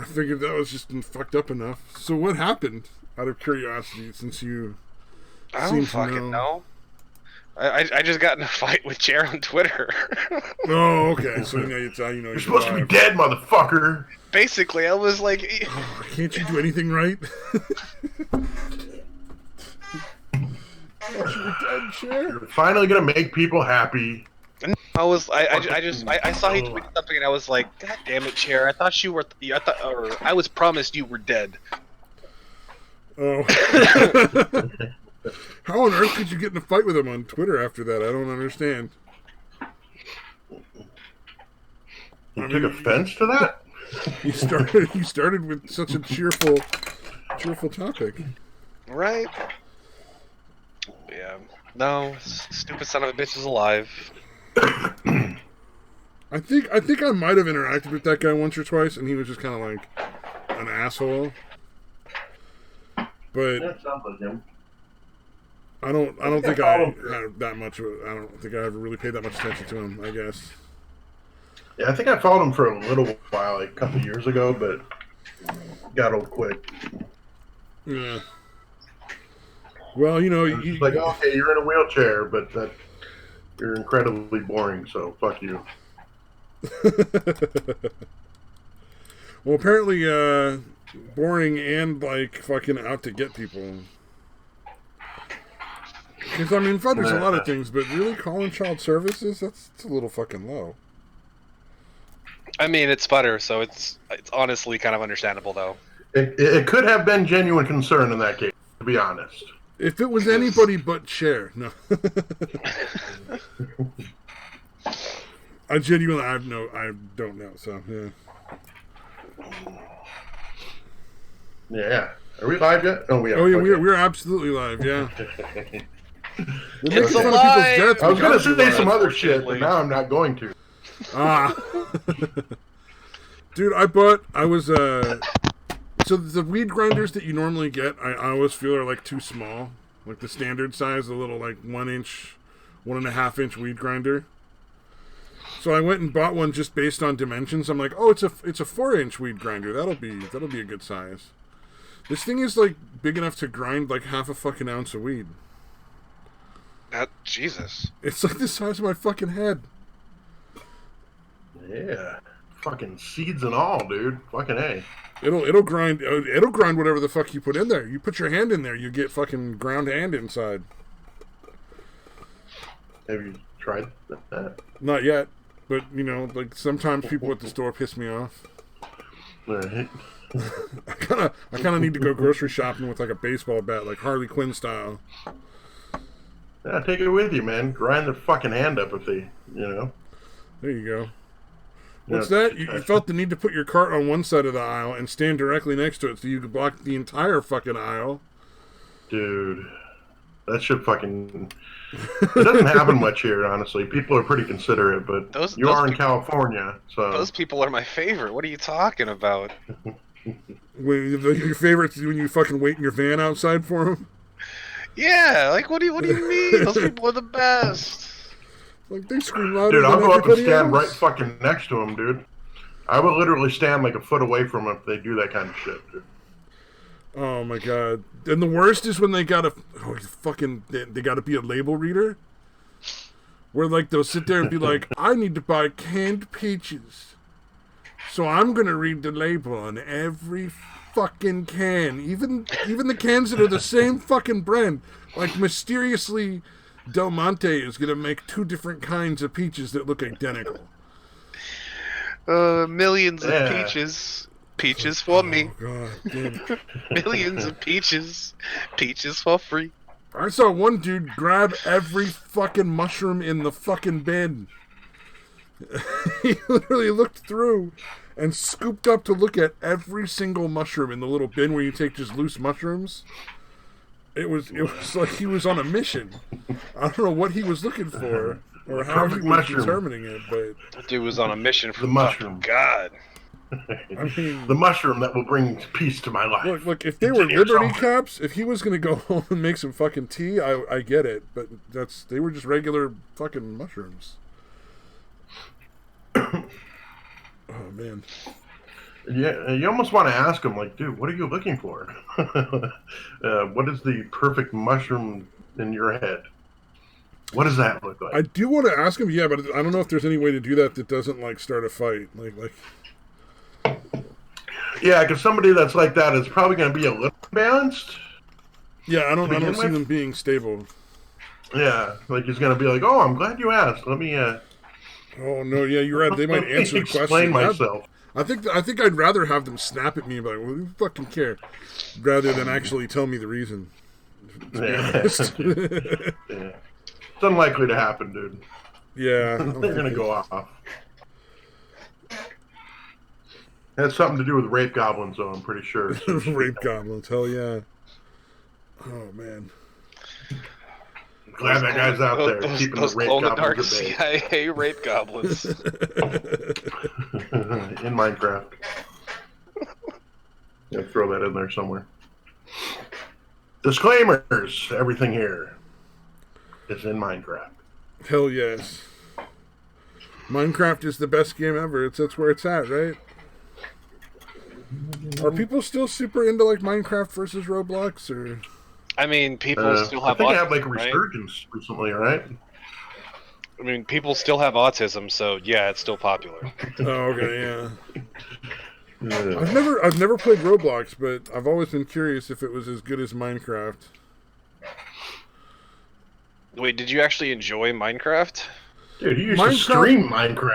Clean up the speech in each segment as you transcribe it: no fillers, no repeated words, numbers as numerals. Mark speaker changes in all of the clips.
Speaker 1: I figured that was just fucked up enough. So what happened? Out of curiosity, since you
Speaker 2: I don't
Speaker 1: seem to
Speaker 2: fucking
Speaker 1: know.
Speaker 2: know. I just got in a fight with Chair on Twitter.
Speaker 1: Oh, okay. So now it's you know
Speaker 3: You're
Speaker 1: you're
Speaker 3: supposed to be
Speaker 1: alive.
Speaker 3: dead, motherfucker.
Speaker 2: Basically, I was like,
Speaker 1: Oh, can't you do anything right? Thought you were dead, Chair.
Speaker 3: You're finally gonna make people happy.
Speaker 2: I saw he tweeted something and I was like, God damn it, Chair! I thought you were, or I was promised you were dead.
Speaker 1: Oh. How on earth could you get in a fight with him on Twitter after that? I don't understand.
Speaker 3: You took offense to that?
Speaker 1: He started with such a cheerful topic.
Speaker 2: Right? Yeah. No, stupid son of a bitch is alive.
Speaker 1: I think I might have interacted with that guy once or twice, and he was just kind of like an asshole. But
Speaker 3: That sounds like him.
Speaker 1: I don't think I had that much. I don't think I ever really paid that much attention to him. I guess.
Speaker 3: Yeah, I think I followed him for a little while, like a couple of years ago, but got old quick.
Speaker 1: Yeah. Well, you know,
Speaker 3: It's like, okay, you're in a wheelchair, but you're incredibly boring, so fuck you.
Speaker 1: Well, apparently, boring and like fucking out to get people. Because I mean, there's a lot of things, but really calling child services—that's a little fucking low.
Speaker 2: I mean, it's Sputter, so it's honestly kind of understandable, though.
Speaker 3: It could have been genuine concern in that case, to be honest.
Speaker 1: If it was anybody but Cher, no. I don't know. So yeah.
Speaker 3: Yeah. Are we live yet? Oh, we are.
Speaker 1: Oh yeah,
Speaker 3: Okay.
Speaker 1: we're absolutely live. Yeah.
Speaker 2: It's alive!
Speaker 3: I was going to say some other shit, but now I'm not going to.
Speaker 1: Dude, so the weed grinders that you normally get, I always feel are like too small. Like the standard size, the little like 1 inch, 1.5 inch weed grinder. So I went and bought one just based on dimensions. I'm like, oh, it's a 4-inch weed grinder. That'll be a good size. This thing is like big enough to grind like half a fucking ounce of weed.
Speaker 2: Jesus.
Speaker 1: It's like the size of my fucking head.
Speaker 3: Yeah. Fucking seeds and all, dude. Fucking A.
Speaker 1: It'll grind whatever the fuck you put in there. You put your hand in there, you get fucking ground hand inside.
Speaker 3: Have you tried that?
Speaker 1: Not yet, but you know, like sometimes people at the store piss me off.
Speaker 3: Right.
Speaker 1: I kind of need to go grocery shopping with like a baseball bat, like Harley Quinn style.
Speaker 3: Yeah, take it with you, man. Grind their fucking hand up if they, you know.
Speaker 1: There you go. What's that? You felt the need to put your cart on one side of the aisle and stand directly next to it so you could block the entire fucking aisle.
Speaker 3: Dude, that shit fucking... It doesn't happen much here, honestly. People are pretty considerate, but you are in California, so...
Speaker 2: Those people are my favorite. What are you talking about?
Speaker 1: Your favorites when you fucking wait in your van outside for them?
Speaker 2: Yeah, like what do you mean? Those people are the best.
Speaker 1: Like they scream louder.
Speaker 3: Dude, I'll
Speaker 1: than
Speaker 3: go up and
Speaker 1: everybody
Speaker 3: stand
Speaker 1: else.
Speaker 3: right fucking next to them, dude. I would literally stand like a foot away from them if they do that kind of shit, dude.
Speaker 1: Oh my god! And the worst is when they gotta they gotta be a label reader. Where like they'll sit there and be like, "I need to buy canned peaches, so I'm gonna read the label on every fucking can, even the cans that are the same fucking brand. Like mysteriously, Del Monte is gonna make 2 different kinds of peaches that look identical.
Speaker 2: Millions of peaches. Peaches for me.
Speaker 1: Oh, God damn it.
Speaker 2: Millions of peaches. Peaches for free.
Speaker 1: I saw one dude grab every fucking mushroom in the fucking bin. He literally looked through and scooped up to look at every single mushroom in the little bin where you take just loose mushrooms. It was like he was on a mission. I don't know what he was looking for or how he was determining it, but
Speaker 2: that dude was on a mission for
Speaker 3: the mushroom.
Speaker 2: God.
Speaker 1: I mean,
Speaker 3: the mushroom that will bring peace to my life.
Speaker 1: Look, if they were Liberty Caps, if he was going to go home and make some fucking tea, I get it. But they were just regular fucking mushrooms. Oh, man.
Speaker 3: Yeah, you almost want to ask him, like, dude, what are you looking for? What is the perfect mushroom in your head? What does that look like?
Speaker 1: I do want to ask him, yeah, but I don't know if there's any way to do that doesn't like start a fight, like.
Speaker 3: Yeah, because somebody that's like that is probably going to be a little balanced.
Speaker 1: Yeah, I don't see them being stable.
Speaker 3: Yeah, like he's going to be like, "Oh, I'm glad you asked. Let me."
Speaker 1: Oh no, yeah, you're right. They might answer the question.
Speaker 3: Explain myself.
Speaker 1: I think I'd rather have them snap at me and be like, "Well, you fucking care," rather than actually tell me the reason.
Speaker 3: Yeah. Yeah. It's unlikely to happen, dude.
Speaker 1: Yeah,
Speaker 3: they're going to go off. It has something to do with rape goblins, though, I'm pretty sure. So
Speaker 1: rape goblins, hell yeah. Oh, man.
Speaker 3: Glad that guy's out there keeping the rape goblins at bay.
Speaker 2: CIA rape goblins.
Speaker 3: In Minecraft. Yeah, throw that in there somewhere. Disclaimers. Everything here is in Minecraft.
Speaker 1: Hell yes. Minecraft is the best game ever. That's where it's at, right? Are people still super into like Minecraft versus Roblox, or?
Speaker 2: I mean, people still have.
Speaker 3: I think it had like a resurgence recently, right?
Speaker 2: I mean, people still have autism, so yeah, it's still popular.
Speaker 1: Oh, okay, yeah. I've never played Roblox, but I've always been curious if it was as good as Minecraft.
Speaker 2: Wait, did you actually enjoy Minecraft?
Speaker 3: Dude, you used to stream Minecraft.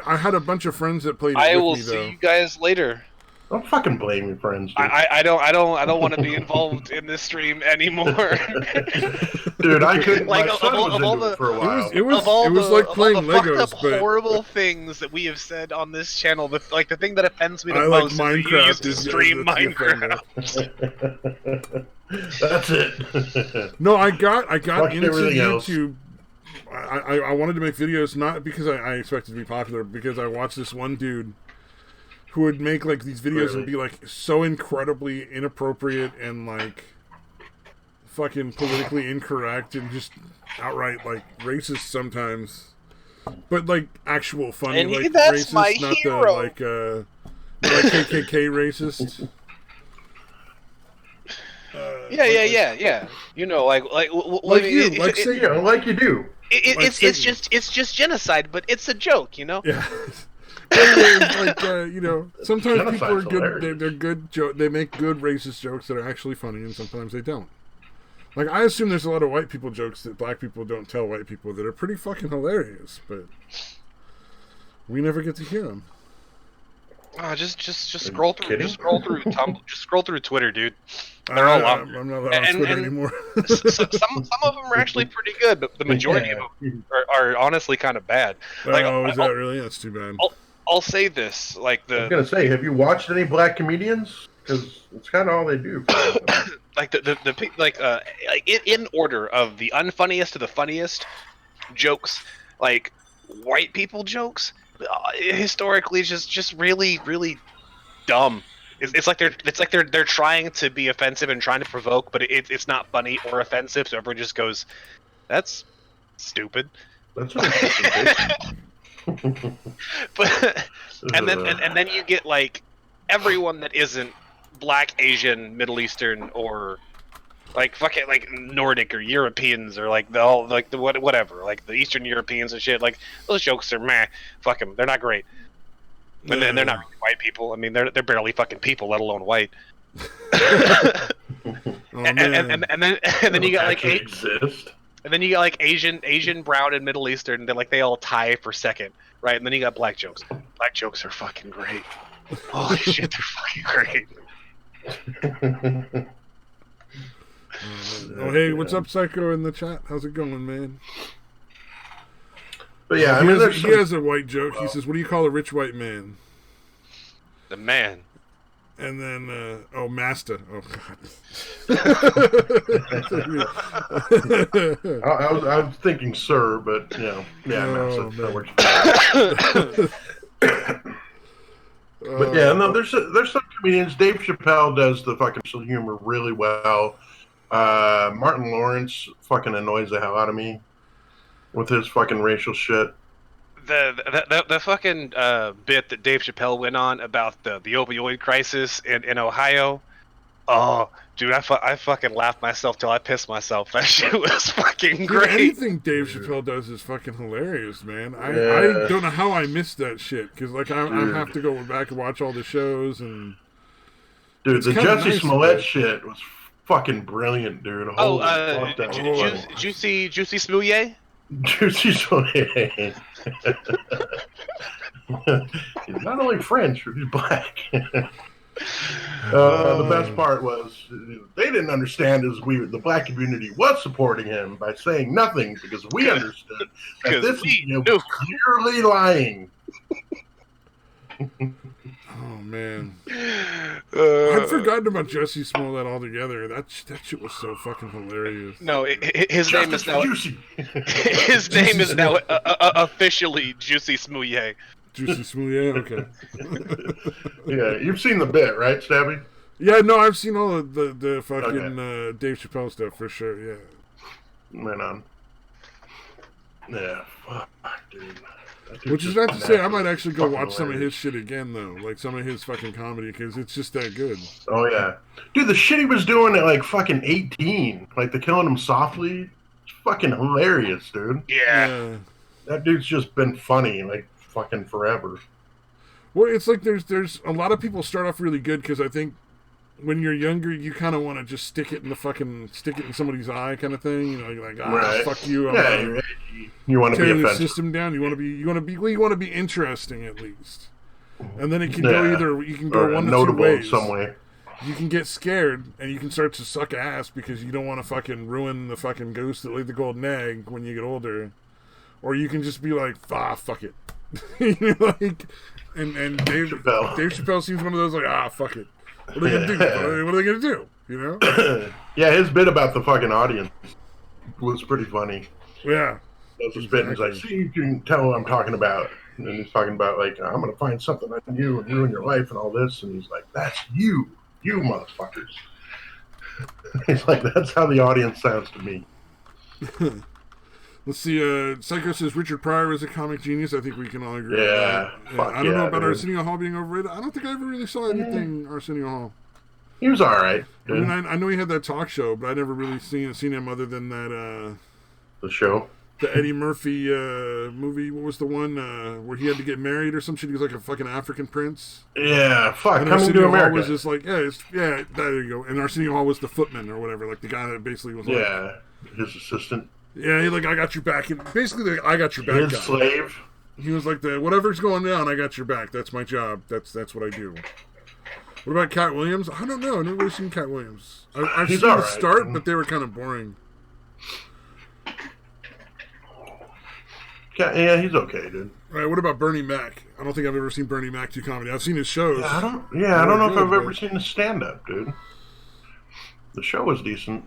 Speaker 1: I had a bunch of friends that played it with me, though. I will see
Speaker 2: you guys later.
Speaker 3: Don't fucking blame your friends, dude.
Speaker 2: I don't want to be involved in this stream anymore.
Speaker 3: Dude, I couldn't. Like my son was into it for a while.
Speaker 1: It was like playing Legos, but
Speaker 2: horrible things that we have said on this channel. The thing that offends me the most
Speaker 1: like
Speaker 2: is that you used to stream Minecraft.
Speaker 3: That's it.
Speaker 1: No, I got into YouTube. I wanted to make videos not because I expected to be popular, because I watched this one dude who would make like these videos and be like so incredibly inappropriate and like fucking politically incorrect and just outright like racist sometimes, but like actual funny,
Speaker 2: and
Speaker 1: like
Speaker 2: that's
Speaker 1: racist,
Speaker 2: my
Speaker 1: not
Speaker 2: hero.
Speaker 1: the like KKK racist.
Speaker 2: Yeah. You know, like
Speaker 3: you do.
Speaker 2: It's just genocide, but it's a joke, you know.
Speaker 1: Yeah. You know, sometimes people are good. They're good. They make good racist jokes that are actually funny, and sometimes they don't. Like, I assume there's a lot of white people jokes that black people don't tell white people that are pretty fucking hilarious, but we never get to hear them.
Speaker 2: Just scroll through. Just scroll through Just scroll through Twitter, dude. They're all long.
Speaker 1: I'm not allowed on Twitter anymore.
Speaker 2: some of them are actually pretty good, but the majority of them are honestly kind of bad. Like,
Speaker 1: is that really? That's too bad.
Speaker 2: I'll say this, like
Speaker 3: I was gonna say, have you watched any black comedians? Because it's kind of all they do.
Speaker 2: Like in order of the unfunniest to the funniest jokes, like white people jokes, historically just really really dumb. It's like they're trying to be offensive and trying to provoke, but it's not funny or offensive, so everyone just goes, "That's stupid."
Speaker 3: That's what
Speaker 2: but and then you get like everyone that isn't black, Asian, Middle Eastern, or like fucking like Nordic or Europeans, or like whatever, like the Eastern Europeans and shit. Like those jokes are meh. Fuck them, they're not great. And then they're not really white people. I mean, they're barely fucking people, let alone white. And then you got like
Speaker 3: exist.
Speaker 2: And then you got like Asian, brown, and Middle Eastern. They all tie for second, right? And then you got black jokes. Black jokes are fucking great. Holy shit, they're fucking great.
Speaker 1: Oh, hey, what's up, Psycho, in the chat? How's it going, man?
Speaker 3: But yeah,
Speaker 1: he has a white joke. He says, "What do you call a rich white man?"
Speaker 2: The man.
Speaker 1: And then, master. Oh, God.
Speaker 3: I was thinking sir, but, you know, yeah, master. That works. But yeah, no, there's some comedians. Dave Chappelle does the fucking humor really well. Martin Lawrence fucking annoys the hell out of me with his fucking racial shit.
Speaker 2: The fucking bit that Dave Chappelle went on about the opioid crisis in Ohio. Oh, dude, I fucking laughed myself till I pissed myself. That shit was fucking
Speaker 1: Dude,
Speaker 2: great.
Speaker 1: anything Dave Chappelle does is fucking hilarious, man. I don't know how I missed that shit, because like I have to go back and watch all the shows and.
Speaker 3: Dude,
Speaker 1: It's
Speaker 3: the
Speaker 1: kinda
Speaker 3: Jesse
Speaker 1: nice,
Speaker 3: Smollett
Speaker 1: man.
Speaker 3: shit was fucking brilliant, dude.
Speaker 2: Oh,
Speaker 3: Holy fuck, that was funny.
Speaker 2: Juicy Smouye?
Speaker 3: Juicy Smollett. He's not only French, he's black. The best part was they didn't understand the black community was supporting him by saying nothing because we understood that this was clearly lying.
Speaker 1: Oh man, I'd forgotten about Jesse Smollett altogether. That shit was so fucking hilarious.
Speaker 2: No, his name is now
Speaker 3: Juicy.
Speaker 2: his name is now officially Juicy Smouye.
Speaker 1: Juicy Smouye, okay.
Speaker 3: Yeah, you've seen the bit, right, Stabby?
Speaker 1: Yeah, no, I've seen all of the fucking Dave Chappelle stuff for sure. Yeah.
Speaker 3: Right on. Yeah, fuck, dude.
Speaker 1: Which is not to say I might actually go watch some of his shit again, though. Like some of his fucking comedy, because it's just that good.
Speaker 3: Oh, yeah. Dude, the shit he was doing at, like, fucking 18. Like, the Killing Him Softly. It's fucking hilarious, dude.
Speaker 2: Yeah.
Speaker 3: That dude's just been funny, like, fucking forever.
Speaker 1: Well, it's like there's a lot of people start off really good, because I think when you're younger, you kind of want to just stick it in somebody's eye, kind of thing. You know, you're like,
Speaker 3: right.
Speaker 1: Fuck you.
Speaker 3: You want to be
Speaker 1: tearing the
Speaker 3: offensive.
Speaker 1: system down. You want to be interesting at least. And then it can go either. You can go one of two ways.
Speaker 3: Some way.
Speaker 1: You can get scared and you can start to suck ass because you don't want to fucking ruin the fucking goose that laid the golden egg when you get older, or you can just be like, fuck it. You're like, and Dave Chappelle seems one of those like, fuck it. What are they gonna do? What are they gonna do? You know?
Speaker 3: Yeah, his bit about the fucking audience was pretty funny.
Speaker 1: Yeah.
Speaker 3: That's his bit. He's like, see, you can tell what I'm talking about. And he's talking about, like, I'm going to find something on you and ruin your life and all this. And he's like, that's you motherfuckers. He's like, that's how the audience sounds to me.
Speaker 1: Let's see, Psycho says Richard Pryor is a comic genius. I think we can all agree on that. I don't know about Arsenio Hall being overrated. I don't think I ever really saw anything Arsenio Hall.
Speaker 3: He was alright.
Speaker 1: I mean, I know he had that talk show, but I never really seen him other than that,
Speaker 3: the show?
Speaker 1: The Eddie Murphy movie. What was the one where he had to get married or some shit? He was like a fucking African prince.
Speaker 3: Yeah, fuck.
Speaker 1: And
Speaker 3: Coming to America.
Speaker 1: Hall was just like, there you go. And Arsenio Hall was the footman or whatever, like the guy that basically was
Speaker 3: his assistant.
Speaker 1: Yeah, he like, I got your back. And basically, I got your back
Speaker 3: his
Speaker 1: guy.
Speaker 3: Slave.
Speaker 1: He was like, whatever's going down, I got your back. That's my job. That's what I do. What about Cat Williams? I don't know. I've never really seen Cat Williams. I've seen the start, but they were kind of boring.
Speaker 3: Yeah, he's okay, dude.
Speaker 1: All right, what about Bernie Mac? I don't think I've ever seen Bernie Mac do comedy. I've seen his shows.
Speaker 3: I don't know if I've ever seen his stand-up, dude. The show was decent.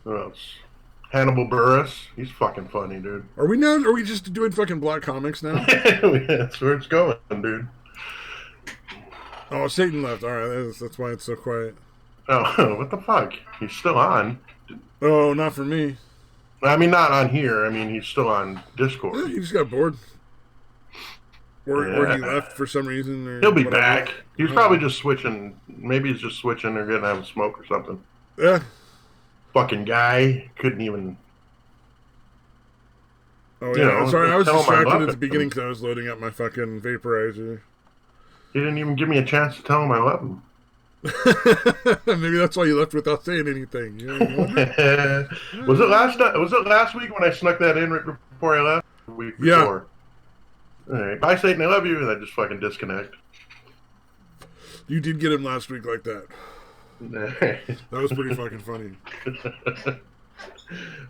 Speaker 3: What else? Hannibal Buress. He's fucking funny, dude.
Speaker 1: Are we just doing fucking black comics now?
Speaker 3: That's where it's going, dude.
Speaker 1: Oh, Satan left. All right, that's why it's so quiet.
Speaker 3: Oh, what the fuck? He's still on.
Speaker 1: Oh, not for me.
Speaker 3: I mean, not on here. I mean, he's still on Discord.
Speaker 1: Yeah, he just got bored. Or he left for some reason. Or
Speaker 3: he'll be
Speaker 1: whatever.
Speaker 3: back. He's probably just switching. Maybe he's just switching or gonna have a smoke or something.
Speaker 1: Yeah.
Speaker 3: Fucking guy couldn't even.
Speaker 1: Oh yeah, sorry, I was distracted at the beginning because I was loading up my fucking vaporizer.
Speaker 3: He didn't even give me a chance to tell him I love him.
Speaker 1: Maybe that's why you left without saying anything.
Speaker 3: Was it last week when I snuck that in right before I left? The week before. All right, bye Satan, I love you, and I just fucking disconnect.
Speaker 1: You did get him last week like that. That was pretty fucking funny.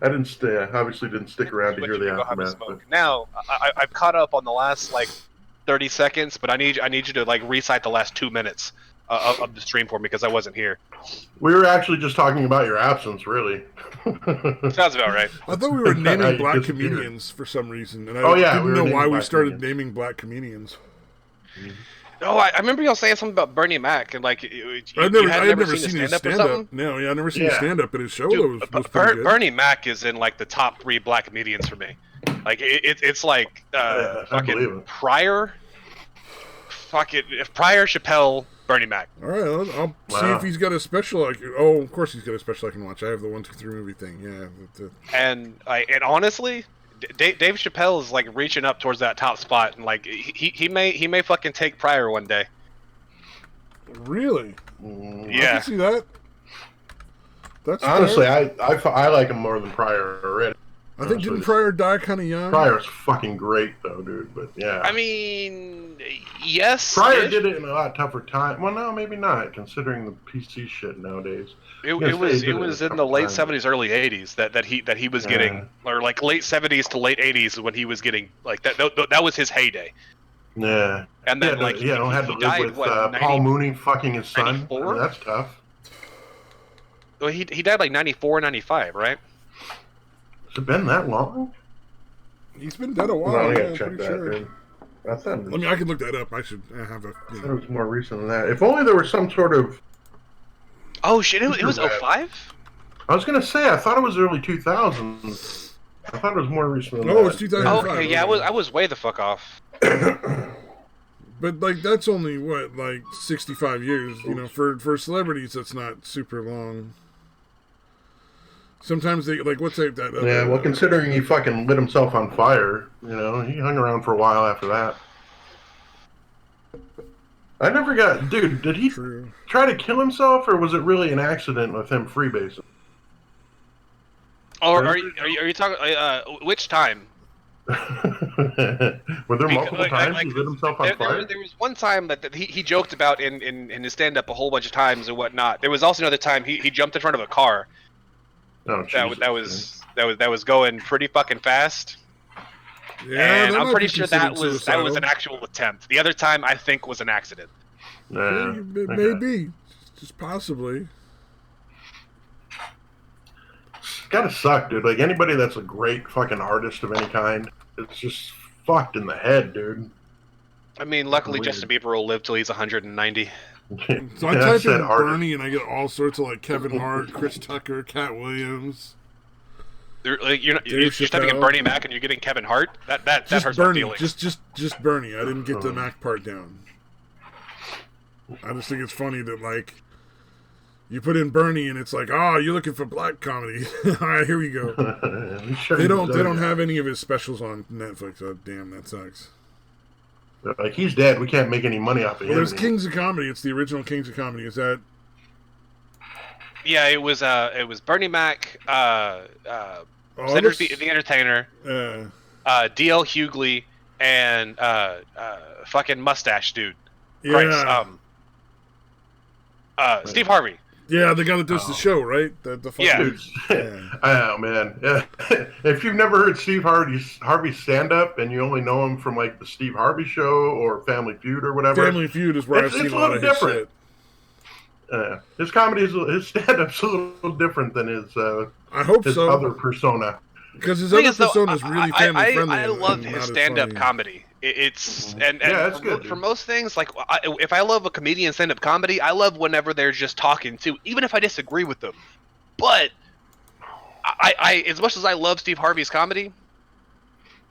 Speaker 3: I obviously didn't stick around to hear the aftermath.
Speaker 2: Now, I've caught up on the last 30 seconds, but I need you to recite the last 2 minutes of the stream for me because I wasn't here.
Speaker 3: We were actually just talking about your absence, really.
Speaker 2: Sounds about right.
Speaker 1: I thought we were naming black comedians for some reason, and I didn't know why we started naming black comedians.
Speaker 2: Oh, I remember y'all saying something about Bernie Mac, and like
Speaker 1: I had never seen his stand up. No, yeah, I never seen his stand up, but his show
Speaker 2: Dude,
Speaker 1: was pretty good.
Speaker 2: Bernie Mac is in like the top 3 black comedians for me. Like it's like fucking Pryor, Chappelle, Bernie Mac.
Speaker 1: All right, I'll see if he's got a special. Oh, of course he's got a special I can watch. I have the 1, 2, 3 movie thing. Yeah.
Speaker 2: And honestly, Dave Chappelle is like reaching up towards that top spot, and like he may fucking take Pryor one day.
Speaker 1: Really?
Speaker 2: Yeah.
Speaker 1: I can see that. That's
Speaker 3: honestly, I like him more than Pryor already.
Speaker 1: I think didn't Pryor die kind of young?
Speaker 3: Pryor's fucking great though, dude. But yeah,
Speaker 2: I mean, yes.
Speaker 3: Pryor did it in a lot tougher time. Well, no, maybe not, considering the PC shit nowadays.
Speaker 2: It was in the late 70s, early 80s that he was getting, or like late 70s to late 80s when he was getting like that. That was his heyday.
Speaker 3: Yeah.
Speaker 2: And then
Speaker 3: he had to live with Paul Mooney fucking his son. I mean, that's tough.
Speaker 2: Well, he died like 94, 95, right?
Speaker 3: Has it been that long?
Speaker 1: He's been dead a while.
Speaker 3: I gotta check that, dude.
Speaker 1: I can look that up. I should have a.
Speaker 3: It was more recent than that. If only there was some sort of.
Speaker 2: Oh shit! It was 05?
Speaker 3: I was gonna say I thought it was early 2000s. I thought it was more recent than that.
Speaker 1: Oh, it was 2005.
Speaker 2: Okay, yeah, I was way the fuck off.
Speaker 1: But like that's only what, like 65 years. You know, for celebrities that's not super long. Sometimes they like what's that?
Speaker 3: Yeah, well, considering he fucking lit himself on fire, he hung around for a while after that. I never got, dude. Did he try to kill himself, or was it really an accident with him freebasing?
Speaker 2: Or are you talking which time?
Speaker 3: Were there multiple times he lit himself on fire?
Speaker 2: There was one time that he joked about in his stand-up a whole bunch of times and whatnot. There was also another time he jumped in front of a car.
Speaker 3: Oh,
Speaker 2: that was going pretty fucking fast.
Speaker 1: Yeah,
Speaker 2: and I'm pretty sure that was an actual attempt. The other time I think was an accident.
Speaker 3: Yeah,
Speaker 1: maybe, just possibly.
Speaker 3: It's gotta suck, dude. Like anybody that's a great fucking artist of any kind, it's just fucked in the head, dude.
Speaker 2: I mean, luckily Justin Bieber will live till he's 190.
Speaker 1: So I type in Bernie and I get all sorts of like Kevin Hart, Chris Tucker, Cat Williams.
Speaker 2: You're typing in Bernie Mac and you're getting Kevin Hart. That hurts my feelings.
Speaker 1: Just Bernie. I didn't get the Mac part down. I just think it's funny that like you put in Bernie and it's like, you're looking for black comedy. All right, here we go. They don't have any of his specials on Netflix. Oh, damn, that sucks.
Speaker 3: Like he's dead. We can't make any money off of him.
Speaker 1: There's Kings of Comedy. It's the original Kings of Comedy. Is that?
Speaker 2: Yeah, it was Bernie Mac, Cedric the Entertainer, D.L. Hughley, and fucking mustache dude.
Speaker 1: Yeah.
Speaker 2: Christ, Steve Harvey.
Speaker 1: Yeah, the guy that does the show, right?
Speaker 3: Oh man, yeah. If you've never heard Steve Harvey stand up, and you only know him from like the Steve Harvey Show or Family Feud or whatever,
Speaker 1: Family Feud is where I've seen a lot of his shit.
Speaker 3: His comedy his stand up's a little different than his.
Speaker 1: I hope
Speaker 3: his
Speaker 1: so.
Speaker 3: Other persona.
Speaker 1: Because his other persona is really family friendly.
Speaker 2: I love his stand-up comedy. It's
Speaker 3: it's good,
Speaker 2: for most things. Like if I love a comedian stand-up comedy, I love whenever they're just talking too, even if I disagree with them. But I as much as I love Steve Harvey's comedy,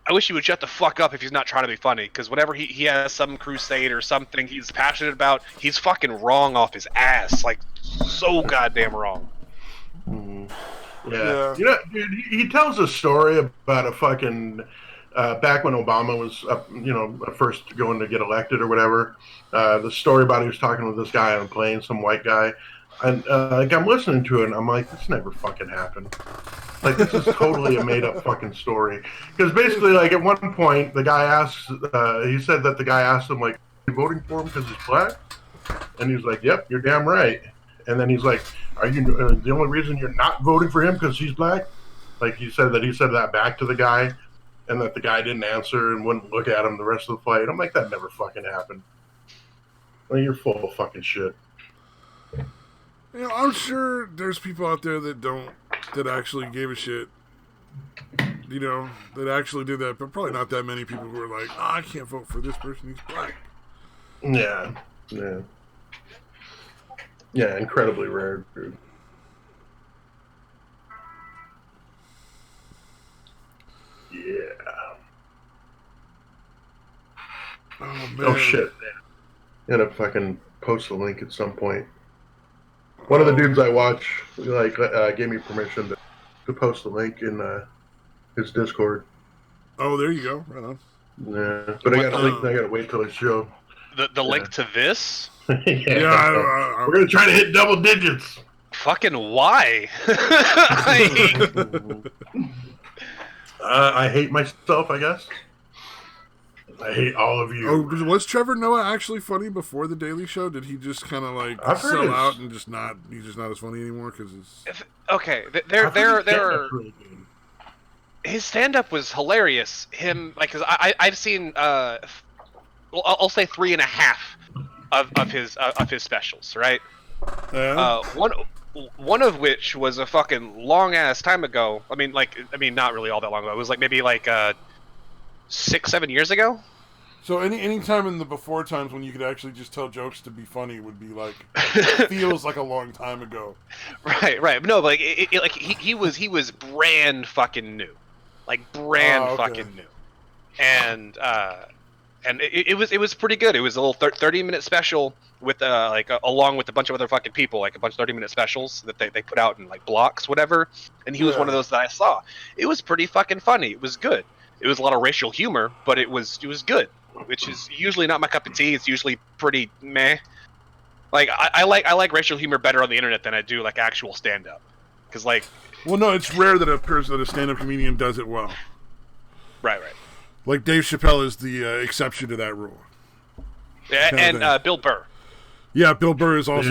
Speaker 2: I wish he would shut the fuck up if he's not trying to be funny. Because whenever he has some crusade or something he's passionate about, he's fucking wrong off his ass, like so goddamn wrong.
Speaker 3: Mm-hmm. Yeah. Dude, he tells a story about a fucking back when Obama was first going to get elected or whatever. The story about he was talking with this guy on a plane, some white guy, and like I'm listening to it and I'm like, this never fucking happened. Like this is totally a made up fucking story. Because basically, like at one point, the guy asked, he said that the guy asked him like, are you voting for him because he's black? And he's like, yep, you're damn right. And then he's like, are you the only reason you're not voting for him because he's black? Like he said that back to the guy, and that the guy didn't answer and wouldn't look at him the rest of the flight. I'm like, that never fucking happened. Well, you're full of fucking shit.
Speaker 1: I'm sure there's people out there that actually gave a shit. That actually did that, but probably not that many people who are like, I can't vote for this person, he's black.
Speaker 3: Yeah. Yeah. Yeah, incredibly rare, dude. Yeah.
Speaker 1: Oh man.
Speaker 3: Oh shit. I'm gonna fucking post the link at some point. One of the dudes I watch gave me permission to post the link in his Discord.
Speaker 1: Oh, there you go. Right on.
Speaker 3: Yeah, but
Speaker 2: What, the link?
Speaker 3: I gotta wait till it's show.
Speaker 2: The link to this?
Speaker 3: Yeah,
Speaker 1: Yeah,
Speaker 3: we're gonna try to hit double digits.
Speaker 2: Fucking why?
Speaker 3: I hate myself, I guess. I hate all of you.
Speaker 1: Oh, was Trevor Noah actually funny before the Daily Show? Did he just kind of like sell out and just not? He's just not as funny anymore because it's
Speaker 2: okay. His stand-up was hilarious. Him like because I've seen I'll say 3.5 of his specials, right?
Speaker 1: yeah.
Speaker 2: One of which was a fucking long ass time ago. I mean, not really all that long ago. It was like maybe 6-7 years ago.
Speaker 1: So any time in the before times when you could actually just tell jokes to be funny would be like feels like a long time ago.
Speaker 2: Right. No, but he was brand fucking new, fucking new, and it was pretty good. It was a little 30-minute special with along with a bunch of other fucking people, like a bunch of 30-minute specials that they put out in like blocks, whatever. And he was one of those that I saw. It was pretty fucking funny. It was good. It was a lot of racial humor, but it was good, which is usually not my cup of tea. It's usually pretty meh. Like I like racial humor better on the internet than I do like actual stand up, because like.
Speaker 1: Well, no, it's rare that a stand-up comedian does it well.
Speaker 2: Right.
Speaker 1: Like Dave Chappelle is the exception to that rule.
Speaker 2: Yeah, and Bill Burr.
Speaker 1: Yeah, Bill Burr is also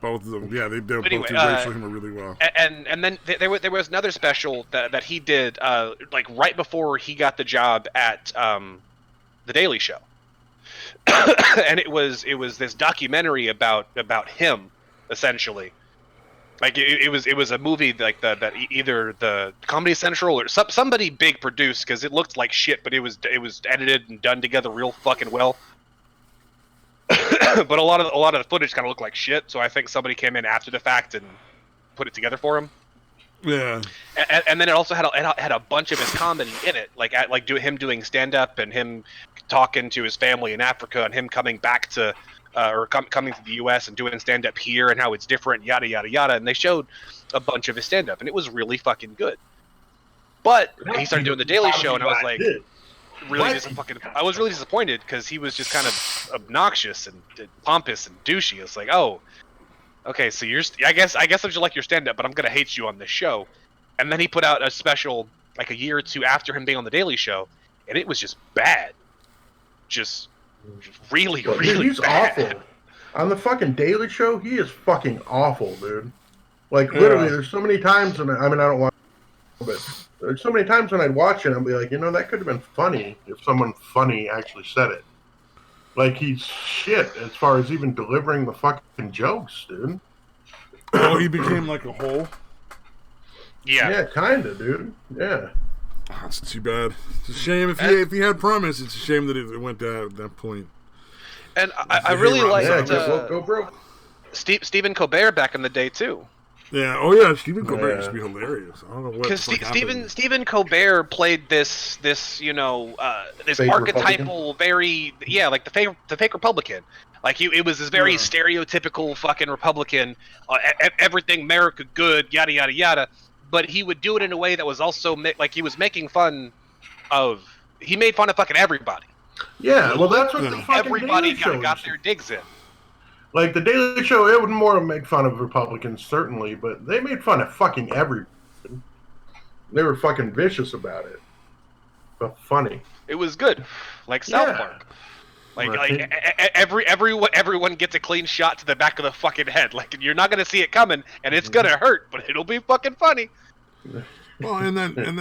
Speaker 1: both of them. Yeah, they both do racial humor really well.
Speaker 2: And then there was another special that he did like right before he got the job at the Daily Show, and it was this documentary about him essentially. Like it was a movie like that either the Comedy Central or somebody big produced, because it looked like shit, but it was edited and done together real fucking well. But a lot of the footage kind of looked like shit, so I think somebody came in after the fact and put it together for him.
Speaker 1: Yeah.
Speaker 2: And then it also had a bunch of his comedy in it, him doing stand up and him talking to his family in Africa and him coming back to. Coming to the U.S. and doing stand-up here and how it's different, yada yada yada, and they showed a bunch of his stand-up, and it was really fucking good. But he started doing the Daily Show, and I was like, I was really disappointed because he was just kind of obnoxious and pompous and douchey. It's like, oh, okay, so I guess I just like your stand-up, but I'm gonna hate you on this show. And then he put out a special like a year or two after him being on the Daily Show, and it was just bad, just really
Speaker 3: he's
Speaker 2: bad.
Speaker 3: Awful. On the fucking Daily Show, he is fucking awful, dude. Like literally, there's so many times, and I don't watch, but there's so many times when I'd watch it, I'd be like, that could have been funny if someone funny actually said it. Like he's shit as far as even delivering the fucking jokes, dude.
Speaker 1: Oh, he became like a whole.
Speaker 3: Yeah, kinda, dude. Yeah.
Speaker 1: Oh, it's too bad. It's a shame if he had promise. It's a shame that it went down at that point.
Speaker 2: And I really liked
Speaker 3: go broke.
Speaker 2: Stephen Colbert back in the day too.
Speaker 1: Yeah. Oh yeah, Stephen Colbert used to be hilarious. I don't know what.
Speaker 2: Because Stephen Colbert played this this archetypal, very like the fake Republican. Like it was this very stereotypical fucking Republican. Everything America good, yada yada yada. But he would do it in a way that was also like he was making fun of. He made fun of fucking everybody.
Speaker 3: Yeah, well, that's what the fucking
Speaker 2: everybody
Speaker 3: Daily Show
Speaker 2: got their digs in.
Speaker 3: Like the Daily Show, it would more make fun of Republicans certainly, but they made fun of fucking everybody. They were fucking vicious about it, but funny.
Speaker 2: It was good, like South Park. Everyone gets a clean shot to the back of the fucking head. Like you're not gonna see it coming, and it's gonna hurt, but it'll be fucking funny.
Speaker 1: Well, and that's what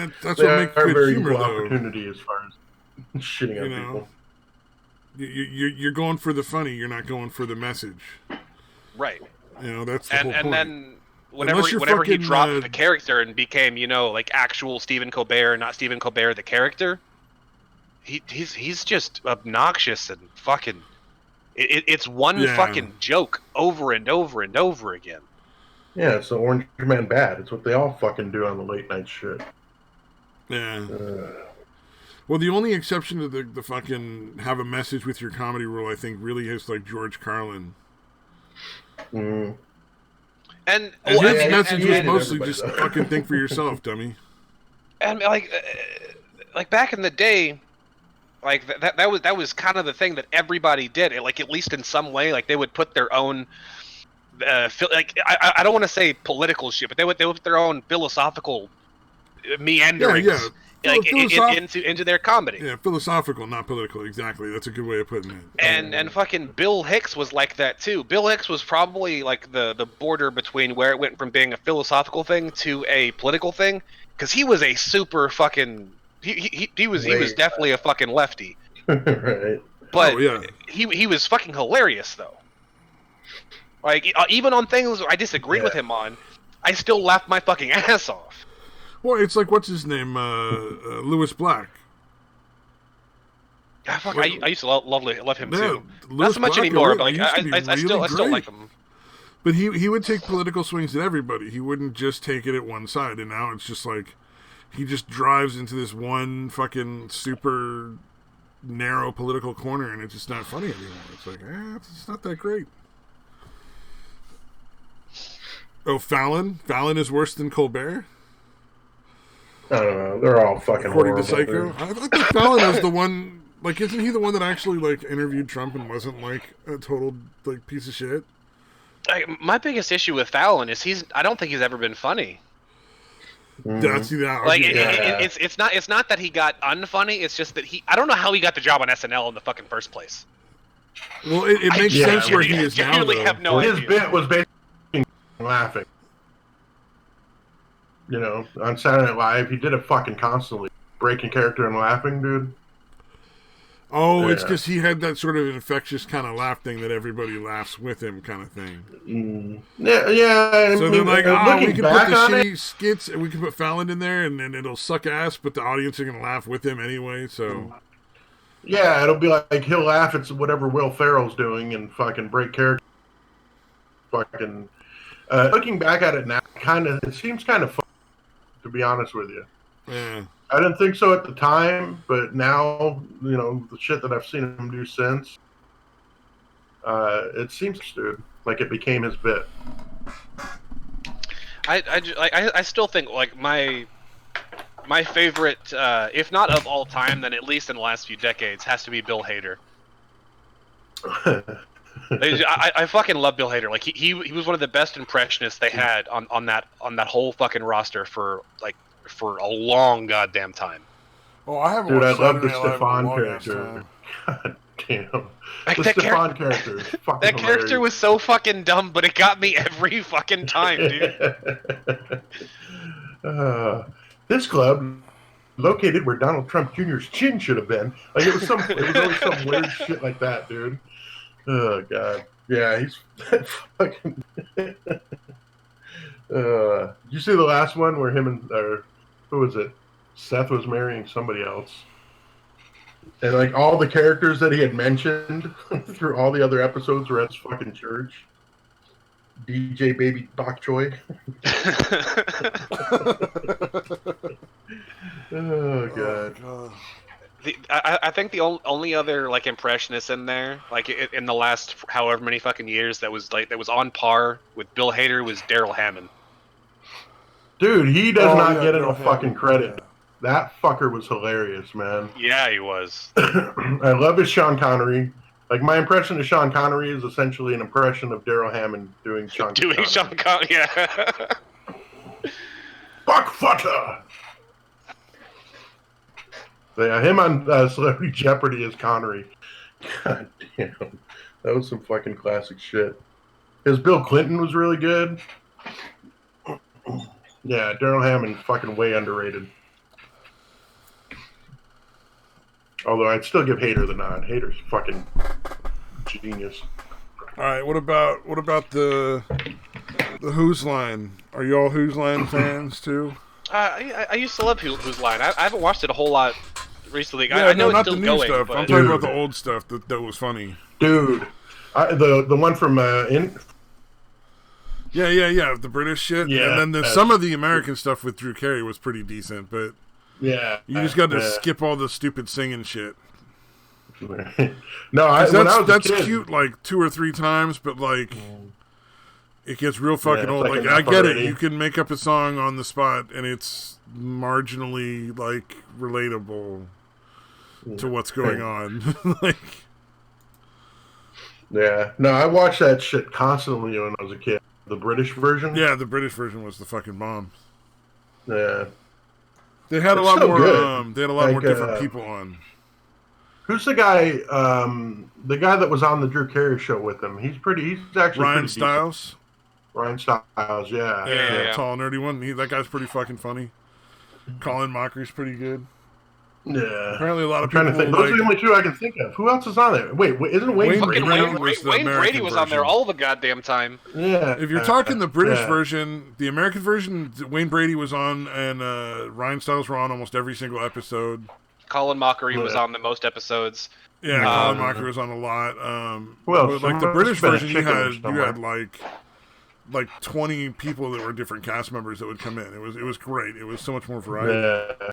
Speaker 1: makes good humor, though.
Speaker 3: Opportunity as far as shitting on people.
Speaker 1: You're going for the funny. You're not going for the message.
Speaker 2: Right.
Speaker 1: That's the whole point.
Speaker 2: And then whenever he dropped the character and became like actual Stephen Colbert, not Stephen Colbert the character. He's just obnoxious and fucking It's one fucking joke over and over and over again.
Speaker 3: Yeah, it's the Orange Man bad. It's what they all fucking do on the late night shit.
Speaker 1: Yeah. Well, the only exception to the fucking have a message with your comedy rule, I think, really is like George Carlin.
Speaker 3: Mm.
Speaker 2: And
Speaker 1: his message was mostly just fucking think for yourself, dummy.
Speaker 2: And like back in the day, like that was kind of the thing that everybody did. Like at least in some way, like they would put their own, like I don't want to say political shit, but they would put their own philosophical meanderings.
Speaker 1: Yeah.
Speaker 2: Like into their comedy.
Speaker 1: Yeah, philosophical, not political. Exactly. That's a good way of putting it.
Speaker 2: And fucking Bill Hicks was like that too. Bill Hicks was probably like the border between where it went from being a philosophical thing to a political thing, because he was a super fucking he was definitely a fucking lefty.
Speaker 3: Right.
Speaker 2: But he was fucking hilarious though. Like even on things I disagree with him on, I still laugh my fucking ass off.
Speaker 1: Well, it's like, what's his name? Lewis Black.
Speaker 2: I used to love him too.
Speaker 1: Not
Speaker 2: so much
Speaker 1: Black,
Speaker 2: anymore, but like
Speaker 1: I
Speaker 2: still like him.
Speaker 1: But he would take political swings at everybody. He wouldn't just take it at one side. And now it's just like he just drives into this one fucking super narrow political corner, and it's just not funny anymore. It's like, it's not that great. Oh, Fallon? Fallon is worse than Colbert?
Speaker 3: I don't know. They're all fucking
Speaker 1: according
Speaker 3: horrible,
Speaker 1: to Psycho. I thought that Fallon was the one. Like, isn't he the one that actually like interviewed Trump and wasn't like a total like piece of shit?
Speaker 2: My biggest issue with Fallon is I don't think he's ever been funny.
Speaker 1: That's that.
Speaker 2: Like it's not that he got unfunny. It's just that I don't know how he got the job on SNL in the fucking first place.
Speaker 1: Well, it makes sense where he is now.
Speaker 2: Though. Have no
Speaker 3: his
Speaker 2: idea.
Speaker 3: bit was basically laughing. You know, on Saturday Night Live, he did it fucking constantly. Breaking character and laughing, dude.
Speaker 1: Oh, it's because he had that sort of infectious kind of laugh thing that everybody laughs with him kind of thing.
Speaker 3: Yeah.
Speaker 1: So they're like, we can put the shitty skits and we can put Fallon in there and then it'll suck ass, but the audience are going to laugh with him anyway, so...
Speaker 3: Yeah, it'll be like he'll laugh at whatever Will Ferrell's doing and fucking break character. Fucking... looking back at it now, it seems kind of fun. To be honest with you.
Speaker 1: Yeah.
Speaker 3: I didn't think so at the time, but now, you know, the shit that I've seen him do since, it seems, dude, like it became his bit.
Speaker 2: I still think, like, my favorite, if not of all time, then at least in the last few decades, has to be Bill Hader. I fucking love Bill Hader. Like he was one of the best impressionists they had on that whole fucking roster for a long goddamn time.
Speaker 1: Oh, I haven't.
Speaker 3: Dude, I love the Stefan character. God damn, the Stefan character.
Speaker 2: That character was so fucking dumb, but it got me every fucking time, dude.
Speaker 3: This club, located where Donald Trump Jr.'s chin should have been. Like it was always some weird shit like that, dude. Oh god, yeah, he's fucking. Did you see the last one where him and who was it? Seth was marrying somebody else, and like all the characters that he had mentioned through all the other episodes were at his fucking church. DJ Baby Bok Choy. Oh god.
Speaker 2: I think the only other like impressionist in there, like in the last however many fucking years, that was on par with Bill Hader was Daryl Hammond.
Speaker 3: Dude, he does not get enough fucking credit. Yeah. That fucker was hilarious, man.
Speaker 2: Yeah, he was.
Speaker 3: I love his Sean Connery. Like my impression of Sean Connery is essentially an impression of Daryl Hammond doing Sean Connery.
Speaker 2: Sean Connery, yeah.
Speaker 3: Buckfutter. Yeah, him on Celebrity Jeopardy as Connery. God damn. That was some fucking classic shit. His Bill Clinton was really good. Yeah, Daryl Hammond fucking way underrated. Although I'd still give Hader the nod. Hader's fucking genius.
Speaker 1: All right, what about the Who's Line? Are you all Who's Line fans too?
Speaker 2: I used to love Who's Line. I haven't watched it a whole lot recently.
Speaker 1: Yeah,
Speaker 2: I know
Speaker 1: not
Speaker 2: it's still
Speaker 1: the new
Speaker 2: going.
Speaker 1: stuff.
Speaker 2: But...
Speaker 1: I'm talking about the old stuff that was funny.
Speaker 3: Dude, The one from
Speaker 1: Yeah, the British shit.
Speaker 3: Yeah,
Speaker 1: And then some of the American stuff with Drew Carey was pretty decent, but
Speaker 3: yeah,
Speaker 1: you just got to skip all the stupid singing shit.
Speaker 3: No,
Speaker 1: that's cute like 2 or 3 times, but like it gets real fucking old. Like I get it, you can make up a song on the spot, and it's marginally like relatable to what's going on. Like,
Speaker 3: yeah, no, I watched that shit constantly when I was a kid. The British version.
Speaker 1: Yeah, the British version was the fucking bomb.
Speaker 3: Yeah,
Speaker 1: they had a lot more. They had a lot more different people on.
Speaker 3: Who's the guy? The guy that was on the Drew Carey show with him. He's actually
Speaker 1: Ryan
Speaker 3: pretty
Speaker 1: Stiles.
Speaker 3: Decent. Ryan Stiles, yeah.
Speaker 2: Yeah.
Speaker 1: Tall, nerdy one. That guy's pretty fucking funny. Colin Mockery's pretty good.
Speaker 3: Yeah.
Speaker 1: Apparently, a lot of
Speaker 3: people.
Speaker 1: Trying to think.
Speaker 3: Those are the only 2 I can think of. Who else is on there? Wait, isn't Wayne Brady?
Speaker 2: Wayne Brady was on there all the goddamn time.
Speaker 3: Yeah.
Speaker 1: If you're talking the British version, the American version, Wayne Brady was on, and Ryan Stiles were on almost every single episode.
Speaker 2: Colin Mockery was on the most episodes.
Speaker 1: Yeah, Colin Mockery was on a lot.
Speaker 3: Well,
Speaker 1: like the British version, you had like 20 people that were different cast members that would come in. It was great. It was so much more variety.
Speaker 3: Yeah.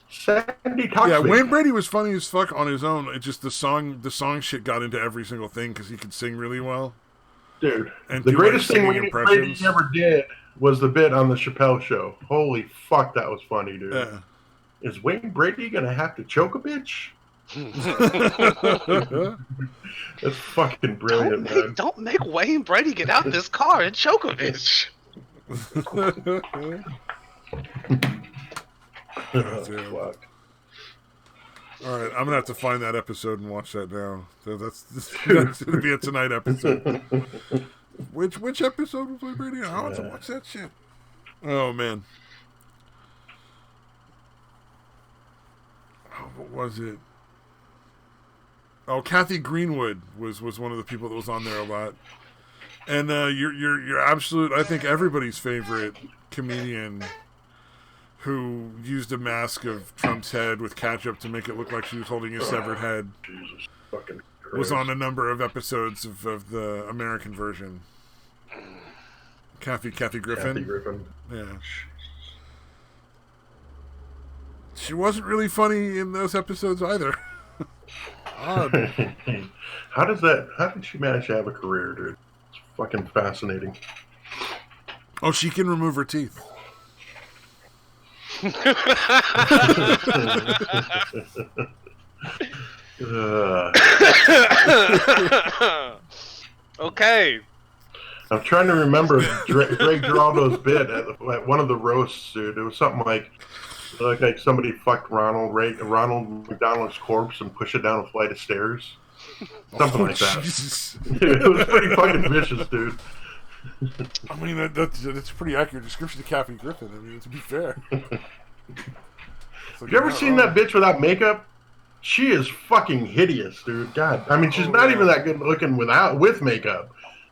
Speaker 3: Sandy Cox.
Speaker 1: Yeah, Wayne Brady was funny as fuck on his own. It just the song shit got into every single thing because he could sing really well.
Speaker 3: Dude,
Speaker 1: and
Speaker 3: the greatest thing Wayne Brady ever did was the bit on the Chappelle Show. Holy fuck, that was funny, dude.
Speaker 1: Yeah.
Speaker 3: Is Wayne Brady gonna have to choke a bitch? That's fucking brilliant,
Speaker 2: don't make Wayne Brady get out this car and choke a bitch.
Speaker 3: Fuck.
Speaker 1: All right, I'm gonna have to find that episode and watch that now. So that's gonna be a tonight episode. Which episode was Wayne Brady? I want to watch that shit. Oh man. Oh, what was it? Oh, Kathy Greenwood was one of the people that was on there a lot. And your absolute, I think everybody's favorite comedian who used a mask of Trump's head with ketchup to make it look like she was holding his severed head was on a number of episodes of the American version. Kathy Griffin.
Speaker 3: Kathy Griffin.
Speaker 1: Yeah. She wasn't really funny in those episodes either.
Speaker 3: How did she manage to have a career, dude? It's fucking fascinating.
Speaker 1: Oh, she can remove her teeth.
Speaker 2: Okay.
Speaker 3: I'm trying to remember Greg Giraldo's bit at one of the roasts, dude. It was something like somebody fucked Ronald McDonald's corpse and pushed it down a flight of stairs. Something like that.
Speaker 1: Jesus.
Speaker 3: It was pretty fucking vicious, dude.
Speaker 1: I mean, that's a pretty accurate description of Kathy Griffin. I mean, to be fair.
Speaker 3: Have you ever seen that bitch without makeup? She is fucking hideous, dude. God, I mean, she's not even that good looking with makeup,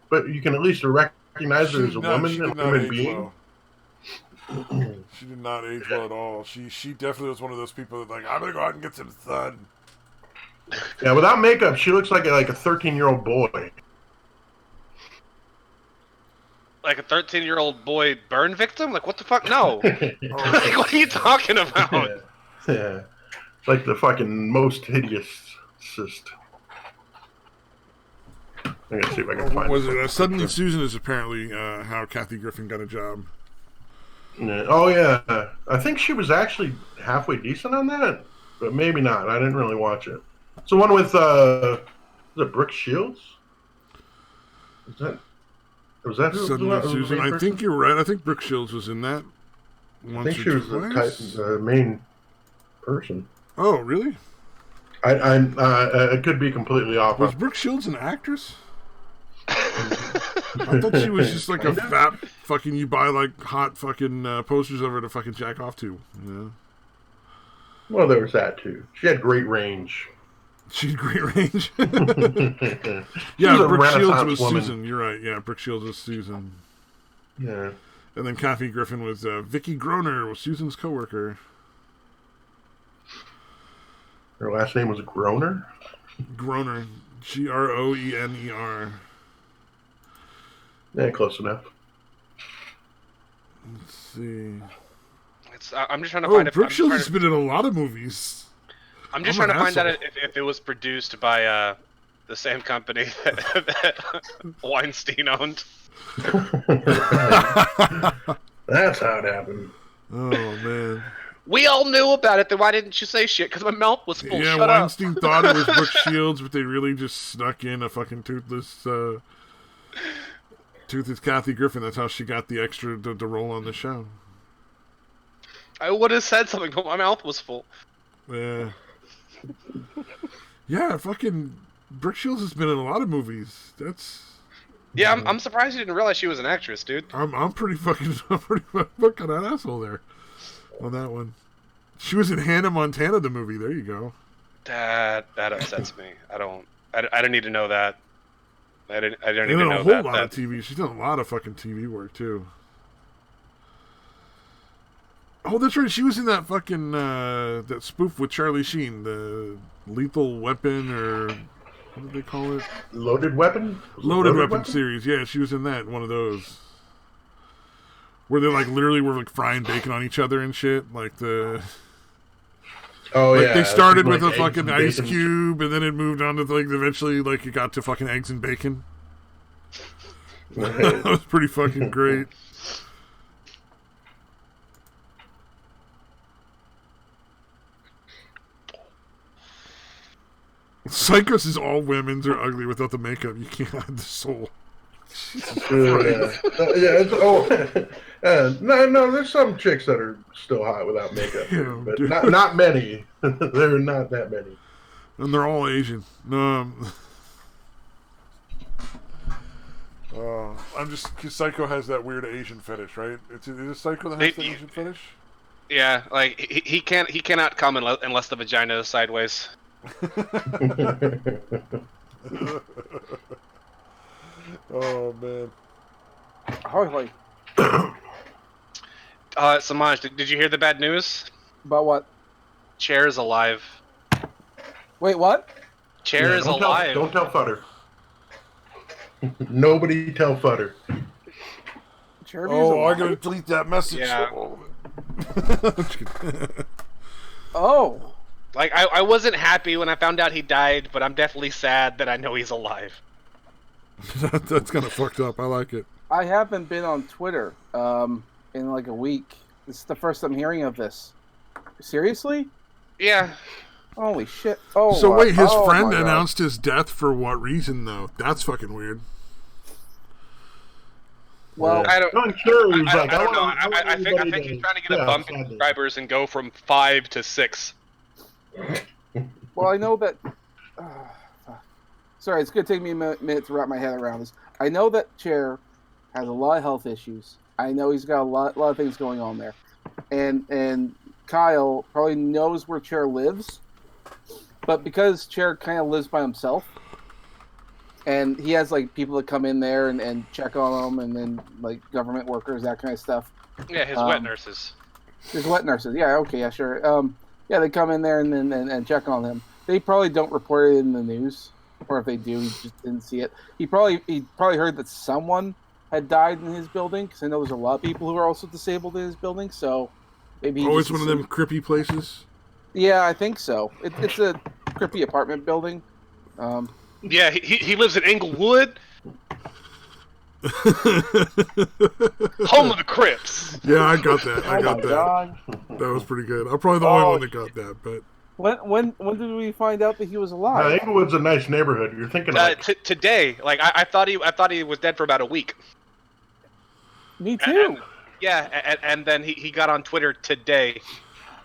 Speaker 3: but you can at least recognize her as a woman and a human being.
Speaker 1: She did not age well at all. She definitely was one of those people that like, I'm gonna go out and get some sun.
Speaker 3: Yeah, without makeup, she looks like a 13-year-old boy.
Speaker 2: Like a 13-year-old boy burn victim? Like, what the fuck? No. Like, what are you talking about?
Speaker 3: Yeah. Like the fucking most hideous cyst. I'm gonna see if I can find it.
Speaker 1: Suddenly Susan is apparently how Kathy Griffin got a job.
Speaker 3: Yeah. Oh, yeah. I think she was actually halfway decent on that, but maybe not. I didn't really watch it. It's the one with, was it Brooke Shields? Was that who
Speaker 1: Suddenly
Speaker 3: was
Speaker 1: Susan? I think you're right. I think Brooke Shields was in that.
Speaker 3: I think she was the main person.
Speaker 1: Oh, really?
Speaker 3: I could be completely off.
Speaker 1: Was Brooke Shields an actress? I thought she was just like a fat fucking, you buy like hot fucking posters of her to fucking jack off to. Yeah.
Speaker 3: Well, there was that too. She had great range.
Speaker 1: She had great range. Yeah, Brooke Shields was woman. Susan. You're right. Yeah, Brooke Shields was Susan.
Speaker 3: Yeah.
Speaker 1: And then Kathy Griffin was Vicky Groner, was Susan's coworker.
Speaker 3: Her last name was Groner?
Speaker 1: Groener. Groener.
Speaker 3: Yeah, close enough.
Speaker 1: Let's see.
Speaker 2: I'm just trying to find it.
Speaker 1: Brooke Shields has been in a lot of movies.
Speaker 2: I'm just trying to find out if it was produced by the same company that Weinstein owned.
Speaker 3: That's how it happened.
Speaker 1: Oh, man.
Speaker 2: We all knew about it, then why didn't you say shit? Because my mouth was full.
Speaker 1: Yeah,
Speaker 2: Shut
Speaker 1: Weinstein
Speaker 2: up.
Speaker 1: thought it was Brooke Shields, but they really just snuck in a fucking toothless Kathy Griffin. That's how she got the extra to roll on the show.
Speaker 2: I would have said something, but my mouth was full.
Speaker 1: Yeah. Yeah, fucking Brooke Shields has been in a lot of movies. That's...
Speaker 2: Yeah, I'm surprised you didn't realize she was an actress, dude.
Speaker 1: I'm pretty fucking an asshole there on that one. She was in Hannah Montana, the movie. There you go.
Speaker 2: That upsets me. I don't need to know that. I don't need to know
Speaker 1: a whole lot of TV. She's done a lot of fucking TV work too. Oh, that's right. She was in that fucking that spoof with Charlie Sheen, the Lethal Weapon, or what did they call it?
Speaker 3: Loaded Weapon?
Speaker 1: Loaded Weapon series. Yeah, she was in that. One of those where they like literally were like frying bacon on each other and shit. Like the.
Speaker 3: Oh
Speaker 1: like
Speaker 3: yeah.
Speaker 1: They started with
Speaker 3: like
Speaker 1: a fucking ice cube, and then it moved on to like eventually like it got to fucking eggs and bacon. That was pretty fucking great. Psychos is all women's are ugly without the makeup. You can't hide the soul.
Speaker 3: No, there's some chicks that are still hot without makeup, but not many. There are not that many,
Speaker 1: and they're all Asian. I'm just cause Psycho has that weird Asian fetish, right? Is it Psycho that has the Asian fetish?
Speaker 2: Yeah, like he cannot come unless the vagina is sideways.
Speaker 1: Oh man.
Speaker 4: Hardly.
Speaker 2: Samaj, did you hear the bad news?
Speaker 4: About what?
Speaker 2: Chair is alive.
Speaker 4: Wait, what?
Speaker 2: Chair is alive.
Speaker 3: Don't tell Futter. Nobody tell Futter.
Speaker 1: I'm gonna delete that message.
Speaker 2: Yeah.
Speaker 4: Oh.
Speaker 2: Like, I wasn't happy when I found out he died, but I'm definitely sad that I know he's alive.
Speaker 1: That's kind of fucked up. I like it.
Speaker 4: I haven't been on Twitter in like a week. This is the first I'm hearing of this. Seriously?
Speaker 2: Yeah.
Speaker 4: Holy shit. Oh.
Speaker 1: So wait, his friend announced his death for what reason, though? That's fucking weird.
Speaker 4: Well,
Speaker 2: I don't.
Speaker 3: I'm sure he was
Speaker 2: I don't know. I think he's trying to get a bump in subscribers and go from 5 to 6.
Speaker 4: Well, I know that. Sorry, it's going to take me a minute to wrap my head around this. I know that Chair has a lot of health issues. I know he's got a lot of things going on there, and Kyle probably knows where Chair lives, but because Chair kind of lives by himself, and he has like people that come in there and check on him, and then like government workers, that kind of stuff.
Speaker 2: Yeah, his wet nurses.
Speaker 4: His wet nurses. Yeah, okay, yeah, sure. Yeah, they come in there and check on him. They probably don't report it in the news, or if they do, he just didn't see it. He probably heard that someone had died in his building, because I know there's a lot of people who are also disabled in his building. So maybe
Speaker 1: it's one of them crippy places.
Speaker 4: Yeah, I think so. It's a crippy apartment building.
Speaker 2: Yeah, he lives in Englewood. Home of the Crips.
Speaker 1: Yeah, I got that. I got
Speaker 4: that. God.
Speaker 1: That was pretty good. I'm probably the only one that got that, but
Speaker 4: when did we find out that he was alive?
Speaker 3: Englewood's a nice neighborhood. You're thinking
Speaker 2: today. Like I thought he was dead for about a week.
Speaker 4: Me too.
Speaker 2: And then he got on Twitter today.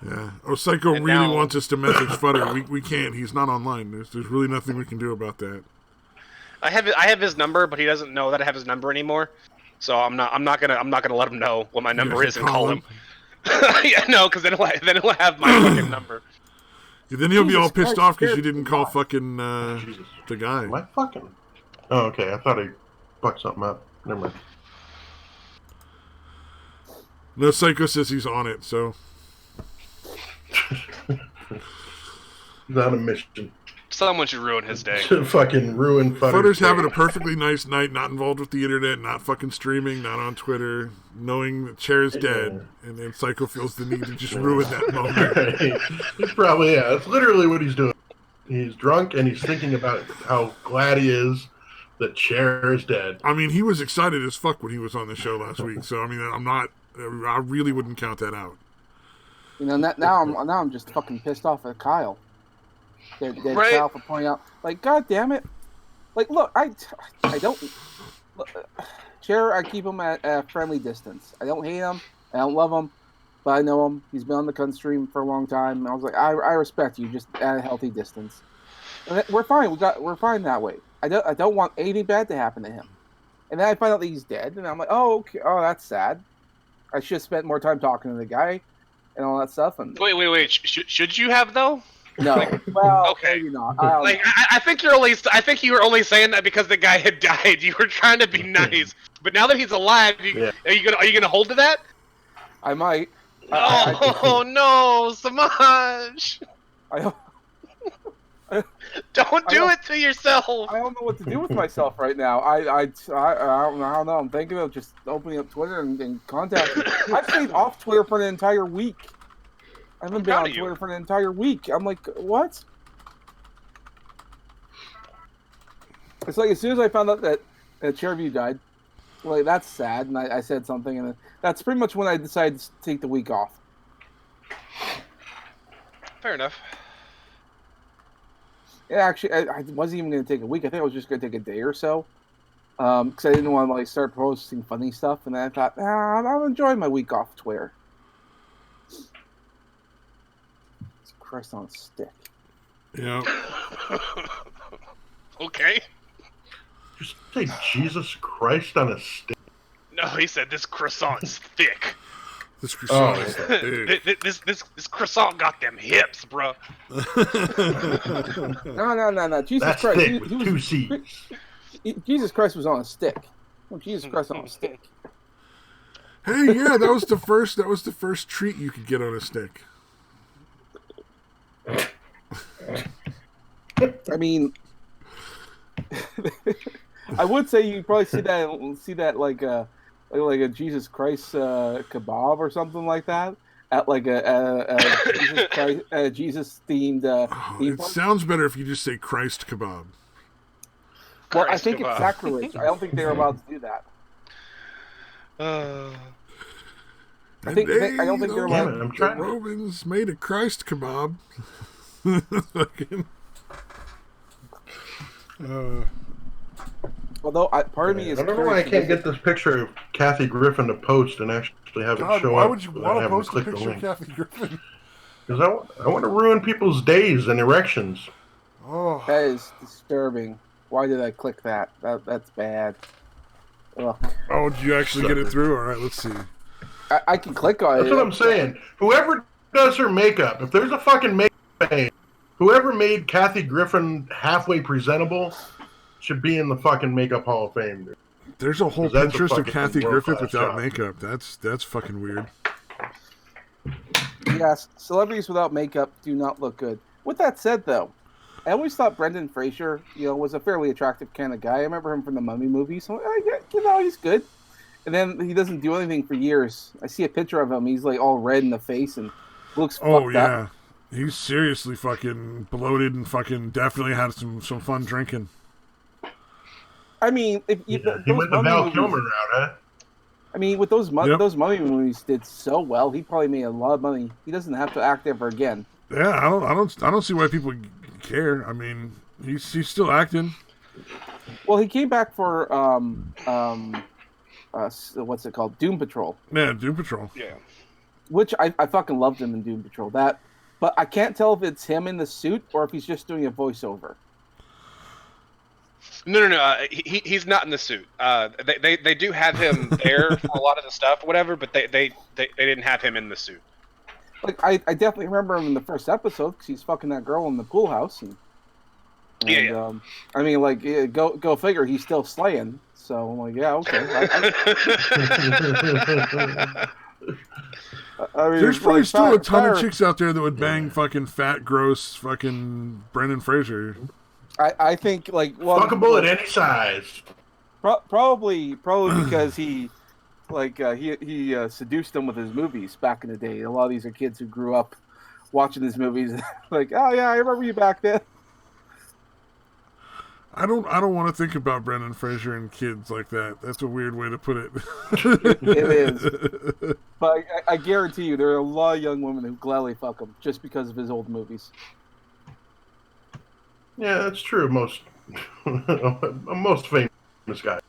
Speaker 1: Yeah. Psycho and really wants us to message Futter. We can't. He's not online. There's really nothing we can do about that. I
Speaker 2: have his number, but he doesn't know that I have his number anymore. So I'm not gonna let him know what my number is and call him. Yeah, no, because then he'll have my fucking number.
Speaker 1: Yeah, then he'll be all pissed off because you didn't call fucking the guy.
Speaker 3: Am I fucking? Oh, okay. I thought I fucked something up. Never mind.
Speaker 1: No, Psycho says he's on it, so.
Speaker 3: He's on a mission.
Speaker 2: Someone should ruin his day.
Speaker 3: To fucking ruin
Speaker 1: Futter's
Speaker 3: day.
Speaker 1: having a perfectly nice night, not involved with the internet, not fucking streaming, not on Twitter, knowing that Chair's dead, and then Psycho feels the need to just ruin that moment.
Speaker 3: He's probably, that's literally what he's doing. He's drunk and he's thinking about how glad he is that Chair is dead.
Speaker 1: I mean, he was excited as fuck when he was on the show last week, so I mean, I really wouldn't count that out.
Speaker 4: You know, now I'm just fucking pissed off at Kyle. That
Speaker 2: Right.
Speaker 4: Kyle for pointing out, like, God damn it, like, look, I don't. Chair, I keep him at a friendly distance. I don't hate him. I don't love him, but I know him. He's been on the Cunt stream for a long time. And I was like, I respect you, just at a healthy distance. And we're fine. We're fine that way. I don't want anything bad to happen to him. And then I find out that he's dead, and I'm like, oh, okay, oh, that's sad. I should have spent more time talking to the guy and all that stuff. And
Speaker 2: Wait. Should you have though?
Speaker 4: no, well,
Speaker 2: Okay.
Speaker 4: maybe not. I don't
Speaker 2: Like
Speaker 4: know.
Speaker 2: I think you were only saying that because the guy had died. You were trying to be nice, but now that he's alive, are you gonna hold to that?
Speaker 4: I might.
Speaker 2: Oh no, Samaj! Don't do it to yourself.
Speaker 4: I don't know what to do with myself right now. I don't know. I'm thinking of just opening up Twitter and contacting. I've stayed off Twitter for an entire week. I haven't been
Speaker 2: proud
Speaker 4: on
Speaker 2: of you.
Speaker 4: Twitter for an entire week. I'm like, what? It's like as soon as I found out that Chairview died, like that's sad, and I said something, and that's pretty much when I decided to take the week off.
Speaker 2: Fair enough.
Speaker 4: Yeah, actually, I wasn't even going to take a week. I think I was just going to take a day or so, because I didn't want to like start posting funny stuff. And then I thought, I'm enjoying my week off Twitter. It's Christ on a stick.
Speaker 1: Yeah.
Speaker 2: Okay.
Speaker 3: Just say Jesus Christ on a stick.
Speaker 2: No, he said this croissant's thick.
Speaker 1: This croissant is big.
Speaker 2: This croissant got them hips, bro.
Speaker 4: No. Jesus
Speaker 3: That's
Speaker 4: Christ.
Speaker 3: thick with two C's.
Speaker 4: Jesus Christ was on a stick. Oh, Jesus Christ on a stick.
Speaker 1: Hey, yeah, that was the first treat you could get on a stick.
Speaker 4: I mean, I would say you probably see that like a Jesus Christ kebab or something like that at like a Jesus themed.
Speaker 1: It sounds better if you just say Christ kebab.
Speaker 4: Well, I
Speaker 2: Christ
Speaker 4: think
Speaker 2: kebab.
Speaker 4: it's sacrilege. I don't think they're allowed to do that. I don't think they're allowed.
Speaker 3: I'm trying.
Speaker 1: The Romans made a Christ kebab. Fucking.
Speaker 4: Although part of me is
Speaker 3: I don't know why I can't get this picture of Kathy Griffin to post and actually have it
Speaker 1: God,
Speaker 3: show
Speaker 1: why
Speaker 3: up.
Speaker 1: would you
Speaker 3: without
Speaker 1: want to
Speaker 3: having
Speaker 1: post a
Speaker 3: click the
Speaker 1: picture of
Speaker 3: link.
Speaker 1: Kathy Griffin?
Speaker 3: Because I want to ruin people's days and erections.
Speaker 1: Oh,
Speaker 4: That is disturbing. Why did I click that? That's bad. Ugh.
Speaker 1: oh, did you actually get it through? All right, let's see.
Speaker 4: I can click on
Speaker 3: That's
Speaker 4: it.
Speaker 3: what I'm saying. Whoever does her makeup, if there's a fucking makeup thing, whoever made Kathy Griffin halfway presentable should be in the fucking Makeup Hall of Fame, dude.
Speaker 1: There's a whole
Speaker 3: 'Cause that's a
Speaker 1: Pinterest of
Speaker 3: fucking
Speaker 1: Kathy Griffith
Speaker 3: world-class
Speaker 1: without
Speaker 3: job.
Speaker 1: makeup. That's fucking weird.
Speaker 4: Yes, celebrities without makeup do not look good. With that said, though, I always thought Brendan Fraser, was a fairly attractive kind of guy. I remember him from the Mummy movie, so he's good. And then he doesn't do anything for years. I see a picture of him. He's like all red in the face and looks
Speaker 1: Oh
Speaker 4: fucked
Speaker 1: yeah,
Speaker 4: up.
Speaker 1: he's seriously fucking bloated and fucking definitely had some fun drinking.
Speaker 4: I mean, if you,
Speaker 3: Yeah, he
Speaker 4: those
Speaker 3: went the
Speaker 4: Mummy
Speaker 3: Val
Speaker 4: movies,
Speaker 3: Kilmer route, huh?
Speaker 4: I mean, with those
Speaker 1: Yep.
Speaker 4: those Mummy movies did so well, he probably made a lot of money. He doesn't have to act ever again.
Speaker 1: Yeah, I don't see why people care. I mean, he's still acting.
Speaker 4: Well, he came back for what's it called, Doom Patrol,
Speaker 1: Yeah, Doom Patrol.
Speaker 2: Yeah.
Speaker 4: which I fucking loved him in Doom Patrol. But I can't tell if it's him in the suit or if he's just doing a voiceover.
Speaker 2: No. He's not in the suit. They do have him there for a lot of the stuff, whatever. But they didn't have him in the suit.
Speaker 4: Like I definitely remember him in the first episode because he's fucking that girl in the pool house. And
Speaker 2: Yeah.
Speaker 4: I mean, like, go figure, he's still slaying. So I'm like, yeah, okay. I mean,
Speaker 1: There's probably
Speaker 4: like,
Speaker 1: still a ton of
Speaker 4: Fire-
Speaker 1: chicks out there that would bang fucking fat, gross, fucking Brendan Fraser.
Speaker 4: I think like well,
Speaker 3: Fuckable
Speaker 4: like,
Speaker 3: at any size.
Speaker 4: probably because he seduced them with his movies back in the day. A lot of these are kids who grew up watching his movies. Like, oh yeah, I remember you back then.
Speaker 1: I don't want to think about Brendan Fraser and kids like that. That's a weird way to put it.
Speaker 4: It is. But I guarantee you, there are a lot of young women who gladly fuck him just because of his old movies.
Speaker 3: Yeah, that's true. Most famous guys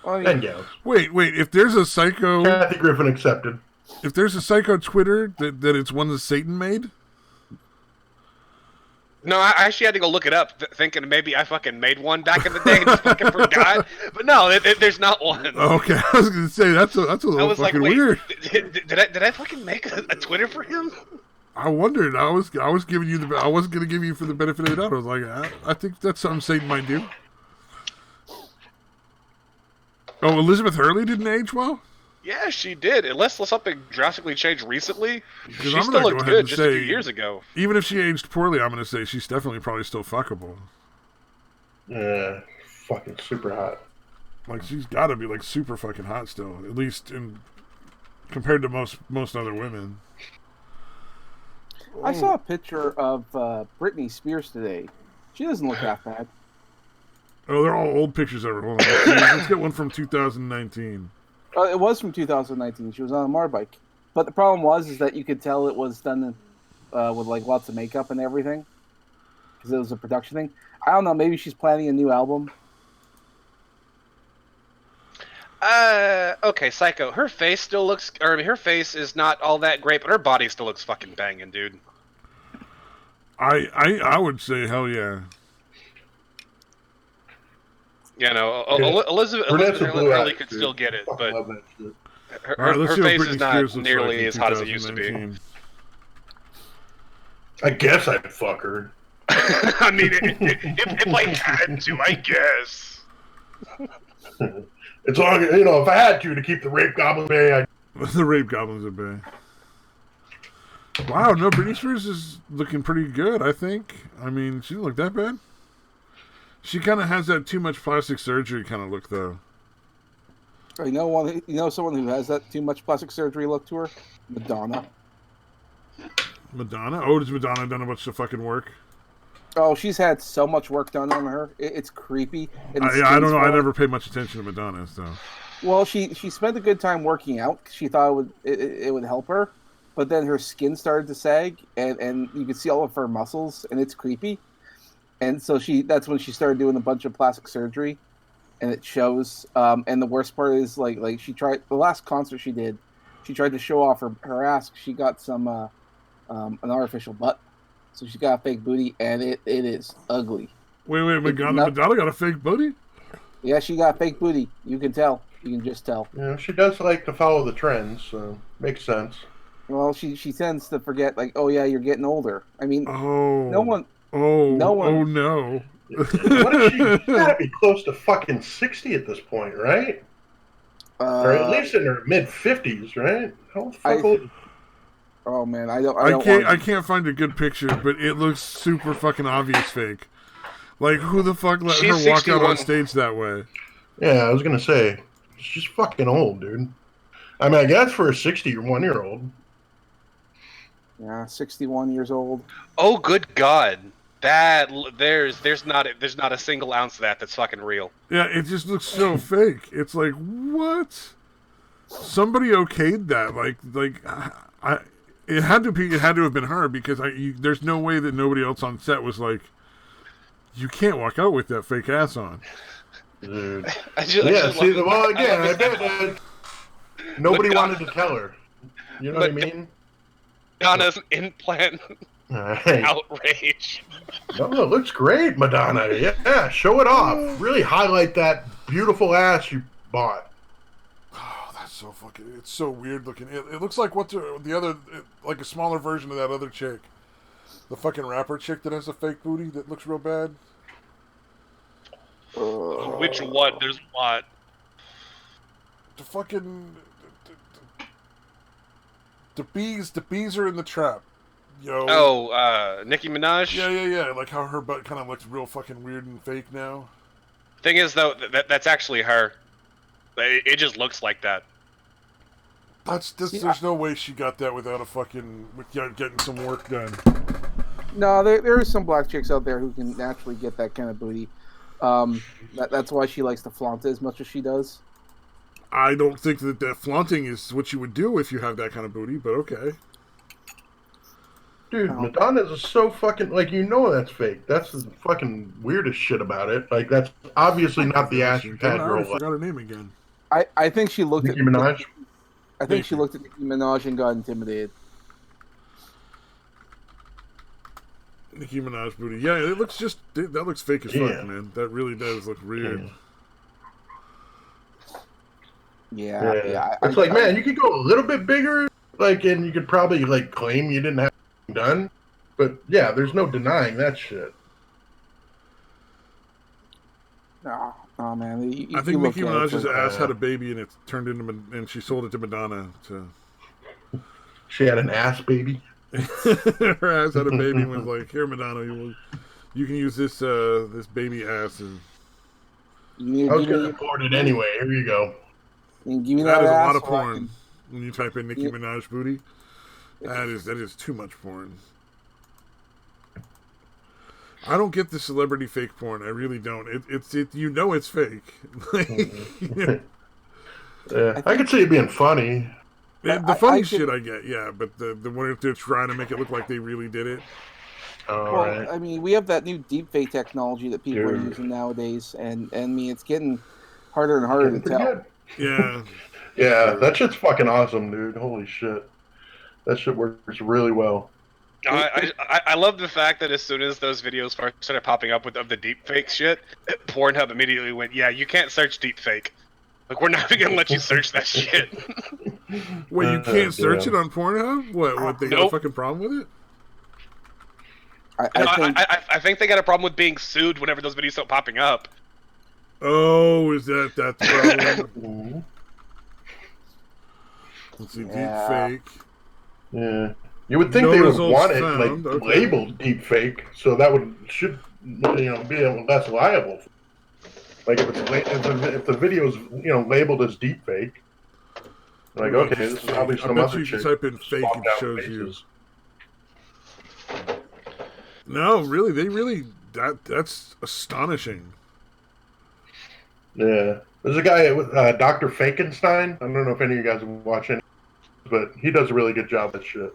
Speaker 4: I mean,
Speaker 3: and gals.
Speaker 1: Wait. If there's a psycho,
Speaker 3: Kathy Griffin accepted.
Speaker 1: if there's a psycho Twitter that it's one that Satan made.
Speaker 2: No, I actually had to go look it up, thinking maybe I fucking made one back in the day and just fucking forgot. But no, there's not one.
Speaker 1: Okay, I was gonna say that's a
Speaker 2: I
Speaker 1: little
Speaker 2: was like,
Speaker 1: fucking
Speaker 2: wait,
Speaker 1: weird.
Speaker 2: did I fucking make a Twitter for him?
Speaker 1: I wondered. I was giving you I wasn't gonna give you for the benefit of the doubt. I was like, I think that's something Satan might do. Oh, Elizabeth Hurley didn't age well.
Speaker 2: Yeah, she did. Unless something drastically changed recently, she
Speaker 1: I'm
Speaker 2: still
Speaker 1: gonna go
Speaker 2: looked
Speaker 1: ahead
Speaker 2: good
Speaker 1: and
Speaker 2: just a few years ago.
Speaker 1: Even if she aged poorly, I'm gonna say she's definitely probably still fuckable.
Speaker 3: Yeah, fucking super hot.
Speaker 1: Like she's got to be like super fucking hot still, at least in compared to most other women.
Speaker 4: I saw a picture of Britney Spears today. She doesn't look half bad.
Speaker 1: Oh, they're all old pictures of her. Hold on, let's get one from 2019.
Speaker 4: It was from 2019. She was on a motorbike, but the problem is that you could tell it was done with like lots of makeup and everything because it was a production thing. I don't know. Maybe she's planning a new album.
Speaker 2: Okay, Psycho. Her face still looks, or I mean, her face is not all that great, but her body still looks fucking banging, dude.
Speaker 1: I would say hell yeah.
Speaker 2: You know,
Speaker 3: Yeah.
Speaker 2: Elizabeth Hurley could still get it, but her face is not nearly as hot as it used to be.
Speaker 3: I guess I'd fuck her.
Speaker 2: I mean, if I had to, I guess.
Speaker 3: It's long, if I had to keep the rape goblin bay,
Speaker 1: The rape goblins at bay. Wow, no, Britney Spears is looking pretty good, I think. I mean, she didn't look that bad. She kind of has that too much plastic surgery kind of look, though.
Speaker 4: You know someone who has that too much plastic surgery look to her? Madonna.
Speaker 1: Madonna? Oh, does Madonna done a bunch of fucking work?
Speaker 4: Oh, she's had so much work done on her. It's creepy. And
Speaker 1: I don't know. I never paid much attention to Madonna, so.
Speaker 4: Well, she spent a good time working out. She thought it would help her, but then her skin started to sag, and you could see all of her muscles, and it's creepy. And so that's when she started doing a bunch of plastic surgery, and it shows. And the worst part is like she tried the last concert she did, she tried to show off her ass. She got some an artificial butt, so she got a fake booty, and it is ugly.
Speaker 1: Wait, Madonna got a fake booty?
Speaker 4: Yeah, she got fake booty. You can tell. You can just tell.
Speaker 3: she does like to follow the trends, so makes sense.
Speaker 4: Well, she tends to forget, like, oh yeah, you're getting older. I mean, no one.
Speaker 1: Oh no!
Speaker 3: What if she's gotta be close to fucking 60 at this point, right? Or at least in her mid-50s, right? How the fuck old?
Speaker 4: Oh man, I
Speaker 1: can't find a good picture, but it looks super fucking obvious fake. Like, who the fuck let her walk
Speaker 2: 61.
Speaker 1: out on stage that way?
Speaker 3: Yeah, I was gonna say, she's fucking old, dude. I mean, I guess for a 61-year-old.
Speaker 4: Yeah, 61 years old.
Speaker 2: Oh, good God! There's not a single ounce of that's fucking real.
Speaker 1: Yeah, it just looks so fake. It's like, what? Somebody okayed that. It had to have been her because there's no way that nobody else on set was like, you can't walk out with that fake ass on.
Speaker 3: Dude.
Speaker 2: I
Speaker 3: bet nobody wanted to tell her. You know what I mean?
Speaker 2: Madonna's implant outrage.
Speaker 3: No, it looks great, Madonna. Yeah, show it off. Really highlight that beautiful ass you bought.
Speaker 1: Oh, that's so fucking... It's so weird looking. It looks like the other... like a smaller version of that other chick. The fucking rapper chick that has a fake booty that looks real bad.
Speaker 2: Which one? There's what?
Speaker 1: The fucking... The bees are in the trap. Yo.
Speaker 2: Oh, Nicki Minaj?
Speaker 1: Yeah. Like how her butt kind of looks real fucking weird and fake now.
Speaker 2: Thing is, though, that's actually her. It just looks like that.
Speaker 1: There's no way she got that without getting some work done.
Speaker 4: No, there are some black chicks out there who can naturally get that kind of booty. That's why she likes to flaunt it as much as she does.
Speaker 1: I don't think that flaunting is what you would do if you have that kind of booty, but okay.
Speaker 3: Dude, Madonna's is so fucking, like, that's fake. That's the fucking weirdest shit about it. Like, that's obviously not the ass you've had your whole life.
Speaker 1: I forgot her name again.
Speaker 4: I think she looked
Speaker 3: Nicki Minaj?
Speaker 4: I think she looked at Nicki Minaj and got intimidated.
Speaker 1: Nicki Minaj booty. Yeah, it looks that looks fake as fuck, man. That really does look weird.
Speaker 4: Yeah.
Speaker 3: It's like, man, you could go a little bit bigger, like, and you could probably, like, claim you didn't have it done. But, yeah, there's no denying that shit.
Speaker 4: No, man.
Speaker 1: I think Nicki Minaj's ass had a baby and it turned into, and she sold it to Madonna.
Speaker 3: She had an ass baby?
Speaker 1: Her ass had a baby and was like, "Here, Madonna, you can use this baby ass." And
Speaker 3: I was going to afford it anyway. Here you go.
Speaker 4: Give me
Speaker 1: that is a lot of
Speaker 4: so
Speaker 1: porn. When you type in Nicki Minaj booty, that is too much porn. I don't get the celebrity fake porn. I really don't. It's fake.
Speaker 3: Yeah, I could see it being funny.
Speaker 1: The funny shit I get, yeah, but the one if they're trying to make it look like they really did it.
Speaker 3: Right.
Speaker 4: I mean, we have that new deepfake technology that people are using nowadays, and I mean, it's getting harder and harder to tell.
Speaker 3: Good.
Speaker 1: Yeah.
Speaker 3: Yeah, that shit's fucking awesome, dude. Holy shit. That shit works really well.
Speaker 2: I love the fact that as soon as those videos first started popping up of the deepfake shit, Pornhub immediately went, "Yeah, you can't search deepfake. Like, we're not even gonna let you search that shit."
Speaker 1: Wait, you can't search it on Pornhub? What they got a fucking problem with it?
Speaker 2: I think they got a problem with being sued whenever those videos start popping up.
Speaker 1: Oh, is that's the problem? Let's see, deepfake.
Speaker 3: Yeah. You would think they would want it labeled deep fake, so that should be less liable. Like if the video's labeled as deep fake, like okay, this is probably some other shit.
Speaker 1: I bet you type in fake and it shows you. No, really, that's astonishing.
Speaker 3: Yeah, there's a guy, Dr. Frankenstein. I don't know if any of you guys are watching, but he does a really good job at shit.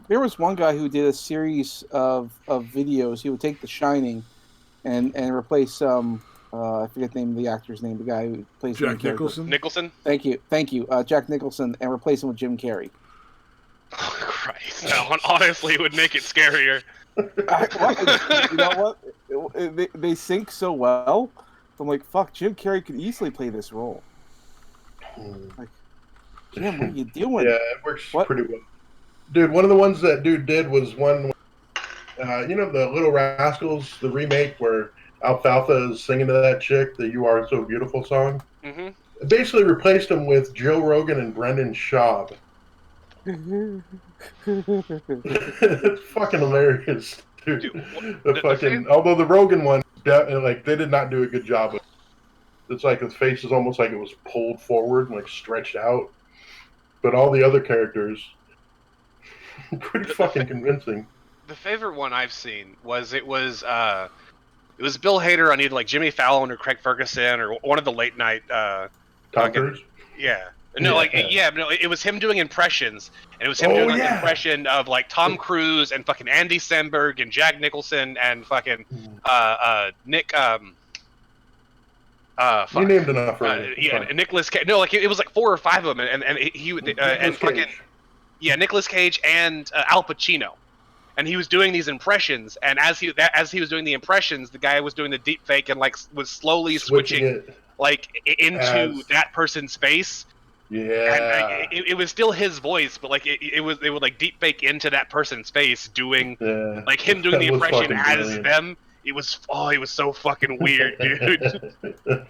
Speaker 4: There was one guy who did a series of videos. He would take The Shining and replace I forget the name of the actor's name, the guy who plays
Speaker 1: Jack Nicholson.
Speaker 4: Thank you, Jack Nicholson, and replace him with Jim Carrey.
Speaker 2: Oh Christ! That honestly would make it scarier.
Speaker 4: You know what? They sync so well. I'm like, fuck, Jim Carrey could easily play this role. Like, Jim, what are you doing?
Speaker 3: Yeah, it works pretty well. Dude, one of the ones that dude did was one, the Little Rascals, the remake where Alfalfa is singing to that chick, the "You Are So Beautiful" song. Mm-hmm. It basically replaced him with Joe Rogan and Brendan Schaub. It's fucking hilarious, dude. Although the Rogan one, they did not do a good job. It's like his face is almost like it was pulled forward and like stretched out. But all the other characters, pretty fucking convincing.
Speaker 2: The favorite one I've seen was it was Bill Hader on either like Jimmy Fallon or Craig Ferguson or one of the late night
Speaker 3: talkers.
Speaker 2: Yeah. No, it was him doing impressions, and it was him doing an impression of like Tom Cruise and fucking Andy Samberg and Jack Nicholson and fucking Nick.
Speaker 3: You named enough already.
Speaker 2: Nicolas Cage. No, like it was like 4 or 5 of them, and he and fucking Nicolas Cage and Al Pacino, and he was doing these impressions, and as he was doing the impressions, the guy was doing the deep fake and like was slowly switching like into that person's face.
Speaker 3: Yeah,
Speaker 2: and it was still his voice, but like it would like deep fake into that person's face, doing like him doing the impression as them. It was so fucking weird, dude.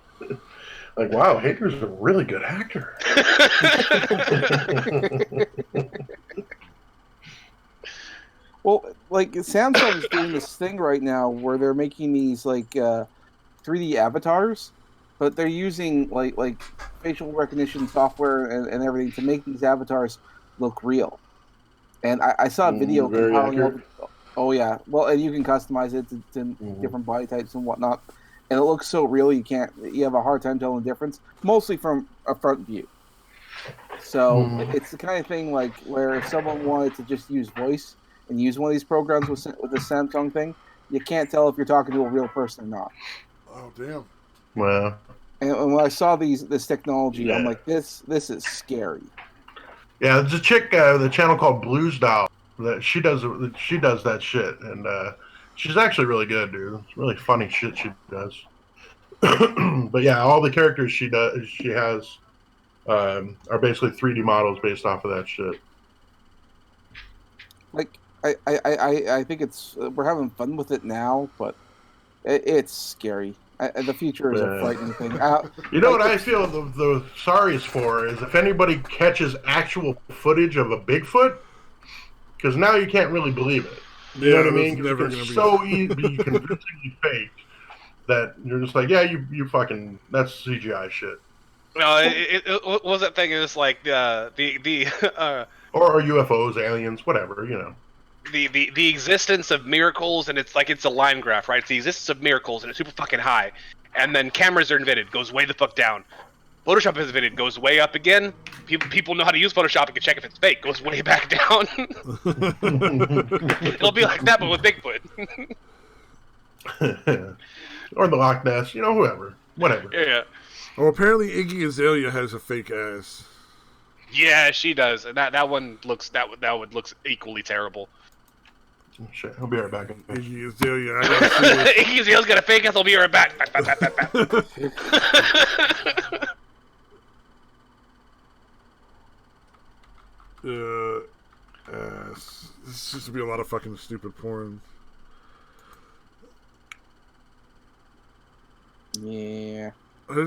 Speaker 3: Like, wow, Hader's a really good actor.
Speaker 4: Well, like Samsung's doing this thing right now where they're making these like 3D avatars, but they're using like facial recognition software and everything to make these avatars look real. And I saw a video
Speaker 3: Very
Speaker 4: compiling all
Speaker 3: accurate.
Speaker 4: the. Oh yeah, well, and you can customize it to different body types and whatnot, and it looks so real you have a hard time telling the difference, mostly from a front view. So it's the kind of thing like where if someone wanted to just use voice and use one of these programs with the Samsung thing, you can't tell if you're talking to a real person or not.
Speaker 1: Oh damn!
Speaker 3: Wow.
Speaker 4: And when I saw this technology, I'm
Speaker 3: Yeah.
Speaker 4: like, this is scary.
Speaker 3: Yeah, there's a chick, the channel called Blues Doll. That she does that shit, and she's actually really good, dude. It's really funny shit she does. But yeah, all the characters she has are basically 3D models based off of that shit.
Speaker 4: Like I think we're having fun with it now, but it's scary. The future is a frightening thing.
Speaker 3: You know what I feel the sorriest for is if anybody catches actual footage of a Bigfoot, because now you can't really believe it. You know what I mean?
Speaker 1: Never
Speaker 3: It's
Speaker 1: gonna
Speaker 3: so easy, convincingly fake that you're just like, yeah, you fucking, that's CGI shit.
Speaker 2: No, what was that thing? It was like the
Speaker 3: Or UFOs, aliens, whatever, you know.
Speaker 2: the existence of miracles, and it's a line graph, right? It's the existence of miracles, and it's super fucking high, and then cameras are invented, goes way the fuck down. Photoshop is invented, goes way up again. People know how to use Photoshop and can check if it's fake, goes way back down. It'll be like that, but with Bigfoot.
Speaker 3: Or the Loch Ness, you know, whoever, whatever.
Speaker 2: Yeah.
Speaker 1: Oh, apparently Iggy Azalea has a fake ass.
Speaker 2: Yeah, she does, and that one looks equally terrible.
Speaker 3: Shit, I'll be right back.
Speaker 1: Iggy Azalea, I gotta see this.
Speaker 2: Iggy Azalea's got a fake ass. I'll be right back.
Speaker 1: Ass. This is just to be a lot of fucking stupid porn.
Speaker 4: Yeah.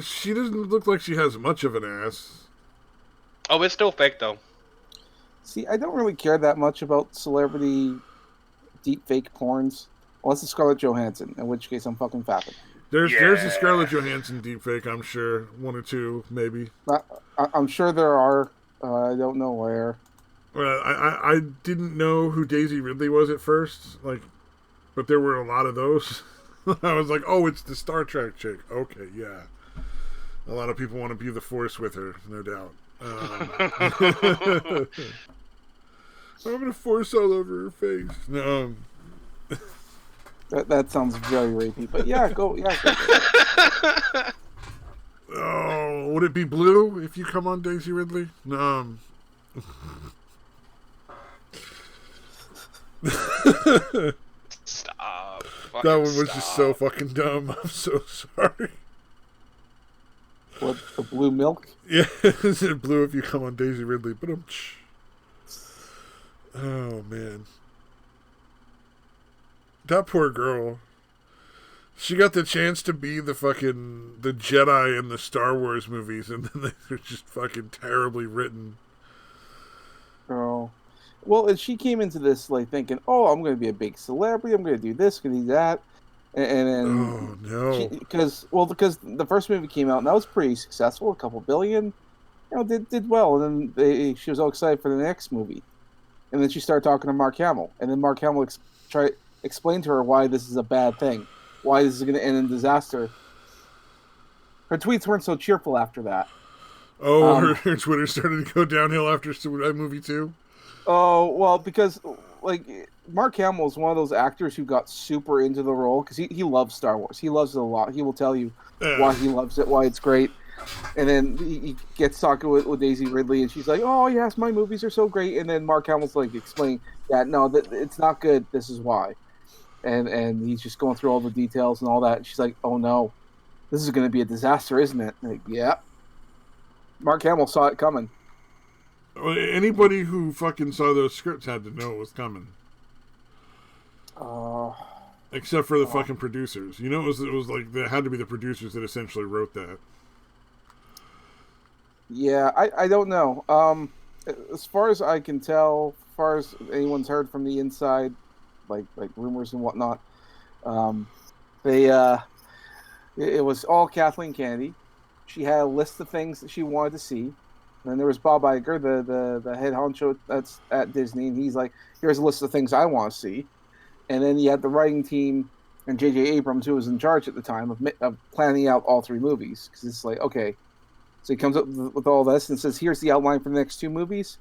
Speaker 1: She doesn't look like she has much of an ass.
Speaker 2: Oh, it's still fake though.
Speaker 4: See, I don't really care that much about celebrity deep fake porns, unless it's Scarlett Johansson, in which case I'm fucking fapping.
Speaker 1: There's a Scarlett Johansson deepfake, I'm sure. One or two, maybe.
Speaker 4: I'm sure there are. I don't know where.
Speaker 1: I didn't know who Daisy Ridley was at first, but there were a lot of those. I was like, oh, it's the Star Trek chick. Okay, yeah. A lot of people want to be the Force with her, no doubt. I'm gonna force all over her face. No.
Speaker 4: That sounds very rapey, but yeah, go.
Speaker 1: Oh, would it be blue if you come on Daisy Ridley? No.
Speaker 2: Stop.
Speaker 1: That one was just so fucking dumb. I'm so sorry.
Speaker 4: What, the blue milk?
Speaker 1: Yeah, is it blue if you come on Daisy Ridley? But oh man, that poor girl. She got the chance to be the Jedi in the Star Wars movies, and then they're just fucking terribly written.
Speaker 4: Oh, well, and she came into this thinking, "Oh, I'm going to be a big celebrity. I'm going to do this, going to do that," and then
Speaker 1: oh no,
Speaker 4: because the first movie came out and that was pretty successful, a couple billion, did well, and then she was all excited for the next movie, and then she started talking to Mark Hamill, and then Mark Hamill explained to her why this is a bad thing. Why this is going to end in disaster. Her tweets weren't so cheerful after that.
Speaker 1: Oh, her Twitter started to go downhill after that movie too?
Speaker 4: Oh, well, because, Mark Hamill is one of those actors who got super into the role, because he loves Star Wars. He loves it a lot. He will tell you why he loves it, why it's great. And then he gets talking with Daisy Ridley, and she's like, oh, yes, my movies are so great. And then Mark Hamill's explaining that, no, it's not good. This is why. And he's just going through all the details and all that. And she's like, oh no, this is going to be a disaster, isn't it? Yeah. Mark Hamill saw it coming.
Speaker 1: Anybody who fucking saw those scripts had to know it was coming. Except for the fucking producers. It was like, there had to be the producers that essentially wrote that.
Speaker 4: Yeah, I don't know. As far as I can tell, as far as anyone's heard from the inside, like rumors and whatnot, um, they it was all Kathleen Kennedy. She had a list of things that she wanted to see. And then there was Bob Iger, the head honcho that's at Disney, and he's like, "Here's a list of things I want to see." And then you had the writing team and J.J. Abrams, who was in charge at the time of planning out all three movies, because it's like, okay, so he comes up with all this and says, "Here's the outline for the next two movies,"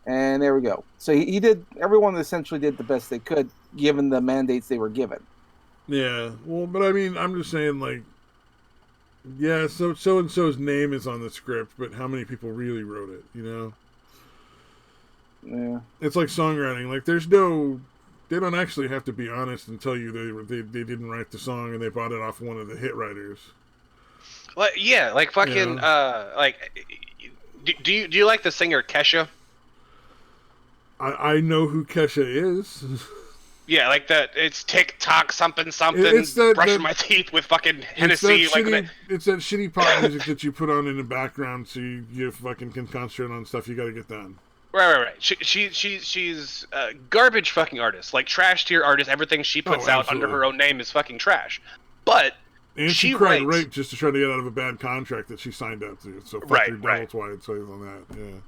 Speaker 4: and there we go. So he did. Everyone essentially did the best they could, given the mandates they were given.
Speaker 1: Yeah. Well, but I mean, I'm just saying, like, yeah, so and so's name is on the script, but how many people really wrote it? You know?
Speaker 4: Yeah.
Speaker 1: It's like songwriting. Like, there's no. They don't actually have to be honest and tell you they didn't write the song and they bought it off one of the hit writers.
Speaker 2: Like, yeah, like fucking like. Do you like the singer Kesha?
Speaker 1: I know who Kesha is.
Speaker 2: Yeah, like that. It's TikTok something.
Speaker 1: It's
Speaker 2: brushing my teeth with fucking Hennessy.
Speaker 1: It's that shitty pop music that you put on in the background so you fucking can concentrate on stuff you got to get done.
Speaker 2: Right. She's a garbage fucking artist. Like trash tier artist. Everything she puts out under her own name is fucking trash. But
Speaker 1: and she cried rape just to try to get out of a bad contract that she signed up to. So fuck your devil twilight slaves on that. Yeah.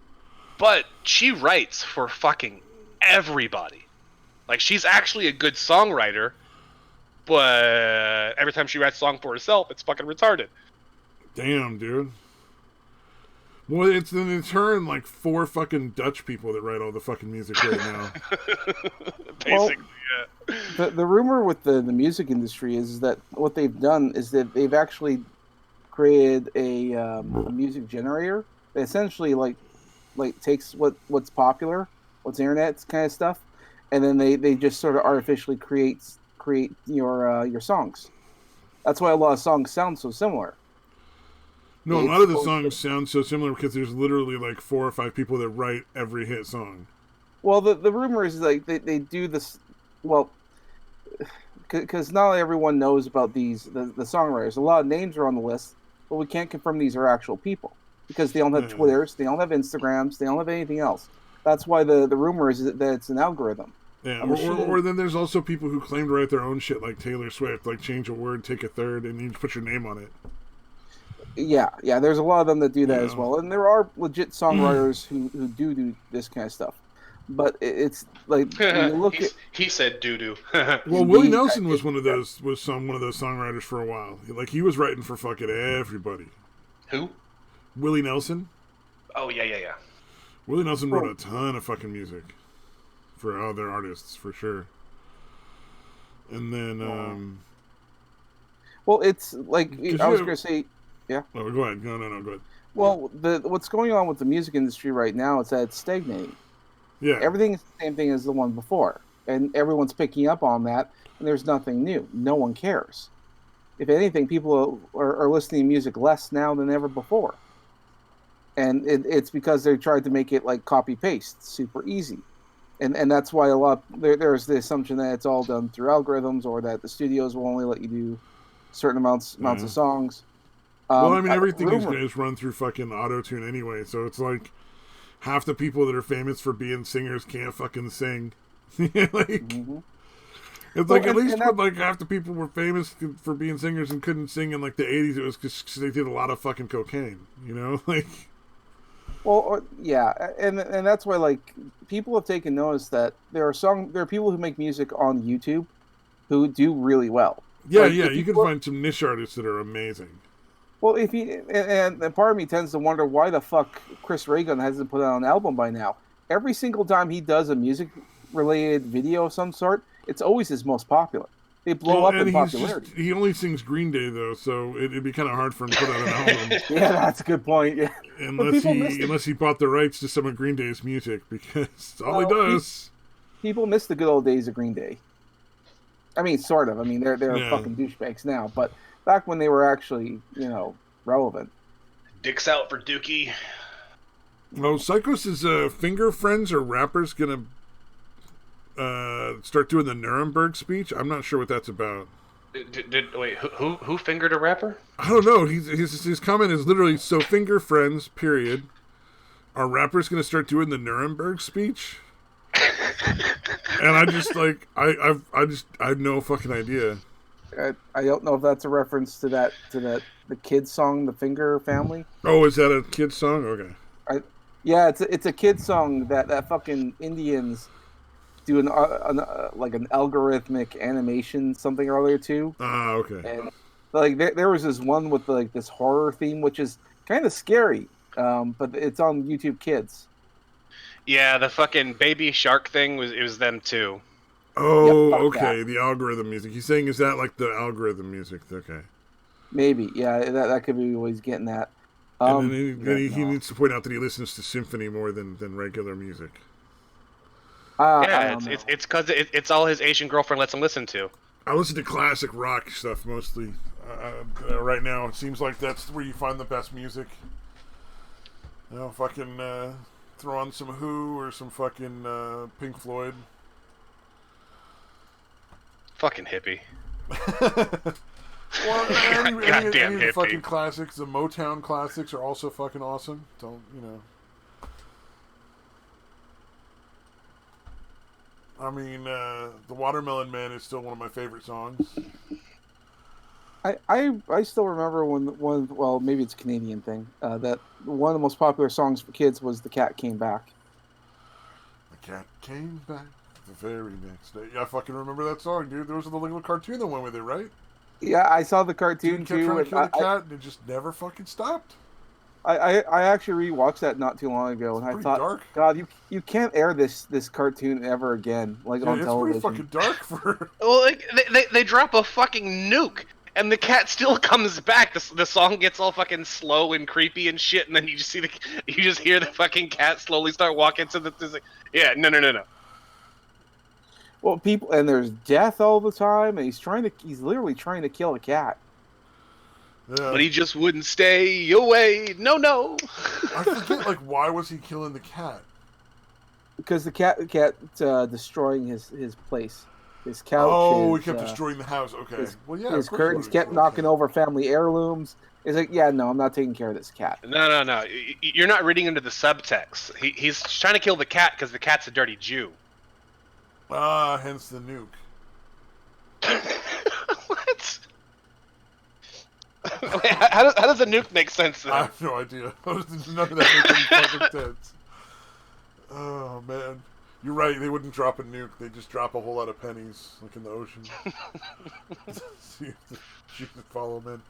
Speaker 2: But she writes for fucking everybody. Like, she's actually a good songwriter, but every time she writes a song for herself, it's fucking retarded.
Speaker 1: Damn, dude. Well, it's her and like 4 fucking Dutch people that write all the fucking music right now.
Speaker 2: Basically, yeah.
Speaker 4: The rumor with the music industry is that what they've done is that they've actually created a music generator that essentially like takes what's popular, what's internet kind of stuff, and then they just sort of artificially create your songs. That's why a lot of songs sound so similar.
Speaker 1: No, a lot of the songs sound so similar because there's literally like 4 or 5 people that write every hit song.
Speaker 4: Well, the rumor is like they do this, well, because not everyone knows about the songwriters. A lot of names are on the list, but we can't confirm these are actual people because they don't have Twitters, they don't have Instagrams, they don't have anything else. That's why the rumor is that it's an algorithm.
Speaker 1: Yeah, or then there's also people who claim to write their own shit like Taylor Swift, like change a word, take a third, and you just put your name on it.
Speaker 4: Yeah, there's a lot of them that do that as well. And there are legit songwriters who do this kind of stuff. But it's like when you look
Speaker 2: he said doo-doo.
Speaker 1: Well, Willie Nelson was one of those songwriters for a while. Like, he was writing for fucking everybody.
Speaker 2: Who?
Speaker 1: Willie Nelson.
Speaker 2: Oh, yeah.
Speaker 1: Willie Nelson wrote a ton of fucking music for other artists, for sure. And then,
Speaker 4: well, it's like, I was going to say, yeah.
Speaker 1: Oh, go ahead. No, go ahead.
Speaker 4: Well, what's going on with the music industry right now is that it's stagnating.
Speaker 1: Yeah.
Speaker 4: Everything is the same thing as the one before. And everyone's picking up on that, and there's nothing new. No one cares. If anything, people are listening to music less now than ever before. And it's because they tried to make it like copy-paste, super easy. And that's why there's the assumption that it's all done through algorithms or that the studios will only let you do certain amounts of songs.
Speaker 1: Well, I mean, everything these days run through fucking auto-tune anyway, so it's like half the people that are famous for being singers can't fucking sing. It's like at least when like half the people were famous for being singers and couldn't sing in like the 80s, it was because they did a lot of fucking cocaine, you know? Like,
Speaker 4: well, yeah, and that's why like people have taken notice that there are people who make music on YouTube who do really well.
Speaker 1: Yeah, like, you can find some niche artists that are amazing.
Speaker 4: Well, and part of me tends to wonder why the fuck Chris Ray-Gun hasn't put out an album by now. Every single time he does a music-related video of some sort, it's always his most popular. They blow up in popularity.
Speaker 1: He only sings Green Day, though, so it'd be kind of hard for him to put out an album.
Speaker 4: Yeah, that's a good point. Yeah.
Speaker 1: Unless he bought the rights to some of Green Day's music, because all he does.
Speaker 4: People miss the good old days of Green Day. I mean, sort of. I mean, they're fucking douchebags now, but back when they were actually, relevant.
Speaker 2: Dicks out for Dookie.
Speaker 1: Well, Psychos' finger friends or rappers gonna start doing the Nuremberg speech. I'm not sure what that's about.
Speaker 2: Wait, who fingered a rapper?
Speaker 1: I don't know. His comment is literally, "So finger friends, period. Are rappers going to start doing the Nuremberg speech?" And I just like I have no fucking idea.
Speaker 4: I don't know if that's a reference to the kids song, the Finger Family.
Speaker 1: Oh, is that a kid's song? Okay.
Speaker 4: Yeah, it's a kids song that fucking Indians do like an algorithmic animation something or other too.
Speaker 1: Ah, okay.
Speaker 4: And like there was this one with like this horror theme, which is kind of scary. But it's on YouTube Kids.
Speaker 2: Yeah, the fucking baby shark thing was them too.
Speaker 1: Oh,
Speaker 4: Yep,
Speaker 1: okay.
Speaker 4: that.
Speaker 1: The algorithm music. He's saying, is that like the algorithm music? Okay.
Speaker 4: Maybe, yeah, that could be what he's getting at.
Speaker 1: And then he needs to point out that he listens to symphony more than regular music.
Speaker 2: Yeah, it's because it's all his Asian girlfriend lets him listen to.
Speaker 1: I listen to classic rock stuff mostly. Right now, it seems like that's where you find the best music. You know, fucking throw on some Who or some fucking Pink Floyd.
Speaker 2: Fucking hippie.
Speaker 1: Well, any of the
Speaker 2: hippie.
Speaker 1: fucking classics, the Motown classics are also fucking awesome. Don't, you know. I mean, The Watermelon Man is still one of my favorite songs.
Speaker 4: I still remember when well, maybe it's a Canadian thing, that one of the most popular songs for kids was The Cat Came Back.
Speaker 1: The cat came back the very next day. Yeah, I fucking remember that song, dude. There was the little cartoon that went with it, right?
Speaker 4: Yeah, I saw the cartoon
Speaker 1: Dude kept
Speaker 4: too.
Speaker 1: trying to kill the
Speaker 4: I,
Speaker 1: cat, and it just never fucking stopped.
Speaker 4: I actually rewatched that not too long ago, and I thought,
Speaker 1: dark.
Speaker 4: God, you can't air this cartoon ever again, like on television.
Speaker 1: It's pretty fucking dark for.
Speaker 2: Well, like, they drop a fucking nuke, and the cat still comes back. The song gets all fucking slow and creepy and shit, and then you just hear the fucking cat slowly start walking to the. Yeah, no.
Speaker 4: Well, there's death all the time, and he's literally trying to kill a cat.
Speaker 1: Yeah.
Speaker 2: But he just wouldn't stay away. No.
Speaker 1: I forget, like, why was he killing the cat?
Speaker 4: Because the cat destroying his place, his couch.
Speaker 1: Oh, he kept destroying the house. Okay. Well, yeah.
Speaker 4: His curtains kept knocking over family heirlooms. It's like, yeah, no, I'm not taking care of this cat.
Speaker 2: No. You're not reading into the subtext. He's trying to kill the cat because the cat's a dirty Jew.
Speaker 1: Ah, hence the nuke.
Speaker 2: What? Wait, how does a nuke make sense then?
Speaker 1: I have no idea. None of that makes any fucking sense. Oh, man. You're right, they wouldn't drop a nuke. They'd just drop a whole lot of pennies, like in the ocean. See if she could follow them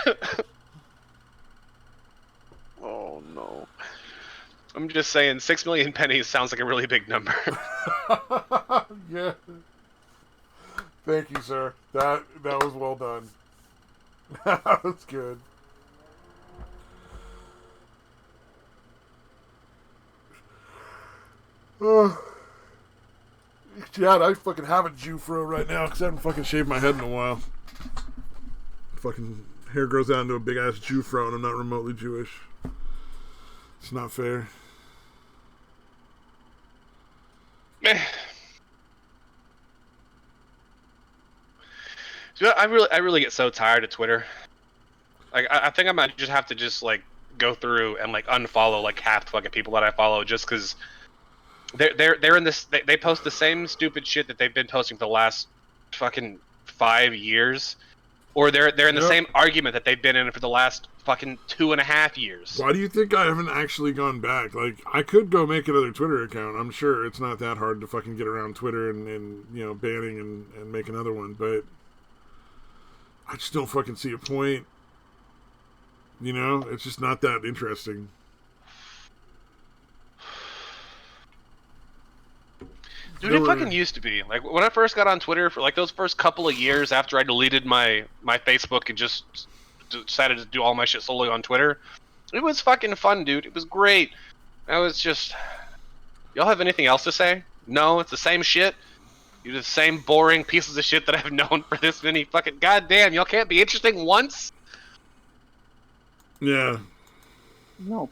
Speaker 1: in.
Speaker 2: Oh, no. I'm just saying, 6 million pennies sounds like a really big number.
Speaker 1: Yeah. Thank you, sir. That was well done. That's good. Chad, I fucking have a Jew fro right now because I haven't fucking shaved my head in a while. Fucking hair grows out into a big ass Jew fro and I'm not remotely Jewish. It's not fair.
Speaker 2: Dude, I really get so tired of Twitter. Like, I think I might just have to like go through and like unfollow like half the fucking people that I follow just because they're in this. They post the same stupid shit that they've been posting for the last fucking 5 years, or they're in the same argument that they've been in for the last fucking 2.5 years.
Speaker 1: Why do you think I haven't actually gone back? Like, I could go make another Twitter account. I'm sure it's not that hard to fucking get around Twitter and you know, banning and make another one, but I just don't fucking see a point. You know, it's just not that interesting.
Speaker 2: Dude, it fucking used to be. Like, when I first got on Twitter, for like those first couple of years after I deleted my Facebook and just decided to do all my shit solely on Twitter, it was fucking fun, dude. It was great. I was just... Y'all have anything else to say? No, it's the same shit. You're the same boring pieces of shit that I've known for this many fucking... Goddamn, y'all can't be interesting once?
Speaker 1: Yeah.
Speaker 4: No,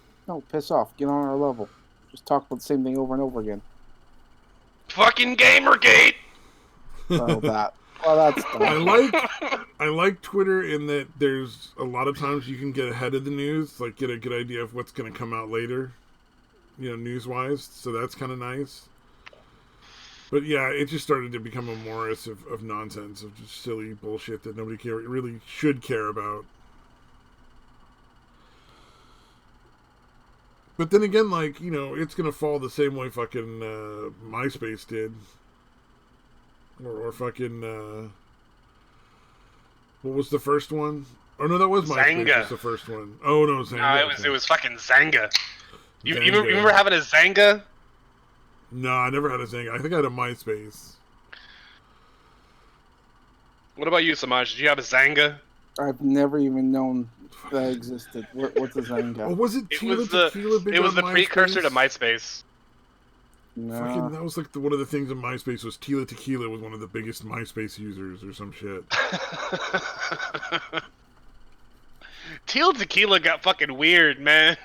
Speaker 4: piss off. Get on our level. Just talk about the same thing over and over again.
Speaker 2: Fucking Gamergate!
Speaker 4: Well, that. Well, that's
Speaker 1: I like Twitter in that there's a lot of times you can get ahead of the news, like get a good idea of what's going to come out later, news-wise. So that's kind of nice. But yeah, it just started to become a morass of nonsense, of just silly bullshit that nobody really should care about. But then again, like, it's going to fall the same way fucking MySpace did. Or fucking, what was the first one? Oh, no, that was MySpace.
Speaker 2: Zanga
Speaker 1: Was the first one. Oh, no, Zanga.
Speaker 2: No, it was fucking Zanga. You
Speaker 1: Zanga.
Speaker 2: remember having a Zanga?
Speaker 1: No, I never had a Zanga. I think I had a MySpace.
Speaker 2: What about you, Samaj? Did you have a Zanga?
Speaker 4: I've never even known that existed. What's a Zanga?
Speaker 1: Oh, was it Tila Tequila big
Speaker 2: It was
Speaker 1: on
Speaker 2: the precursor to
Speaker 1: MySpace?
Speaker 2: MySpace.
Speaker 4: No.
Speaker 1: Fucking, that was like one of the things in MySpace was Tila Tequila was one of the biggest MySpace users or some shit.
Speaker 2: Teal Tequila got fucking weird, man.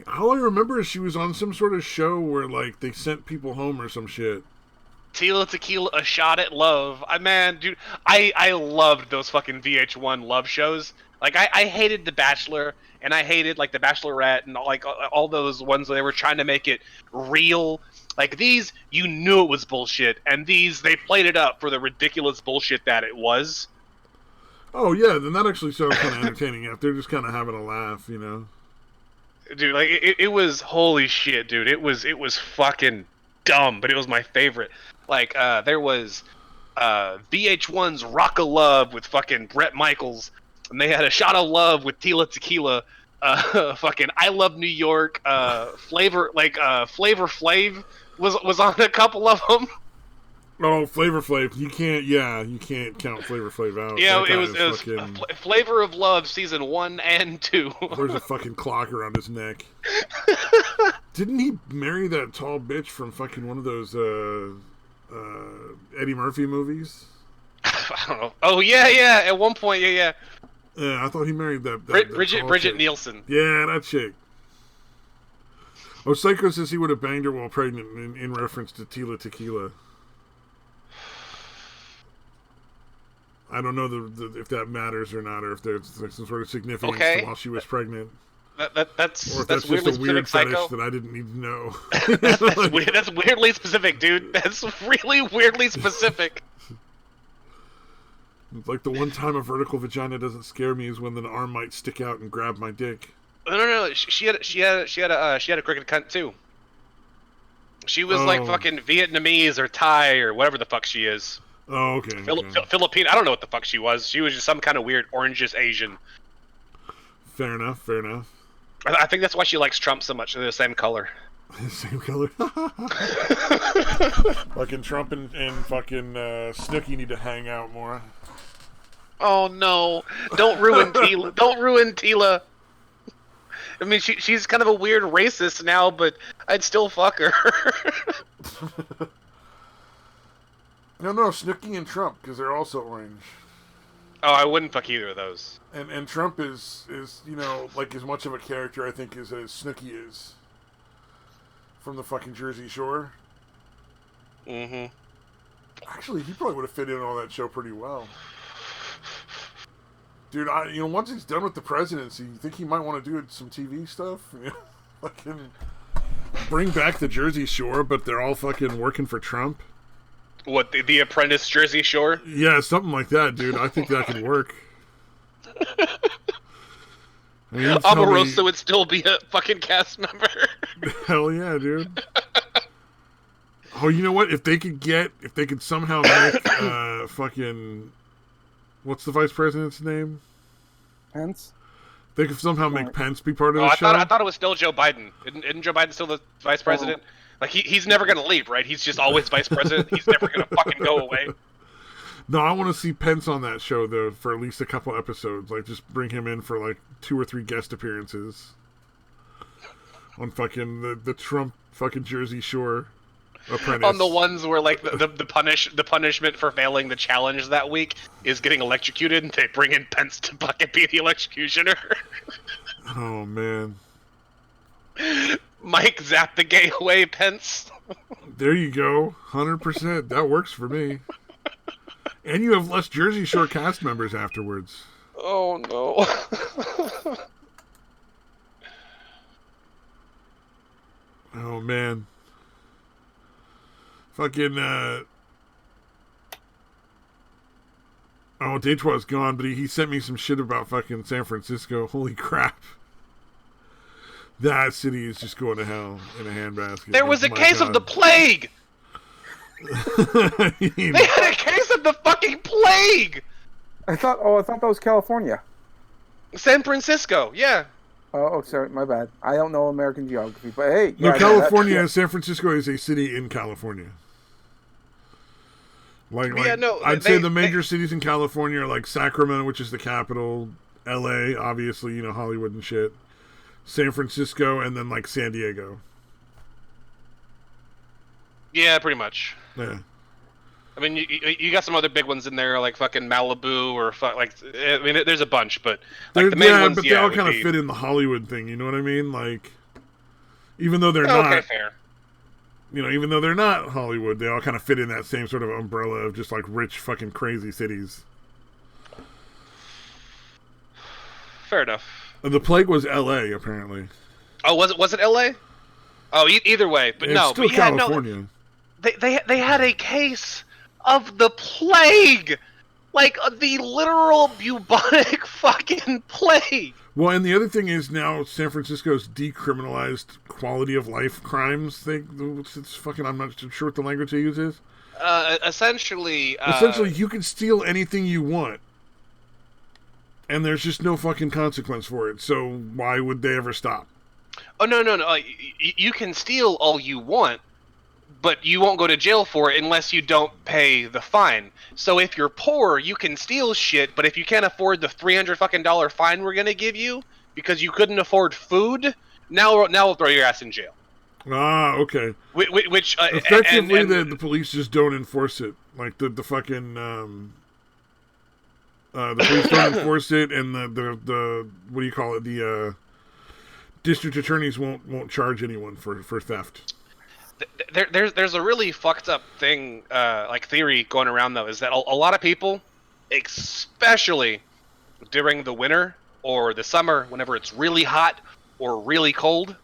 Speaker 1: All I remember is she was on some sort of show where like they sent people home or some shit.
Speaker 2: Teal Tequila, a shot at love. Dude, I loved those fucking VH1 love shows. Like I hated The Bachelor, and I hated like The Bachelorette, and like all those ones where they were trying to make it real. Like these, you knew it was bullshit, and these they played it up for the ridiculous bullshit that it was.
Speaker 1: Oh yeah, then that actually sounds kind of entertaining. If they're just kind of having a laugh,
Speaker 2: Dude, like it was holy shit, dude. It was fucking dumb, but it was my favorite. Like there was VH1's Rock of Love with fucking Bret Michaels, and they had a shot of love with Tila Tequila. Fucking I Love New York. Flavor Flav was on a couple of them.
Speaker 1: Oh, Flavor Flav. You can't count Flavor Flav out.
Speaker 2: Yeah,
Speaker 1: That
Speaker 2: it was
Speaker 1: guy is fucking...
Speaker 2: Flavor of Love season 1 and 2.
Speaker 1: There's a fucking clock around his neck. Didn't he marry that tall bitch from fucking one of those Eddie Murphy movies?
Speaker 2: I don't know. Oh yeah. At one point, yeah.
Speaker 1: Yeah, I thought he married that
Speaker 2: Bridget Nielsen.
Speaker 1: Yeah, that chick. Oh, Psycho says he would have banged her while pregnant in reference to Tila Tequila. I don't know if that matters or not, or if there's some sort of significance to while she was pregnant.
Speaker 2: That's
Speaker 1: or if that's just a weird fetish that I didn't need to know.
Speaker 2: That's weirdly specific, dude. That's really weirdly specific.
Speaker 1: Like the one time a vertical vagina doesn't scare me is when the arm might stick out and grab my dick.
Speaker 2: No. She had a crooked cunt too. She was like fucking Vietnamese or Thai or whatever the fuck she is.
Speaker 1: Oh, okay.
Speaker 2: Philippine. I don't know what the fuck she was. She was just some kind of weird orangish Asian.
Speaker 1: Fair enough.
Speaker 2: I think that's why she likes Trump so much. They're the same color.
Speaker 1: Same color. Fucking Trump and fucking Snooki need to hang out more.
Speaker 2: Oh no! Don't ruin Tila. Don't ruin Tila. I mean, she's kind of a weird racist now, but I'd still fuck her.
Speaker 1: No, Snooki and Trump, because they're also orange.
Speaker 2: Oh, I wouldn't fuck either of those.
Speaker 1: And Trump is like as much of a character I think as Snooki is from the fucking Jersey Shore.
Speaker 2: Mm-hmm.
Speaker 1: Actually, he probably would have fit in all that show pretty well. Dude, once he's done with the presidency, you think he might want to do some TV stuff? Fucking bring back the Jersey Shore, but they're all fucking working for Trump.
Speaker 2: What, the Apprentice Jersey Shore?
Speaker 1: Yeah, something like that, dude. I think that could work.
Speaker 2: Omarosa would still be a fucking cast member.
Speaker 1: Hell yeah, dude. Oh, you know what? If they could somehow make fucking... What's the vice president's name?
Speaker 4: Pence?
Speaker 1: They could somehow make Pence be part of the show.
Speaker 2: I thought it was still Joe Biden. Isn't Joe Biden still the vice president? Like, he's never going to leave, right? He's just always vice president. He's never going to fucking go away.
Speaker 1: No, I want to see Pence on that show, though, for at least a couple episodes. Like, just bring him in for, like, 2 or 3 guest appearances. On fucking the Trump fucking Jersey Shore Apprentice.
Speaker 2: On the ones where, like, the punishment for failing the challenge that week is getting electrocuted, and they bring in Pence to fucking be the electrocutioner.
Speaker 1: Oh, man.
Speaker 2: Mike zap the gay away, Pence.
Speaker 1: There you go. 100%. That works for me. And you have less Jersey Shore cast members afterwards.
Speaker 2: Oh no.
Speaker 1: Oh, man. Fucking, Oh, Detroit's gone, but he sent me some shit about fucking San Francisco. Holy crap. That city is just going to hell in a handbasket.
Speaker 2: There was a case of the plague! They had a case of the fucking plague!
Speaker 4: I thought that was California.
Speaker 2: San Francisco, yeah.
Speaker 4: Oh, sorry, my bad. I don't know American geography, but hey.
Speaker 1: No, California, San Francisco is a city in California. I'd say the major cities in California are like Sacramento, which is the capital, LA, obviously, Hollywood and shit, San Francisco, and then like San Diego.
Speaker 2: Yeah, pretty much.
Speaker 1: Yeah.
Speaker 2: I mean, you got some other big ones in there, like fucking Malibu or there's a bunch, but like the main ones,
Speaker 1: but they all kind of fit in the Hollywood thing. You know what I mean? Like, even though they're
Speaker 2: not, okay, fair.
Speaker 1: Even though they're not Hollywood, they all kind of fit in that same sort of umbrella of just like rich, fucking crazy cities.
Speaker 2: Fair enough.
Speaker 1: The plague was L.A. apparently.
Speaker 2: Oh, was it L.A.? Oh, either way, but
Speaker 1: it's
Speaker 2: no,
Speaker 1: still
Speaker 2: but
Speaker 1: California.
Speaker 2: They had a case of the plague, like the literal bubonic fucking plague.
Speaker 1: Well, and the other thing is now San Francisco's decriminalized quality of life crimes thing. It's fucking. I'm not sure what the language they use is.
Speaker 2: Essentially,
Speaker 1: you can steal anything you want, and there's just no fucking consequence for it. So why would they ever stop?
Speaker 2: Oh no! You can steal all you want, but you won't go to jail for it unless you don't pay the fine. So if you're poor, you can steal shit, but if you can't afford the $300 fucking fine we're gonna give you because you couldn't afford food, now we'll throw your ass in jail.
Speaker 1: Ah, okay.
Speaker 2: Which
Speaker 1: effectively the police just don't enforce it. Like the fucking the police don't enforce it, and the what do you call it? The district attorneys won't charge anyone for theft.
Speaker 2: There's a really fucked up thing, like theory going around though, is that a lot of people, especially during the winter or the summer, whenever it's really hot or really cold,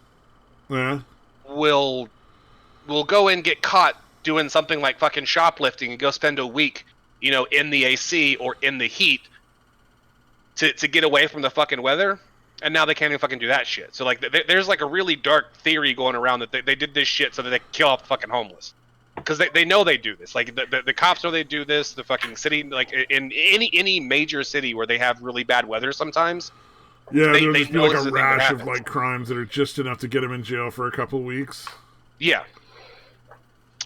Speaker 1: yeah,
Speaker 2: will go and get caught doing something like fucking shoplifting and go spend a week, in the AC or in the heat to get away from the fucking weather. And now they can't even fucking do that shit. So, like, there's, like, a really dark theory going around that they did this shit so that they kill off the fucking homeless. Because they know they do this. Like, the cops know they do this. The fucking city, like, in any major city where they have really bad weather sometimes.
Speaker 1: Yeah, there'll just be, like, a rash of, like, crimes that are just enough to get them in jail for a couple weeks.
Speaker 2: Yeah.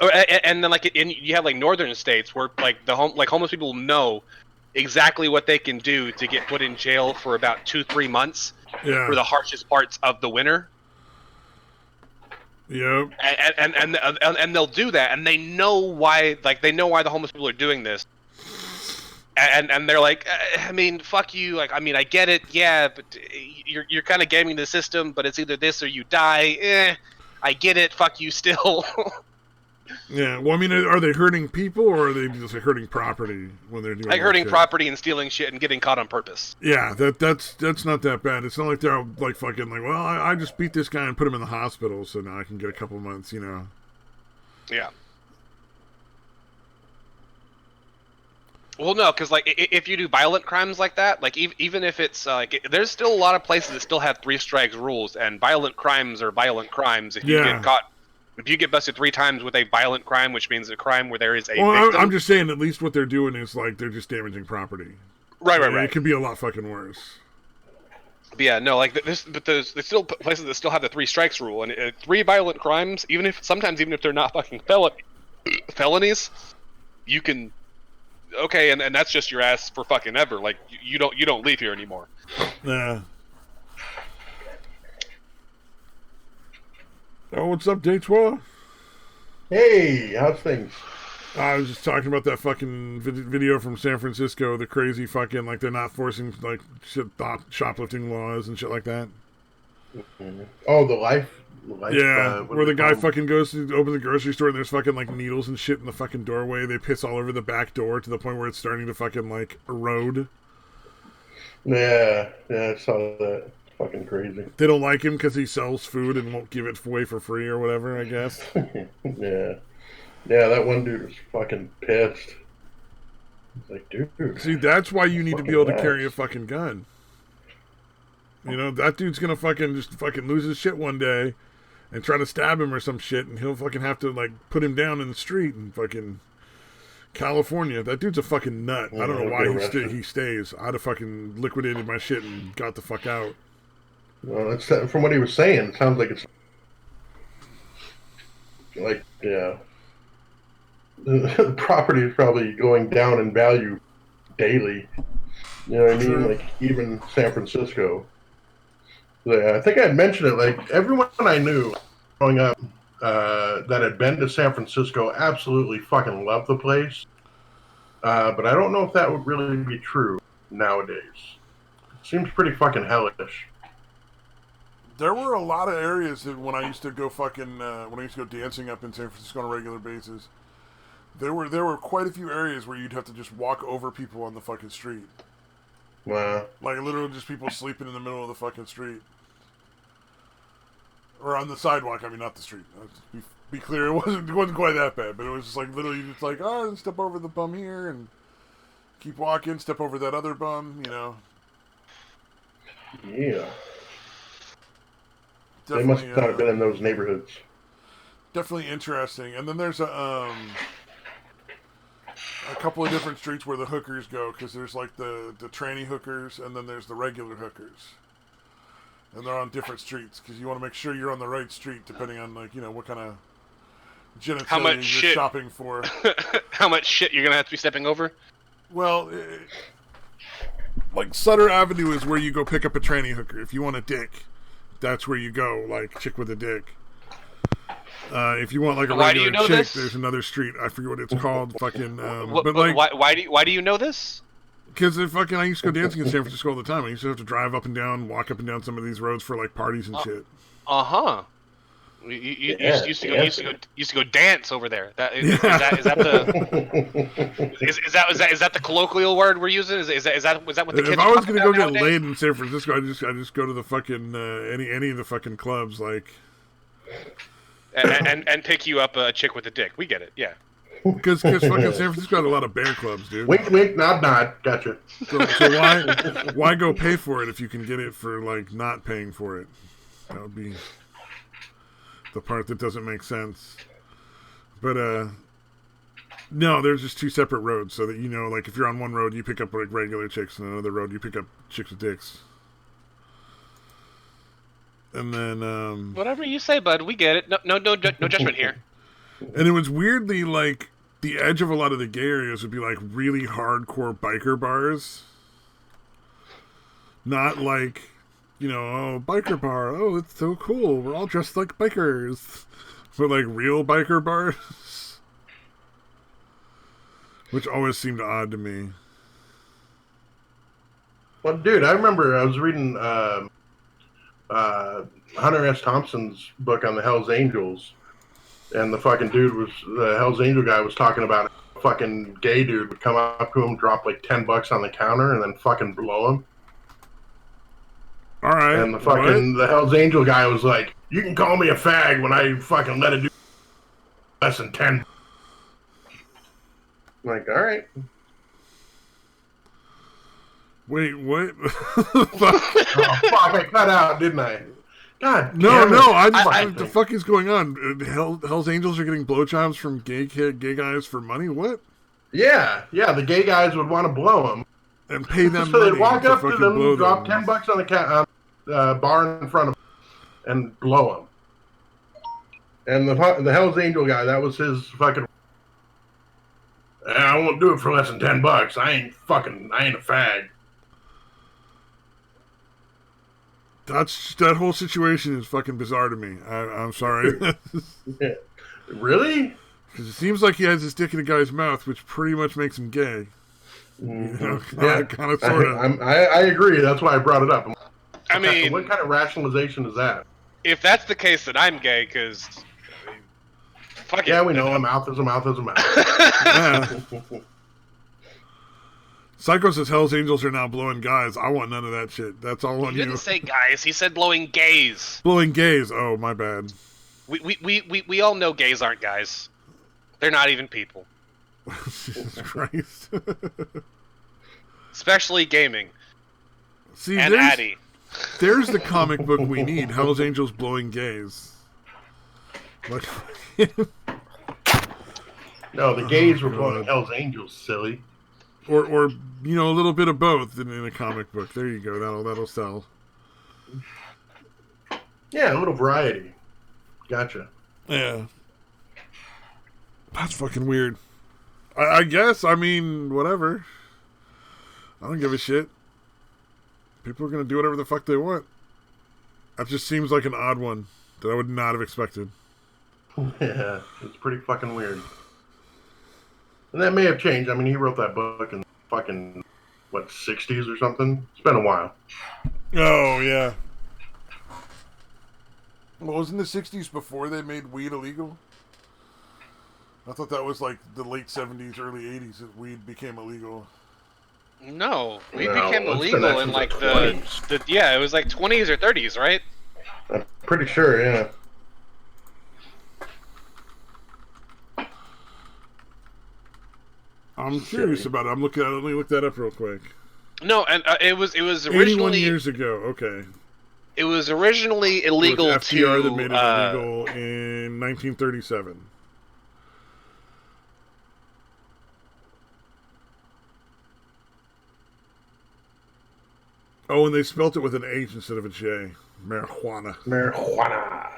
Speaker 2: And then, like, you have, like, northern states where, like, homeless people know exactly what they can do to get put in jail for about 2-3 months.
Speaker 1: Yeah.
Speaker 2: For the harshest parts of the winter.
Speaker 1: Yep.
Speaker 2: And they'll do that, and they know why. Like, they know why the homeless people are doing this. And they're like, I mean, fuck you. Like, I mean, I get it, yeah, but you're kind of gaming the system. But it's either this or you die. I get it. Fuck you still.
Speaker 1: Yeah, well, I mean, are they hurting people, or are they just like, hurting property when they're doing
Speaker 2: like hurting property and stealing shit and getting caught on purpose?
Speaker 1: Yeah, that's not that bad. It's not like they're like fucking like, well, I just beat this guy and put him in the hospital, so now I can get a couple months,
Speaker 2: Yeah. Well, no, because like if you do violent crimes like that, like even if it's like, there's still a lot of places that still have 3 strikes rules, and violent crimes are violent crimes. If you get caught. If you get busted 3 times with a violent crime, which means a crime where there is a victim...
Speaker 1: I'm just saying, at least what they're doing is, like, they're just damaging property.
Speaker 2: Right.
Speaker 1: It could be a lot fucking worse.
Speaker 2: But yeah, no, like, there's still places that still have the 3 strikes rule, and 3 violent crimes, even if they're not fucking felonies, you can... Okay, and that's just your ass for fucking ever. Like, you don't leave here anymore.
Speaker 1: Yeah. Oh, what's up, Day12?
Speaker 3: Hey, how's things?
Speaker 1: I was just talking about that fucking video from San Francisco, the crazy fucking, like, they're not forcing, like, shoplifting laws and shit like that.
Speaker 3: Mm-hmm. Oh, the life Like,
Speaker 1: where the guy fucking goes to open the grocery store and there's fucking like needles and shit in the fucking doorway. They piss all over the back door to the point where it's starting to fucking like erode.
Speaker 3: Yeah, I saw that. Fucking crazy.
Speaker 1: They don't like him because he sells food and won't give it away for free or whatever, I guess.
Speaker 3: Yeah, that one dude was fucking pissed. He's like, dude.
Speaker 1: See, that's why you need to be able to carry a fucking gun. You know, that dude's gonna fucking just fucking lose his shit one day and try to stab him or some shit, and he'll fucking have to like put him down in the street in fucking California. That dude's a fucking nut. I don't know why he stays. I'd have fucking liquidated my shit and got the fuck out.
Speaker 3: Well, that's from what he was saying. It sounds like it's like, yeah, the property is probably going down in value daily. You know what I mean? Like even San Francisco. Yeah, I think I mentioned it. Like everyone I knew growing up that had been to San Francisco absolutely fucking loved the place. But I don't know if that would really be true nowadays. It seems pretty fucking hellish.
Speaker 1: There were a lot of areas that when I used to go dancing up in San Francisco on a regular basis, there were quite a few areas where you'd have to just walk over people on the fucking street.
Speaker 3: Wow.
Speaker 1: Like literally just people sleeping in the middle of the fucking street. Or on the sidewalk, I mean not the street. Be clear, it wasn't quite that bad, but it was just like literally just like, oh, step over the bum here and keep walking, step over that other bum, you know.
Speaker 3: Yeah.
Speaker 1: Definitely,
Speaker 3: they must not have been in those neighborhoods.
Speaker 1: Definitely interesting. And then there's a couple of different streets where the hookers go, because there's like the tranny hookers, and then there's the regular hookers. And they're on different streets, because you want to make sure you're on the right street, depending on, like, you know, what kind of genitalia you're shopping for.
Speaker 2: How much shit you're going to have to be stepping over?
Speaker 1: Well, like, Sutter Avenue is where you go pick up a tranny hooker. If you want a dick, that's where you go, like, chick with a dick. If you want, like, a regular chick, there's another street. I forget what it's called. Fucking, but like,
Speaker 2: why do you know this?
Speaker 1: Because I used to go dancing in San Francisco all the time. I used to have to drive up and down, walk up and down some of these roads for like parties and shit.
Speaker 2: You used to go dance over there. Is that the colloquial word we're using? Is that what the kids?
Speaker 1: If I was gonna go get laid in San Francisco, I just go to the fucking any of the fucking clubs, like,
Speaker 2: and pick you up a chick with a dick. We get it, yeah.
Speaker 1: Because fucking San Francisco had a lot of bear clubs, dude.
Speaker 3: Wink, wink, nod, nod. Gotcha.
Speaker 1: So why go pay for it if you can get it for like not paying for it? That would be the part that doesn't make sense. But no, there's just two separate roads, so that, you know, like if you're on one road, you pick up like regular chicks, and another road you pick up chicks with dicks. And then
Speaker 2: whatever you say, bud, we get it. No judgment here.
Speaker 1: And it was weirdly like the edge of a lot of the gay areas would be like really hardcore biker bars. Not like, you know, oh, biker bar, oh, it's so cool, we're all dressed like bikers. But like real biker bars. Which always seemed odd to me.
Speaker 3: Well, dude, I remember I was reading Hunter S. Thompson's book on the Hells Angels. And the fucking the Hells Angel guy was talking about a fucking gay dude would come up to him, drop like $10 on the counter, and then fucking blow him.
Speaker 1: All right.
Speaker 3: And the Hells Angel guy was like, "You can call me a fag when I fucking let it do less than 10." I'm like, all right.
Speaker 1: Wait, what?
Speaker 3: Oh, fuck, I cut out, didn't I? God,
Speaker 1: no, what the fuck is going on? Hell's Angels are getting blowjobs from gay guys for money? What?
Speaker 3: Yeah, the gay guys would want to blow them.
Speaker 1: And pay them
Speaker 3: so
Speaker 1: money
Speaker 3: they'd walk up to them, drop
Speaker 1: them.
Speaker 3: $10 on the bar in front of them, and blow them. And the Hell's Angel guy, that was his fucking... I won't do it for less than $10. I ain't a fag.
Speaker 1: That whole situation is fucking bizarre to me. I'm sorry.
Speaker 3: Really?
Speaker 1: Because it seems like he has his dick in a guy's mouth, which pretty much makes him gay.
Speaker 3: Mm-hmm.
Speaker 1: You know, kind of, sort of.
Speaker 3: I agree. That's why I brought it up.
Speaker 2: I mean,
Speaker 3: what kind of rationalization is that?
Speaker 2: if that's the case, then I'm gay, because... Fuck it.
Speaker 3: Yeah, we know a mouth is a mouth is a mouth.
Speaker 1: Yeah. Psycho says Hell's Angels are now blowing guys. I want none of that shit. That's all on
Speaker 2: He
Speaker 1: you.
Speaker 2: didn't say guys. He said blowing gays.
Speaker 1: Blowing gays. Oh, my bad.
Speaker 2: We all know gays aren't guys. They're not even people.
Speaker 1: Jesus Christ.
Speaker 2: Especially gaming.
Speaker 1: See,
Speaker 2: And Addy.
Speaker 1: There's the comic book we need. Hell's Angels blowing gays. Like,
Speaker 3: No, the gays were blowing Hell's Angels, silly.
Speaker 1: or you know, a little bit of both in a comic book. There you go. That'll sell.
Speaker 3: Yeah, a little variety. Gotcha.
Speaker 1: Yeah. That's fucking weird. I guess. I mean, whatever. I don't give a shit. People are gonna do whatever the fuck they want. That just seems like an odd one that I would not have expected.
Speaker 3: Yeah, it's pretty fucking weird. And that may have changed. I mean, he wrote that book in fucking, what, 60s or something? It's been a while.
Speaker 1: Oh, yeah. Well, wasn't the 60s before they made weed illegal? I thought that was like the late 70s, early 80s that weed became illegal.
Speaker 2: No, weed
Speaker 3: No,
Speaker 2: became
Speaker 3: it's been
Speaker 2: illegal in
Speaker 3: since
Speaker 2: like
Speaker 3: the
Speaker 2: the
Speaker 3: 20s.
Speaker 2: yeah, it was like 20s or 30s, right?
Speaker 3: I'm pretty sure, yeah.
Speaker 1: I'm curious about it. Let me look that up real quick.
Speaker 2: No, and it was
Speaker 1: 81
Speaker 2: originally
Speaker 1: years ago. Okay.
Speaker 2: it was originally illegal
Speaker 1: It was FDR
Speaker 2: to
Speaker 1: that made it illegal in 1937. Oh, and they spelt it with an H instead of a J. Marijuana.
Speaker 3: Marijuana.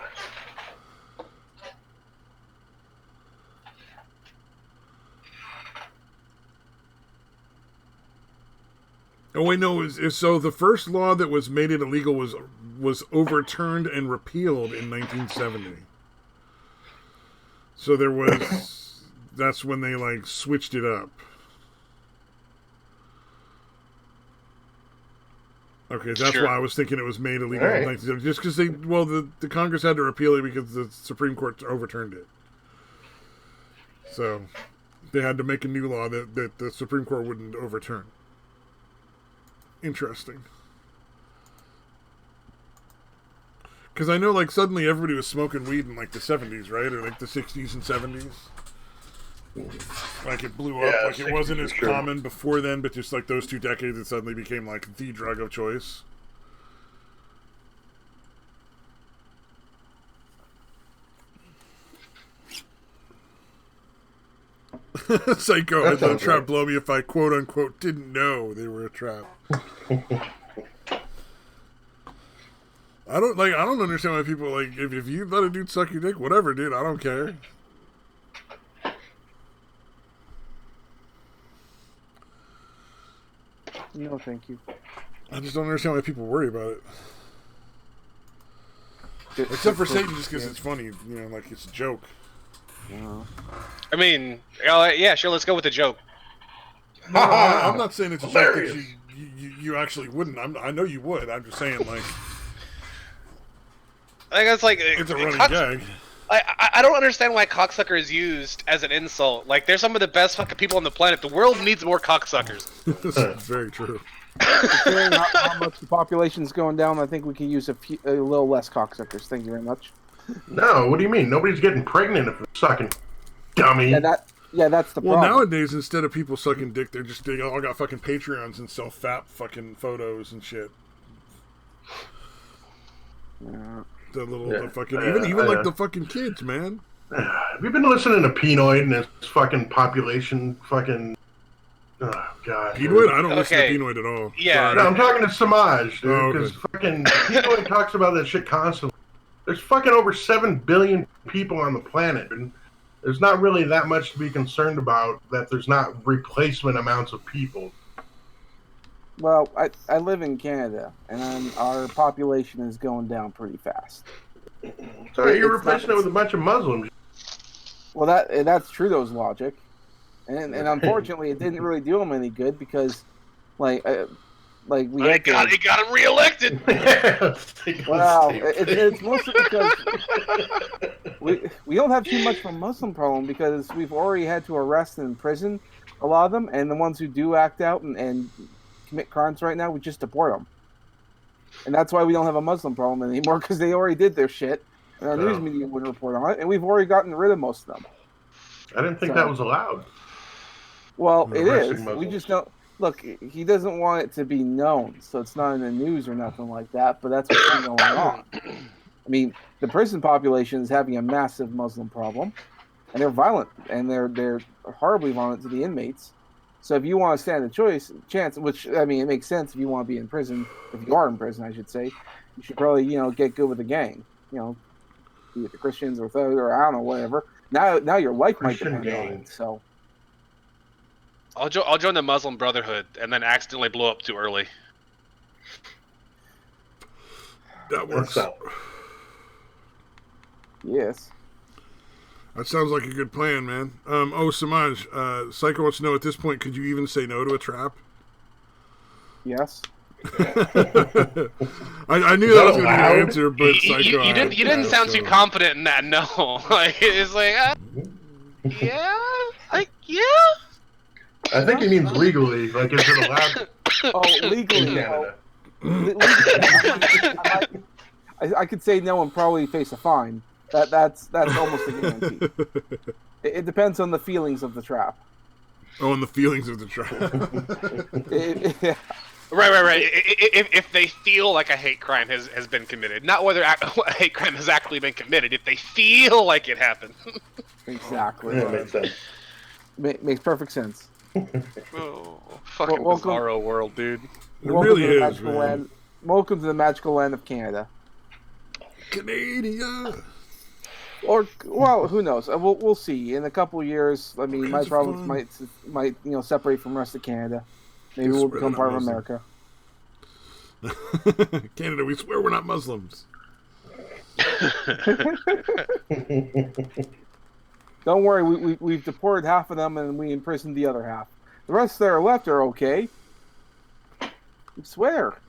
Speaker 1: Oh wait, no. So the first law that was made it illegal was overturned and repealed in 1970. So there was. That's when they like switched it up. Okay, that's
Speaker 2: Sure.
Speaker 1: why I was thinking it was made illegal
Speaker 3: All
Speaker 1: in
Speaker 3: right.
Speaker 1: 1970. Just because the Congress had to repeal it because the Supreme Court overturned it. So they had to make a new law that the Supreme Court wouldn't overturn. Interesting. Because I know, like, suddenly everybody was smoking weed in, like, the 70s, right? Or, like, the 60s and 70s. Like, it blew up.
Speaker 3: Yeah,
Speaker 1: Like, it wasn't
Speaker 3: 60s
Speaker 1: as
Speaker 3: for sure.
Speaker 1: common before then, but just, like, those 2 decades, it suddenly became, like, the drug of choice. Psycho,
Speaker 3: That
Speaker 1: I'd let a
Speaker 3: sounds
Speaker 1: trap
Speaker 3: right.
Speaker 1: blow me if I, quote-unquote, didn't know they were a trap. I don't understand why people, like, if you let a dude suck your dick, whatever, dude, I don't care.
Speaker 4: No, thank you.
Speaker 1: I just don't understand why people worry about it. Except for Satan, just because it's funny, you know, like, it's a joke.
Speaker 2: I mean, yeah, sure, let's go with the joke.
Speaker 1: No, I'm not saying it's a joke that
Speaker 3: Hilarious.
Speaker 1: you actually wouldn't. I know you would. I'm just saying, like,
Speaker 2: I think it's like
Speaker 1: it's a running
Speaker 2: cock-
Speaker 1: gag.
Speaker 2: I don't understand why cocksucker is used as an insult. Like, they're some of the best fucking people on the planet. The world needs more cocksuckers.
Speaker 1: This is very true.
Speaker 4: Considering how much the population's going down, I think we can use a little less cocksuckers. Thank you very much.
Speaker 3: No, what do you mean? Nobody's getting pregnant if they're sucking. Dummy.
Speaker 4: Yeah, that's the
Speaker 1: Well,
Speaker 4: problem.
Speaker 1: nowadays, instead of people sucking dick, they all got fucking Patreons and sell fat fucking photos and shit.
Speaker 4: Yeah.
Speaker 1: The fucking even like the fucking kids, man.
Speaker 3: Have you been listening to Pinoid and his fucking population fucking... Oh, God.
Speaker 1: Pinoid? I don't listen to
Speaker 2: Okay.
Speaker 1: Pinoid at all.
Speaker 2: Yeah.
Speaker 3: No, I'm talking to Samaj, dude,
Speaker 1: Oh,
Speaker 3: because
Speaker 1: okay.
Speaker 3: fucking Pinoid talks about that shit constantly. There's fucking over 7 billion people on the planet, and there's not really that much to be concerned about that there's not replacement amounts of people.
Speaker 4: Well, I live in Canada, and our population is going down pretty fast.
Speaker 3: So you're
Speaker 4: It's
Speaker 3: replacing
Speaker 4: not-
Speaker 3: it with a bunch of Muslims.
Speaker 4: Well, that's Trudeau's logic, and unfortunately, it didn't really do him any good because, like, like we
Speaker 2: It got him reelected.
Speaker 4: Wow, it's mostly because we don't have too much of a Muslim problem because we've already had to arrest and imprison a lot of them, and the ones who do act out and commit crimes right now, we just deport them. And that's why we don't have a Muslim problem anymore, because they already did their shit, and our news media wouldn't report on it, and we've already gotten rid of most of them.
Speaker 3: I didn't think that was allowed.
Speaker 4: Well, it is. Muslims. We just don't. Look, he doesn't want it to be known, so it's not in the news or nothing like that, but that's what's going on. I mean, the prison population is having a massive Muslim problem, and they're violent, and they're horribly violent to the inmates. So if you want to stand a chance, which, I mean, it makes sense if you want to be in prison, if you are in prison, I should say, you should probably, get good with the gang, be it the Christians or I don't know, whatever. Now your life might depend on it, so.
Speaker 2: I'll join the Muslim Brotherhood and then accidentally blow up too early.
Speaker 1: That works.
Speaker 4: Yes.
Speaker 1: That sounds like a good plan, man. Samaj, Psycho wants to know at this point, could you even say no to a trap?
Speaker 4: Yes.
Speaker 1: I knew that was going to be the answer, but Psycho...
Speaker 2: You didn't sound too confident in that, no. Like, it's like, yeah? Like, yeah?
Speaker 3: I think he means legally. Like, is it allowed?
Speaker 4: Legally.
Speaker 3: In Canada.
Speaker 4: I could say no and probably face a fine. That's almost a guarantee. It depends on the feelings of the trap.
Speaker 1: Oh, and the feelings of the trap.
Speaker 2: Right. If they feel like a hate crime has been committed, not whether a hate crime has actually been committed. If they feel like it happened.
Speaker 4: Exactly.
Speaker 3: Yeah, makes sense.
Speaker 4: Makes perfect sense.
Speaker 2: Oh, fucking bizarro world, dude.
Speaker 1: It really is, man.
Speaker 4: Welcome to the magical land of Canada.
Speaker 1: Canada.
Speaker 4: Or, well, who knows? We'll see. In a couple of years, I mean, my province might separate from the rest of Canada. Maybe we'll become part of America.
Speaker 1: Canada, we swear we're not Muslims.
Speaker 4: Don't worry, we've deported half of them and we imprisoned the other half. The rest that are left are okay. I swear.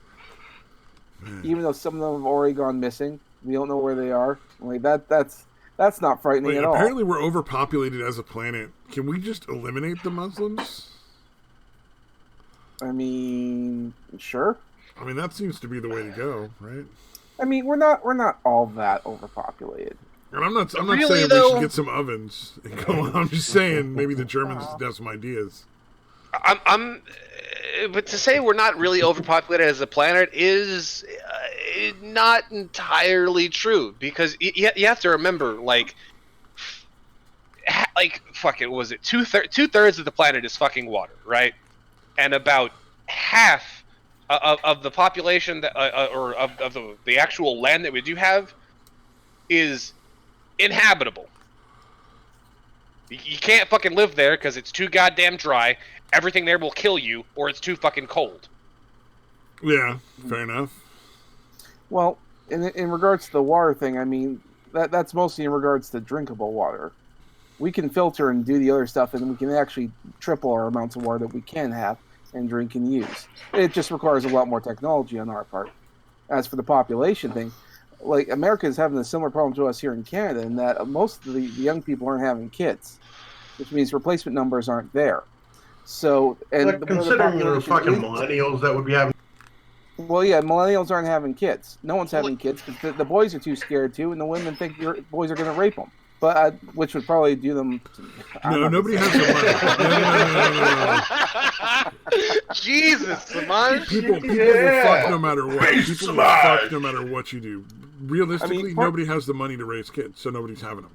Speaker 4: Man. Even though some of them have already gone missing, we don't know where they are. Like that's not frightening at all.
Speaker 1: Apparently, we're overpopulated as a planet. Can we just eliminate the Muslims?
Speaker 4: I mean, sure.
Speaker 1: I mean, that seems to be the way to go, right?
Speaker 4: I mean, we're not all that overpopulated.
Speaker 1: And I'm not
Speaker 2: really,
Speaker 1: saying
Speaker 2: though,
Speaker 1: we should get some ovens and go on. I'm just saying maybe the Germans have some ideas.
Speaker 2: But to say we're not really overpopulated as a planet is not entirely true, because you have to remember, fuck it, was it two-thirds of the planet is fucking water, right? And about half of the population that, or of the actual land that we do have is inhabitable. You can't fucking live there because it's too goddamn dry. Everything there will kill you, or it's too fucking cold.
Speaker 1: Yeah, fair enough.
Speaker 4: Well, in regards to the water thing, I mean, that's mostly in regards to drinkable water. We can filter and do the other stuff, and we can actually triple our amounts of water that we can have and drink and use. It just requires a lot more technology on our part. As for the population thing, like, America is having a similar problem to us here in Canada, in that most of the young people aren't having kids, which means replacement numbers aren't there. So, and
Speaker 3: considering there are fucking millennials that would be having.
Speaker 4: Well, yeah, millennials aren't having kids. No one's having kids because the boys are too scared to, and the women think boys are going to rape them. But which would probably do them.
Speaker 1: No, nobody has the money. No.
Speaker 2: Jesus, Samaj.
Speaker 1: People will fuck no matter what. People will fuck no matter what you do. Realistically, nobody has the money to raise kids, so nobody's having them.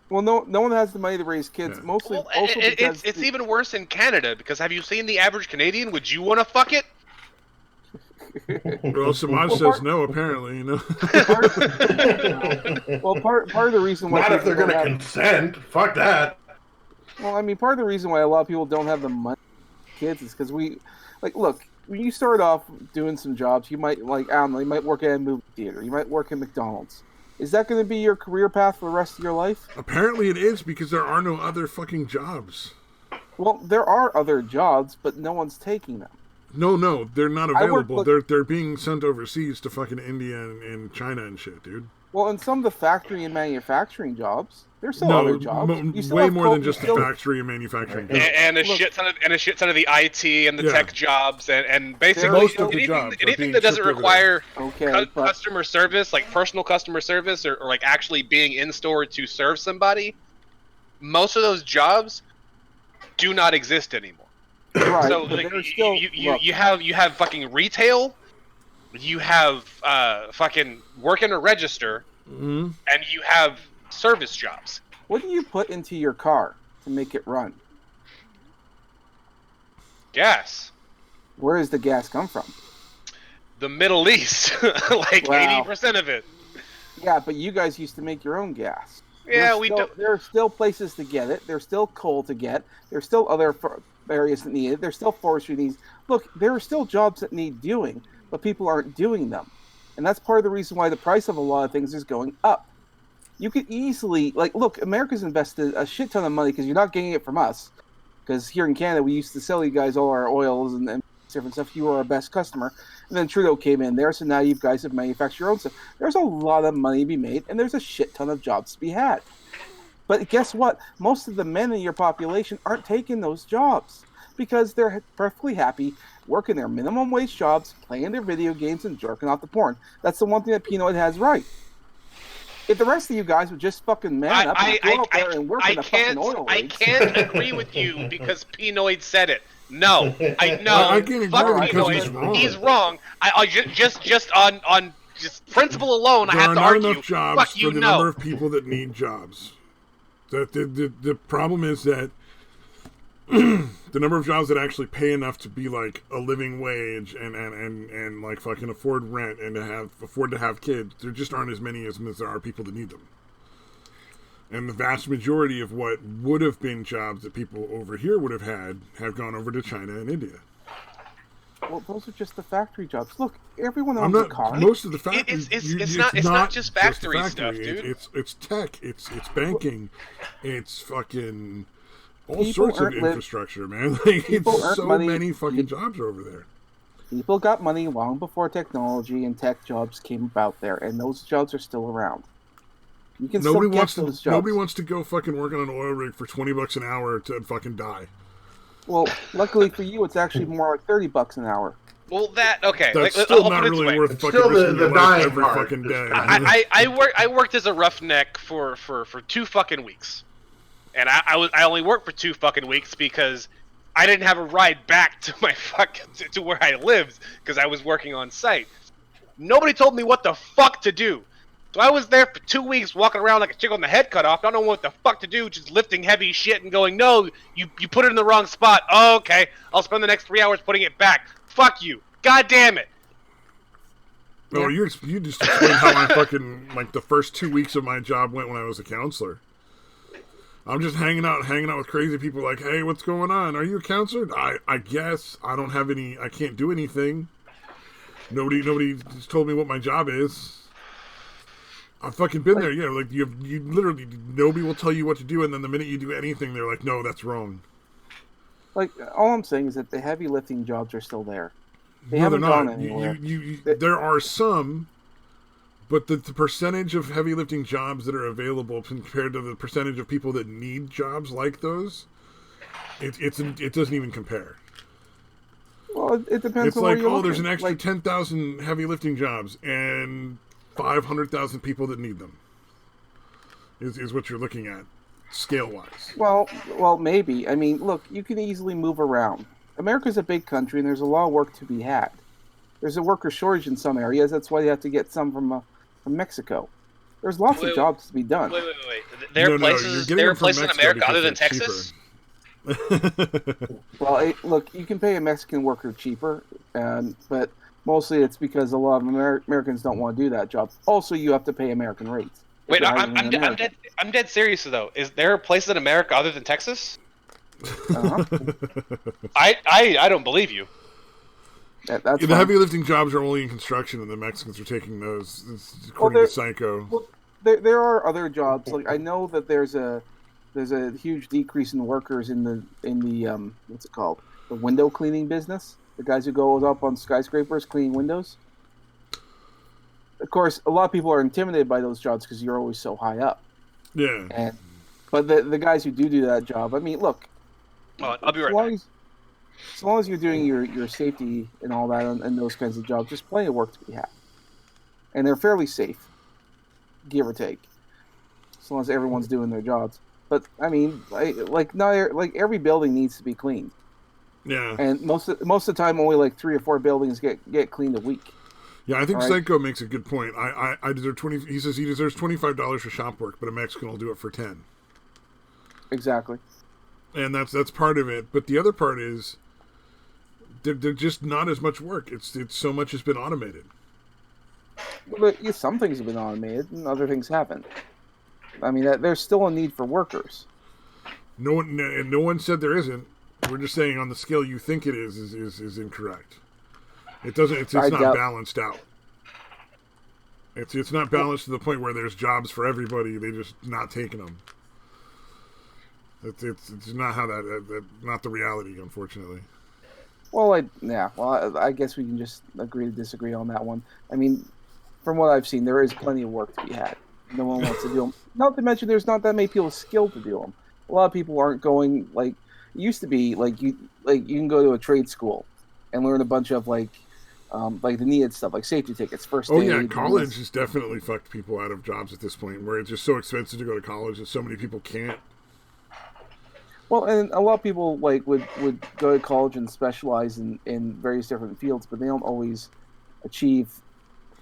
Speaker 4: Well, no one has the money to raise kids. Yeah. Mostly, also because
Speaker 2: it's even worse in Canada, because have you seen the average Canadian? Would you want to fuck it?
Speaker 1: Well, Samaj says no, apparently, you know.
Speaker 4: Well, part of the reason why
Speaker 3: not if they're going to consent. Fuck that.
Speaker 4: Well, I mean, part of the reason why a lot of people don't have the money for kids is because look, when you start off doing some jobs, you might, I don't know, you might work at a movie theater, you might work at McDonald's. Is that going to be your career path for the rest of your life?
Speaker 1: Apparently it is, because there are no other fucking jobs.
Speaker 4: Well, there are other jobs, but no one's taking them.
Speaker 1: No, they're not
Speaker 4: I work
Speaker 1: available.
Speaker 4: with-
Speaker 1: They're being sent overseas to fucking India and China and shit, dude.
Speaker 4: Well, in some of the factory and manufacturing jobs, there's still
Speaker 1: No,
Speaker 4: other jobs. You still
Speaker 1: way
Speaker 4: have
Speaker 1: more
Speaker 4: co-
Speaker 1: than
Speaker 4: you
Speaker 1: just the
Speaker 4: still-
Speaker 1: factory and manufacturing.
Speaker 3: And-
Speaker 2: and a
Speaker 4: Look-
Speaker 2: shit ton of the IT and the
Speaker 1: Yeah.
Speaker 2: tech jobs, and basically
Speaker 1: Most of the
Speaker 2: anything,
Speaker 1: jobs are
Speaker 2: anything
Speaker 1: being
Speaker 2: that doesn't
Speaker 1: shipped over
Speaker 2: require
Speaker 4: Okay, but
Speaker 2: customer service, like personal customer service, or like actually being in store to serve somebody, most of those jobs do not exist anymore.
Speaker 4: right,
Speaker 2: So
Speaker 4: but
Speaker 2: like,
Speaker 4: there's still look,
Speaker 2: you have fucking retail, you have fucking work in a register,
Speaker 1: Mm-hmm.
Speaker 2: and you have service jobs.
Speaker 4: what do you put into your car to make it run?
Speaker 2: Gas.
Speaker 4: Where does the gas come from?
Speaker 2: The Middle East, like
Speaker 4: Wow.
Speaker 2: 80% of it.
Speaker 4: Yeah, but you guys used to make your own gas.
Speaker 2: Yeah, we do.
Speaker 4: There are still places to get it. There's still coal to get. There's still other areas that need it. There's still forestry needs. Look, there are still jobs that need doing, but people aren't doing them. And that's part of the reason why the price of a lot of things is going up. You could easily, like, look, America's invested a shit ton of money because you're not getting it from us. Because here in Canada, we used to sell you guys all our oils and different stuff. You were our best customer. And then Trudeau came in there, so now you guys have manufactured your own stuff. There's a lot of money to be made, and there's a shit ton of jobs to be had. But guess what? Most of the men in your population aren't taking those jobs because they're perfectly happy working their minimum wage jobs, playing their video games, and jerking off the porn. That's the one thing that Pinoid has right. If the rest of you guys would just fucking man up and go out there and work in the fucking oil
Speaker 2: I
Speaker 4: rigs.
Speaker 2: can't agree with you because Pinoid said it. No, I know.
Speaker 1: I can't agree
Speaker 2: Fuck
Speaker 1: because
Speaker 2: Pinoid.
Speaker 1: he's wrong.
Speaker 2: He's wrong. I just on just principle alone, I
Speaker 1: There
Speaker 2: have
Speaker 1: are
Speaker 2: to
Speaker 1: not
Speaker 2: argue.
Speaker 1: enough jobs
Speaker 2: Fuck
Speaker 1: for
Speaker 2: you,
Speaker 1: the
Speaker 2: no.
Speaker 1: number of people that need jobs. The problem is that the number of jobs that actually pay enough to be like a living wage and like fucking afford rent and to afford to have kids, there just aren't as many as there are people that need them. And the vast majority of what would have been jobs that people over here would have had have gone over to China and India.
Speaker 4: Well, those are just the factory jobs. Look, everyone
Speaker 1: I'm
Speaker 4: owns
Speaker 1: not
Speaker 4: a car.
Speaker 1: most of the factories.
Speaker 2: It's not just factory stuff, dude.
Speaker 1: It's tech. It's banking. It's fucking all
Speaker 4: People
Speaker 1: sorts of
Speaker 4: earn
Speaker 1: infrastructure, man. Like,
Speaker 4: people
Speaker 1: it's
Speaker 4: earn
Speaker 1: so
Speaker 4: money-
Speaker 1: many fucking jobs are over there.
Speaker 4: People got money long before technology and tech jobs came about there, and those jobs are still around. You can
Speaker 1: Nobody
Speaker 4: still
Speaker 1: wants
Speaker 4: get
Speaker 1: to.
Speaker 4: those jobs.
Speaker 1: Nobody wants to go fucking work on an oil rig for $20 an hour to fucking die.
Speaker 4: Well, luckily for you, it's actually more like $30 an hour.
Speaker 2: Well, that okay.
Speaker 1: That's
Speaker 2: like,
Speaker 1: still
Speaker 2: I'll
Speaker 1: not
Speaker 2: put it this
Speaker 1: really
Speaker 2: way.
Speaker 1: worth
Speaker 3: It's
Speaker 1: fucking
Speaker 3: still
Speaker 1: risking
Speaker 3: the
Speaker 1: your life
Speaker 3: dying
Speaker 1: every
Speaker 3: part.
Speaker 1: fucking day.
Speaker 2: I worked as a roughneck for 2 fucking weeks, and I only worked for 2 fucking weeks because I didn't have a ride back to my to where I lived because I was working on site. Nobody told me what the fuck to do, so I was there for 2 weeks walking around like a chick on the head cut off. I don't know what the fuck to do, just lifting heavy shit and going, no, you put it in the wrong spot. Oh, okay, I'll spend the next 3 hours putting it back. Fuck you, god damn it.
Speaker 1: Oh, you just explained how I fucking like the first 2 weeks of my job went when I was a counselor. I'm just hanging out with crazy people like, hey, what's going on? Are you a counselor? I guess I don't have any. I can't do anything. Nobody just told me what my job is. I've fucking been there. Yeah, like you literally nobody will tell you what to do, and then the minute you do anything, they're like, no, that's wrong.
Speaker 4: Like, all I'm saying is that the heavy lifting jobs are still there. They
Speaker 1: No, they're
Speaker 4: haven't gone
Speaker 1: not.
Speaker 4: anywhere.
Speaker 1: There are some, but the percentage of heavy lifting jobs that are available compared to the percentage of people that need jobs like those, it doesn't even compare.
Speaker 4: Well, it depends
Speaker 1: It's
Speaker 4: on where
Speaker 1: like,
Speaker 4: you're
Speaker 1: oh, there's an
Speaker 4: looking.
Speaker 1: extra
Speaker 4: Like,
Speaker 1: 10,000 heavy lifting jobs and 500,000 people that need them. Is what you're looking at, scale wise.
Speaker 4: well, maybe. I mean, look, you can easily move around. America's a big country, and there's a lot of work to be had. There's a worker shortage in some areas. That's why you have to get some from Mexico. There's lots of jobs to be done.
Speaker 2: Wait. There are places in America other than Texas?
Speaker 4: Well, look, you can pay a Mexican worker cheaper, but mostly it's because a lot of Americans don't want to do that job. Also, you have to pay American rates.
Speaker 2: Wait, I'm dead serious though. Is there places in America other than Texas?
Speaker 4: Uh-huh.
Speaker 2: I don't believe you.
Speaker 4: That's
Speaker 1: The
Speaker 4: fine.
Speaker 1: heavy lifting jobs are only in construction, and the Mexicans are taking those, according to Psycho.
Speaker 4: Well, there are other jobs. Like, I know that there's a huge decrease in workers in the what's it called, the window cleaning business. The guys who go up on skyscrapers cleaning windows. Of course, a lot of people are intimidated by those jobs because you're always so high up.
Speaker 1: Yeah.
Speaker 4: But the guys who do that job, I mean, look.
Speaker 2: I'll be right back.
Speaker 4: As long as you're doing your safety and all that and those kinds of jobs, there's plenty of work to be had. And they're fairly safe, give or take, as long as everyone's doing their jobs. But I mean, not every building needs to be cleaned.
Speaker 1: Yeah.
Speaker 4: And most of the time, only like 3 or 4 buildings get cleaned a week.
Speaker 1: Yeah, I think
Speaker 4: All right?
Speaker 1: Psycho makes a good point. I deserve 20. He says he deserves $25 for shop work, but a Mexican will do it for 10.
Speaker 4: Exactly.
Speaker 1: And that's part of it. But the other part is they're just not as much work. It's so much has been automated.
Speaker 4: But some things have been automated, and other things haven't. I mean, there's still a need for workers.
Speaker 1: No one said there isn't. We're just saying on the scale you think it is incorrect. It doesn't. It's not balanced out. It's not balanced to the point where there's jobs for everybody. They're just not taking them. It's not how that not the reality, unfortunately.
Speaker 4: Well, I guess we can just agree to disagree on that one. I mean, from what I've seen, there is plenty of work to be had. No one wants to do them. Not to mention, there's not that many people skilled to do them. A lot of people aren't going like it used to be. You can go to a trade school and learn a bunch of like the needed stuff, like safety tickets, first aid.
Speaker 1: Oh yeah, college has definitely fucked people out of jobs at this point, where it's just so expensive to go to college that so many people can't.
Speaker 4: Well, and a lot of people would go to college and specialize in various different fields, but they don't always achieve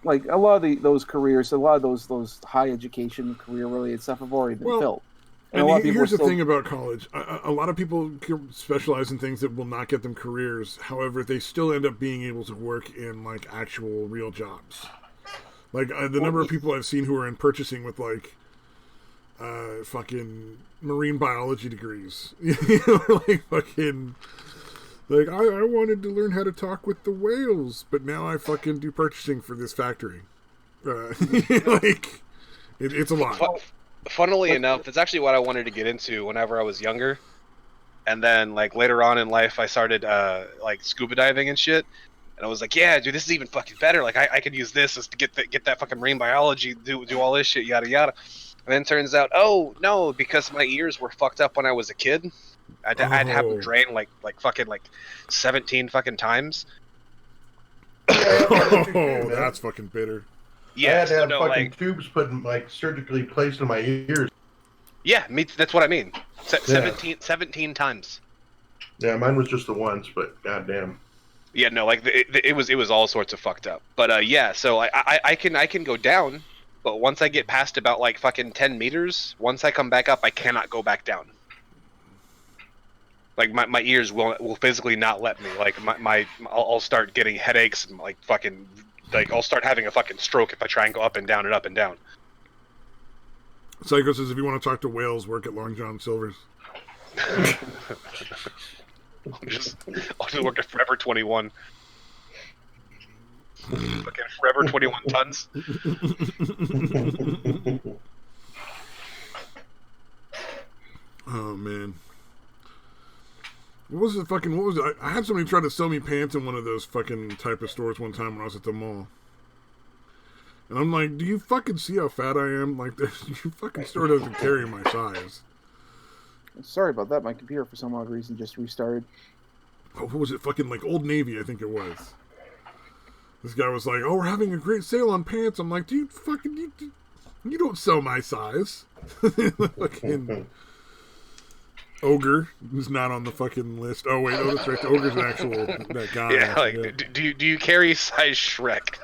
Speaker 4: like a lot of those careers. A lot of those high education career related stuff have already been filled.
Speaker 1: And a lot of people here's the thing about college: a lot of people specialize in things that will not get them careers. However, they still end up being able to work in like actual real jobs. Like the number of people I've seen who are in purchasing with like fucking marine biology degrees. Like fucking like I wanted to learn how to talk with the whales, but now I fucking do purchasing for this factory. Like it's a lot.
Speaker 2: Funnily enough, it's actually what I wanted to get into whenever I was younger, and then like later on in life, I started like scuba diving and shit, and I was like, yeah, dude, this is even fucking better. Like I could use this to get that fucking marine biology, do all this shit, yada yada. And then it turns out, oh no, because my ears were fucked up when I was a kid, I'd have them drained like 17 fucking times.
Speaker 1: Oh, that's fucking bitter.
Speaker 3: Yeah, I had to have fucking tubes put like surgically placed in my ears.
Speaker 2: Yeah, that's what I mean. 17 times.
Speaker 3: Yeah, mine was just the once, but goddamn.
Speaker 2: Yeah, no, like it was all sorts of fucked up. But yeah, so I can go down, but once I get past about like fucking 10 meters, once I come back up, I cannot go back down. Like my ears will physically not let me. Like I'll start getting headaches and like fucking. Like, I'll start having a fucking stroke if I try and go up and down and up and down.
Speaker 1: Psycho says if you want to talk to whales, work at Long John Silver's.
Speaker 2: I'll just work at Forever 21. Fucking Forever 21 tons.
Speaker 1: Oh, man. What was it? I had somebody try to sell me pants in one of those fucking type of stores one time when I was at the mall. And I'm like, do you fucking see how fat I am? Like, your fucking store doesn't carry my size.
Speaker 4: Sorry about that. My computer, for some odd reason, just restarted.
Speaker 1: Oh, what was it? Fucking, like, Old Navy, I think it was. This guy was like, oh, we're having a great sale on pants. I'm like, dude, fucking, you don't sell my size. Fucking... Ogre, who's not on the fucking list. Oh wait, no, that's right. The Ogre's an actual that guy.
Speaker 2: Yeah, like do you carry size Shrek?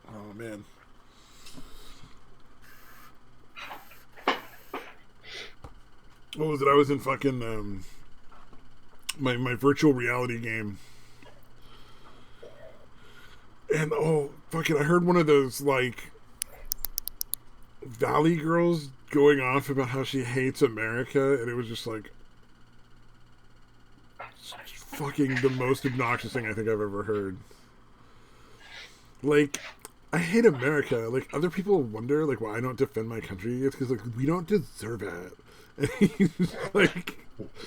Speaker 1: Oh man. What was it? I was in fucking my virtual reality game. And oh fucking I heard one of those like Valley girls going off about how she hates America, and it was just like fucking the most obnoxious thing I think I've ever heard. Like I hate America. Like, other people wonder, like, why I don't defend my country. It's because, like, we don't deserve it. And he's like,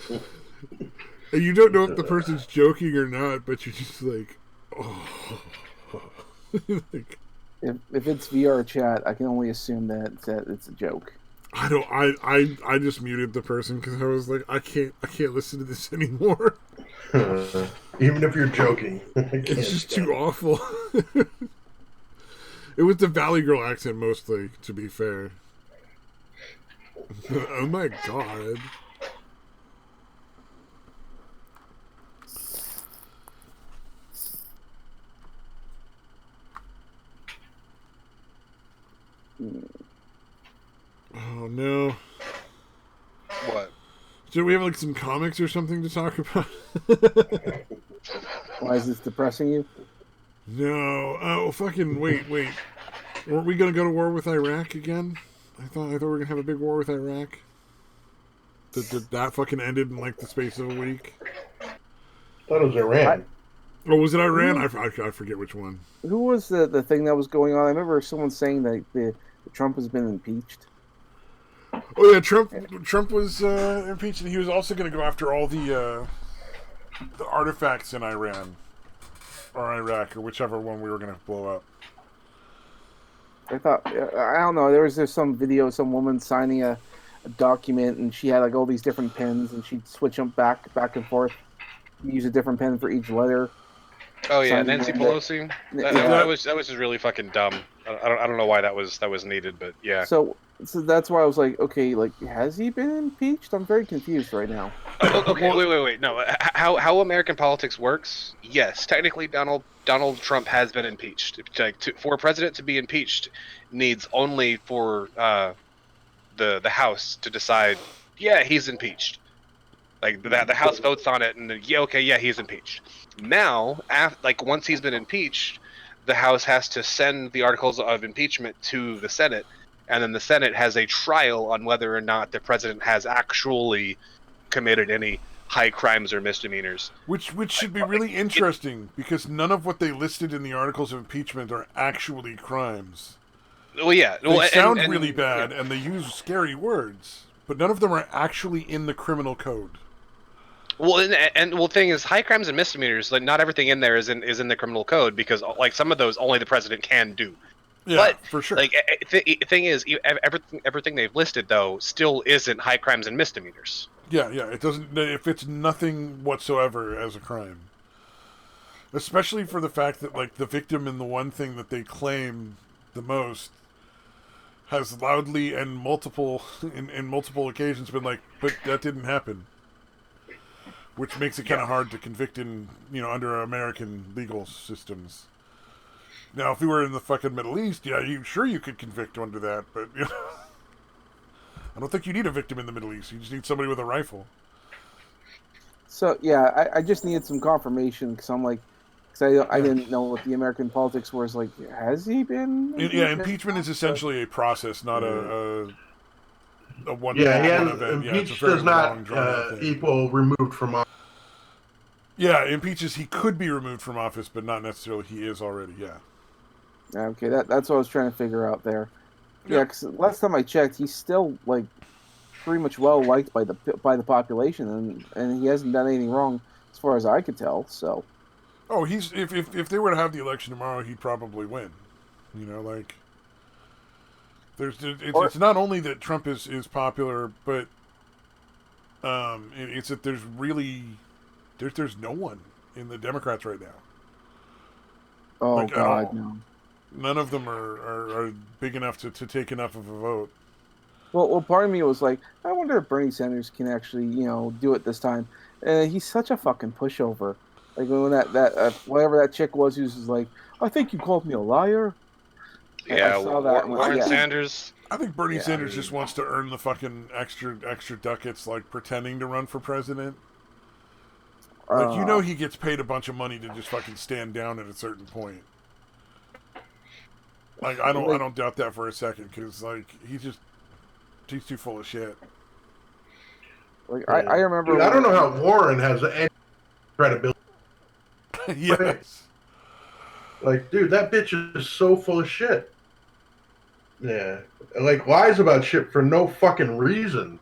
Speaker 1: and you don't know if the person's joking or not, but you're just like, oh. Like,
Speaker 4: if it's VR chat, I can only assume that it's a joke.
Speaker 1: I don't. I just muted the person because I was like, I can't listen to this anymore.
Speaker 3: Even if you're joking,
Speaker 1: It's just too awful. It was the Valley Girl accent mostly, to be fair. Oh my god. Oh no.
Speaker 2: What?
Speaker 1: Do we have like some comics or something to talk about?
Speaker 4: Why is this depressing you?
Speaker 1: No. Oh, fucking wait. Weren't we gonna go to war with Iraq again? I thought we were gonna have a big war with Iraq. Did that fucking ended in like the space of a week?
Speaker 3: I thought it was Iran.
Speaker 1: Oh, was it Iran? I forget which one.
Speaker 4: Who was the thing that was going on? I remember someone saying that the Trump has been impeached.
Speaker 1: Oh yeah, Trump was impeached, and he was also going to go after all the artifacts in Iran or Iraq or whichever one we were going to blow up.
Speaker 4: I thought, I don't know. There was some video of some woman signing a document, and she had like all these different pens, and she'd switch them back and forth. Use a different pen for each letter.
Speaker 2: Oh yeah, Nancy Pelosi. That was just really fucking dumb. I don't know why that was needed, but yeah.
Speaker 4: So that's why I was like, okay, like has he been impeached? I'm very confused right now.
Speaker 2: Okay, wait. No, how American politics works? Yes, technically Donald Trump has been impeached. For a president to be impeached, needs only for the House to decide, yeah, he's impeached. Like the House votes on it, and he's impeached. Now, once he's been impeached, the House has to send the articles of impeachment to the Senate, and then the Senate has a trial on whether or not the president has actually committed any high crimes or misdemeanors.
Speaker 1: Which should be really interesting, because none of what they listed in the articles of impeachment are actually crimes.
Speaker 2: Well, yeah.
Speaker 1: They sound really bad, and they use scary words, but none of them are actually in the criminal code.
Speaker 2: Well, the thing is, high crimes and misdemeanors, like not everything in there is in the criminal code, because like some of those only the president can do.
Speaker 1: Yeah,
Speaker 2: but,
Speaker 1: for sure.
Speaker 2: Like thing is, everything they've listed though still isn't high crimes and misdemeanors.
Speaker 1: Yeah, it doesn't. If it's nothing whatsoever as a crime, especially for the fact that like the victim in the one thing that they claim the most has loudly and multiple occasions been like, but that didn't happen. Which makes it kind of hard to convict in, under American legal systems. Now, if we were in the fucking Middle East, yeah, you could convict under that, but I don't think you need a victim in the Middle East. You just need somebody with a rifle.
Speaker 4: So yeah, I just needed some confirmation because I'm like, I didn't know what the American politics was like. Has he been?
Speaker 1: Yeah, impeachment is essentially a process, not a one.
Speaker 3: Impeached does not equal removed from office.
Speaker 1: Yeah, impeaches he could be removed from office, but not necessarily he is already. Yeah.
Speaker 4: Okay, that's what I was trying to figure out there. Yeah, because last time I checked, he's still like pretty much well liked by the population, and he hasn't done anything wrong as far as I could tell. So.
Speaker 1: Oh, he's if they were to have the election tomorrow, he'd probably win. It's not only that Trump is popular, but it's that there's no one in the Democrats right now.
Speaker 4: Oh God, no!
Speaker 1: None of them are big enough to take enough of a vote.
Speaker 4: Well, part of me was like, I wonder if Bernie Sanders can actually, do it this time. He's such a fucking pushover. Like when that whatever that chick was, he was just like, I think you called me a liar.
Speaker 2: Yeah,
Speaker 4: I saw that.
Speaker 2: Warren Sanders.
Speaker 1: I think Bernie Sanders just wants to earn the fucking extra ducats, like pretending to run for president. Like he gets paid a bunch of money to just fucking stand down at a certain point. Like I don't doubt that for a second, because like he's too full of shit.
Speaker 4: Like I remember.
Speaker 3: Dude, I don't know how Warren has any credibility.
Speaker 1: Yes.
Speaker 3: Like, dude, that bitch is so full of shit. Yeah, like lies about shit for no fucking reason,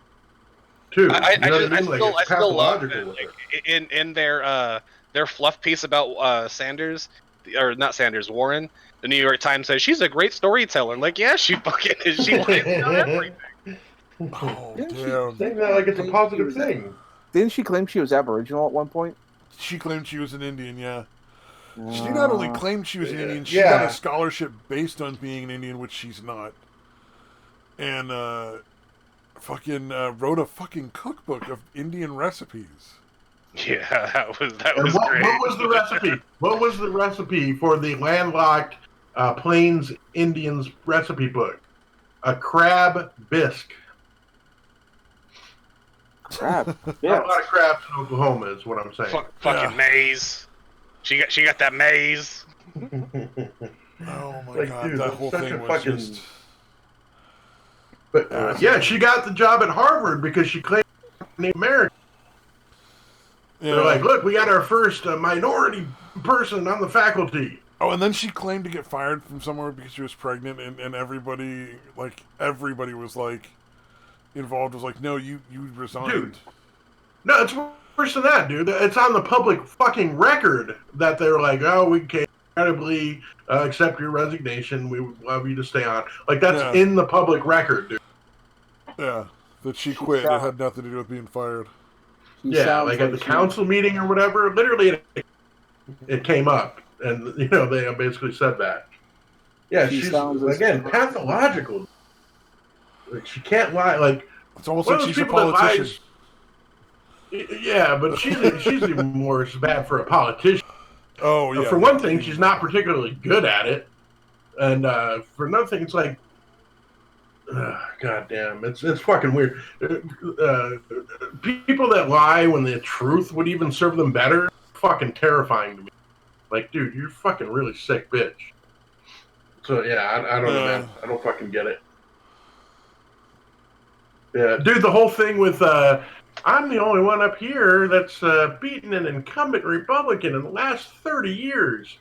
Speaker 3: too. You know what I
Speaker 2: I
Speaker 3: mean? Like it's
Speaker 2: still love
Speaker 3: pathological
Speaker 2: that,
Speaker 3: with her.
Speaker 2: like in their fluff piece about Sanders, or not Sanders, Warren. The New York Times says she's a great storyteller. Like, yeah, she fucking is. She lies about everything.
Speaker 1: Oh,
Speaker 4: Didn't she,
Speaker 1: damn.
Speaker 3: Saying
Speaker 4: didn't
Speaker 3: that
Speaker 4: she
Speaker 3: like it's a
Speaker 4: claim she
Speaker 3: positive
Speaker 4: was
Speaker 3: thing.
Speaker 4: Didn't she claim she was Aboriginal at one point?
Speaker 1: She claimed she was an Indian, yeah. She not only claimed she was an Indian, she got a
Speaker 3: Yeah.
Speaker 1: scholarship based on being an Indian, which she's not. And, wrote a fucking cookbook of Indian recipes.
Speaker 2: Yeah, that was
Speaker 3: And what
Speaker 2: great.
Speaker 3: was the recipe? What was the recipe for the landlocked Plains Indians recipe book? A crab bisque.
Speaker 4: crab.
Speaker 3: Not
Speaker 4: Yeah.
Speaker 3: a lot of crabs in Oklahoma, is what I'm saying.
Speaker 2: Fucking
Speaker 1: Yeah.
Speaker 2: maize. She got that maize.
Speaker 1: Oh my
Speaker 3: Like,
Speaker 1: god,
Speaker 3: dude,
Speaker 1: that
Speaker 3: that's
Speaker 1: whole
Speaker 3: such
Speaker 1: thing
Speaker 3: a
Speaker 1: was
Speaker 3: fucking.
Speaker 1: just...
Speaker 3: But yeah, she got the job at Harvard because she claimed Native American.
Speaker 1: Yeah.
Speaker 3: They're like, look, we got our first minority person on the faculty.
Speaker 1: Oh, and then she claimed to get fired from somewhere because she was pregnant, and everybody was like, involved was like, no, you resigned.
Speaker 3: Dude. No, it's worse than that, dude. It's on the public fucking record that they're like, oh, we can incredibly accept your resignation. We would love you to stay on. Like, that's in the public record, dude.
Speaker 1: Yeah, that she quit. It had nothing to do with being fired.
Speaker 3: Yeah, like at the council meeting or whatever, literally it came up. And, you know, they basically said that. Yeah, she's, again, pathological. Like, she can't lie. Like,
Speaker 1: it's almost like she's a politician.
Speaker 3: Yeah, but she's even more bad for a politician.
Speaker 1: Oh, yeah.
Speaker 3: For one thing, she's not particularly good at it. And for another thing, it's like, God damn, it's fucking weird. People that lie when the truth would even serve them better, fucking terrifying to me. Like, dude, you're fucking really sick bitch. So, yeah, I don't know, man. I don't fucking get it. Yeah, dude, the whole thing with, I'm the only one up here that's beaten an incumbent Republican in the last 30 years.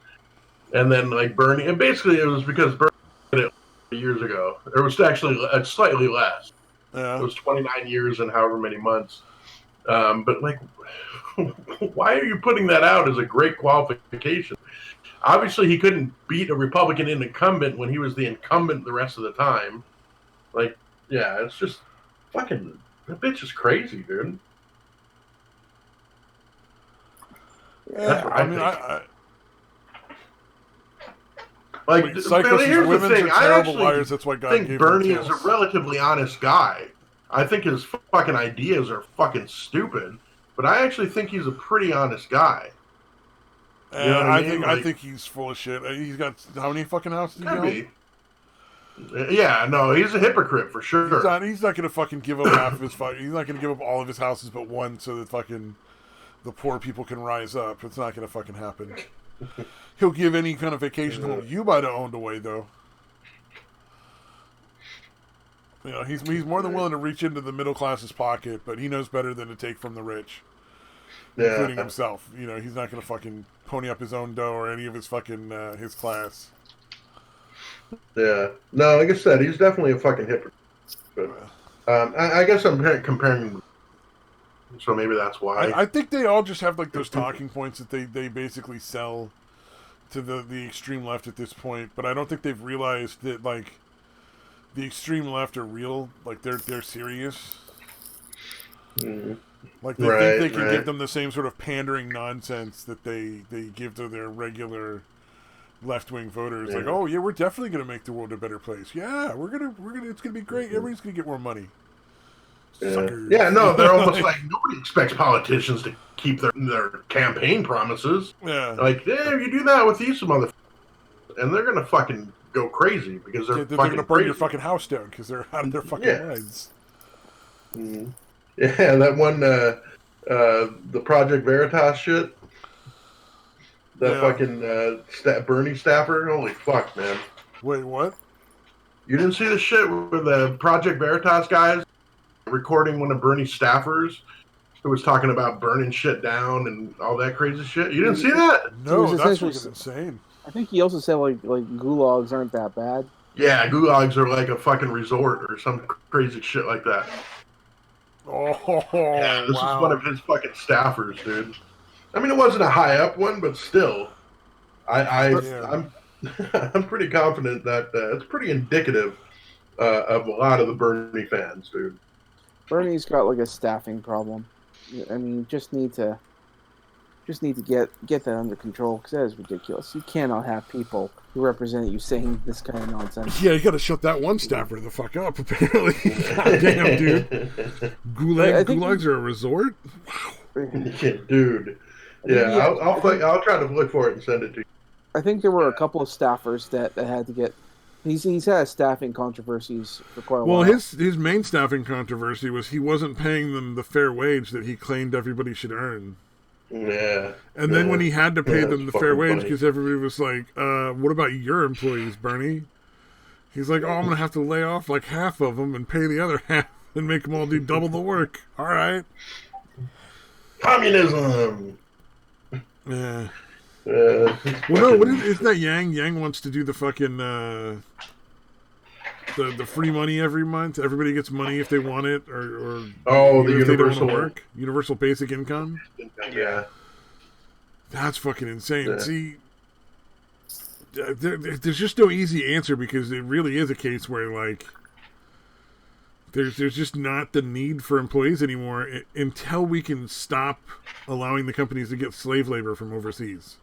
Speaker 3: And then, like, Bernie, and basically it was because Bernie did it years ago. It was actually slightly less.
Speaker 1: Yeah.
Speaker 3: It was 29 years and however many months. But, like, why are you putting that out as a great qualification? Obviously, he couldn't beat a Republican incumbent when he was the incumbent the rest of the time. Like, yeah, it's just fucking, that bitch is crazy, dude.
Speaker 1: Yeah, that's what I mean,
Speaker 3: like, here's the thing. I actually
Speaker 1: liars, that's why God
Speaker 3: think Bernie is a relatively honest guy. I think his fucking ideas are fucking stupid, but I actually think he's a pretty honest guy.
Speaker 1: You know what I mean? I think he's full of shit. He's got how many fucking houses?
Speaker 3: Could be. Yeah, no, he's a hypocrite for sure.
Speaker 1: He's not gonna fucking give up half of his he's not gonna give up all of his houses but one so that fucking the poor people can rise up. It's not gonna fucking happen. He'll give any kind of vacation home you might have owned away though. You know, he's more than willing to reach into the middle class's pocket, but he knows better than to take from the rich. Including himself. You know, he's not gonna fucking pony up his own dough or any of his fucking his class.
Speaker 3: Yeah. No, like I said, he's definitely a fucking hypocrite. But, I guess I'm comparing, so maybe that's why.
Speaker 1: I think they all just have like those talking points that they basically sell to the extreme left at this point, but I don't think they've realized that like the extreme left are real, like they're serious. Like they think they can give them the same sort of pandering nonsense that they give to their regular left-wing voters. Like, oh yeah, we're definitely gonna make the world a better place. Yeah, we're gonna it's gonna be great. Everybody's gonna get more money.
Speaker 3: Yeah, no, they're almost like nobody expects politicians to keep their campaign promises.
Speaker 1: Yeah,
Speaker 3: like, yeah, you do that with these motherfuckers, and they're gonna fucking go crazy because they're
Speaker 1: gonna burn your fucking house down because they're out of their fucking minds.
Speaker 3: Mm-hmm. Yeah, that one, the Project Veritas shit. That fucking Bernie staffer. Holy fuck, man.
Speaker 1: Wait, what?
Speaker 3: You didn't see the shit with the Project Veritas guys recording one of Bernie's staffers who was talking about burning shit down and all that crazy shit? You didn't see that?
Speaker 1: No, that's insane.
Speaker 4: I think he also said like gulags aren't that bad.
Speaker 3: Yeah, gulags are like a fucking resort or some crazy shit like that.
Speaker 1: Oh,
Speaker 3: Yeah, this is one
Speaker 1: wow.
Speaker 3: of his fucking staffers, dude. I mean, it wasn't a high up one, but still,
Speaker 1: Yeah.
Speaker 3: I'm I'm pretty confident that it's pretty indicative of a lot of the Bernie fans, dude.
Speaker 4: Bernie's got like a staffing problem. I mean, you just need to get that under control because that is ridiculous. You cannot have people who represent you saying this kind of nonsense.
Speaker 1: Yeah, you gotta shut that one staffer the fuck up, apparently. Goddamn, dude. Gulags are a resort?
Speaker 3: Dude. Yeah, I'll try to look for it and send it to you.
Speaker 4: I think there were a couple of staffers that had to get. He's had staffing controversies for quite a while.
Speaker 1: Well, his main staffing controversy was he wasn't paying them the fair wage that he claimed everybody should earn.
Speaker 3: Yeah.
Speaker 1: And then when he had to pay them the fair wage
Speaker 3: funny.
Speaker 1: because everybody was like, what about your employees, Bernie? He's like, oh, I'm going to have to lay off like half of them and pay the other half and make them all do double the work. All right.
Speaker 3: Communism.
Speaker 1: Yeah. Well, no, isn't that Yang? Yang wants to do the fucking the free money every month. Everybody gets money if they want it, or
Speaker 3: the
Speaker 1: if they don't
Speaker 3: universal
Speaker 1: want to work. Universal basic income.
Speaker 3: Yeah.
Speaker 1: That's fucking insane.
Speaker 3: Yeah.
Speaker 1: See, there's just no easy answer because it really is a case where like there's just not the need for employees anymore until we can stop allowing the companies to get slave labor from overseas.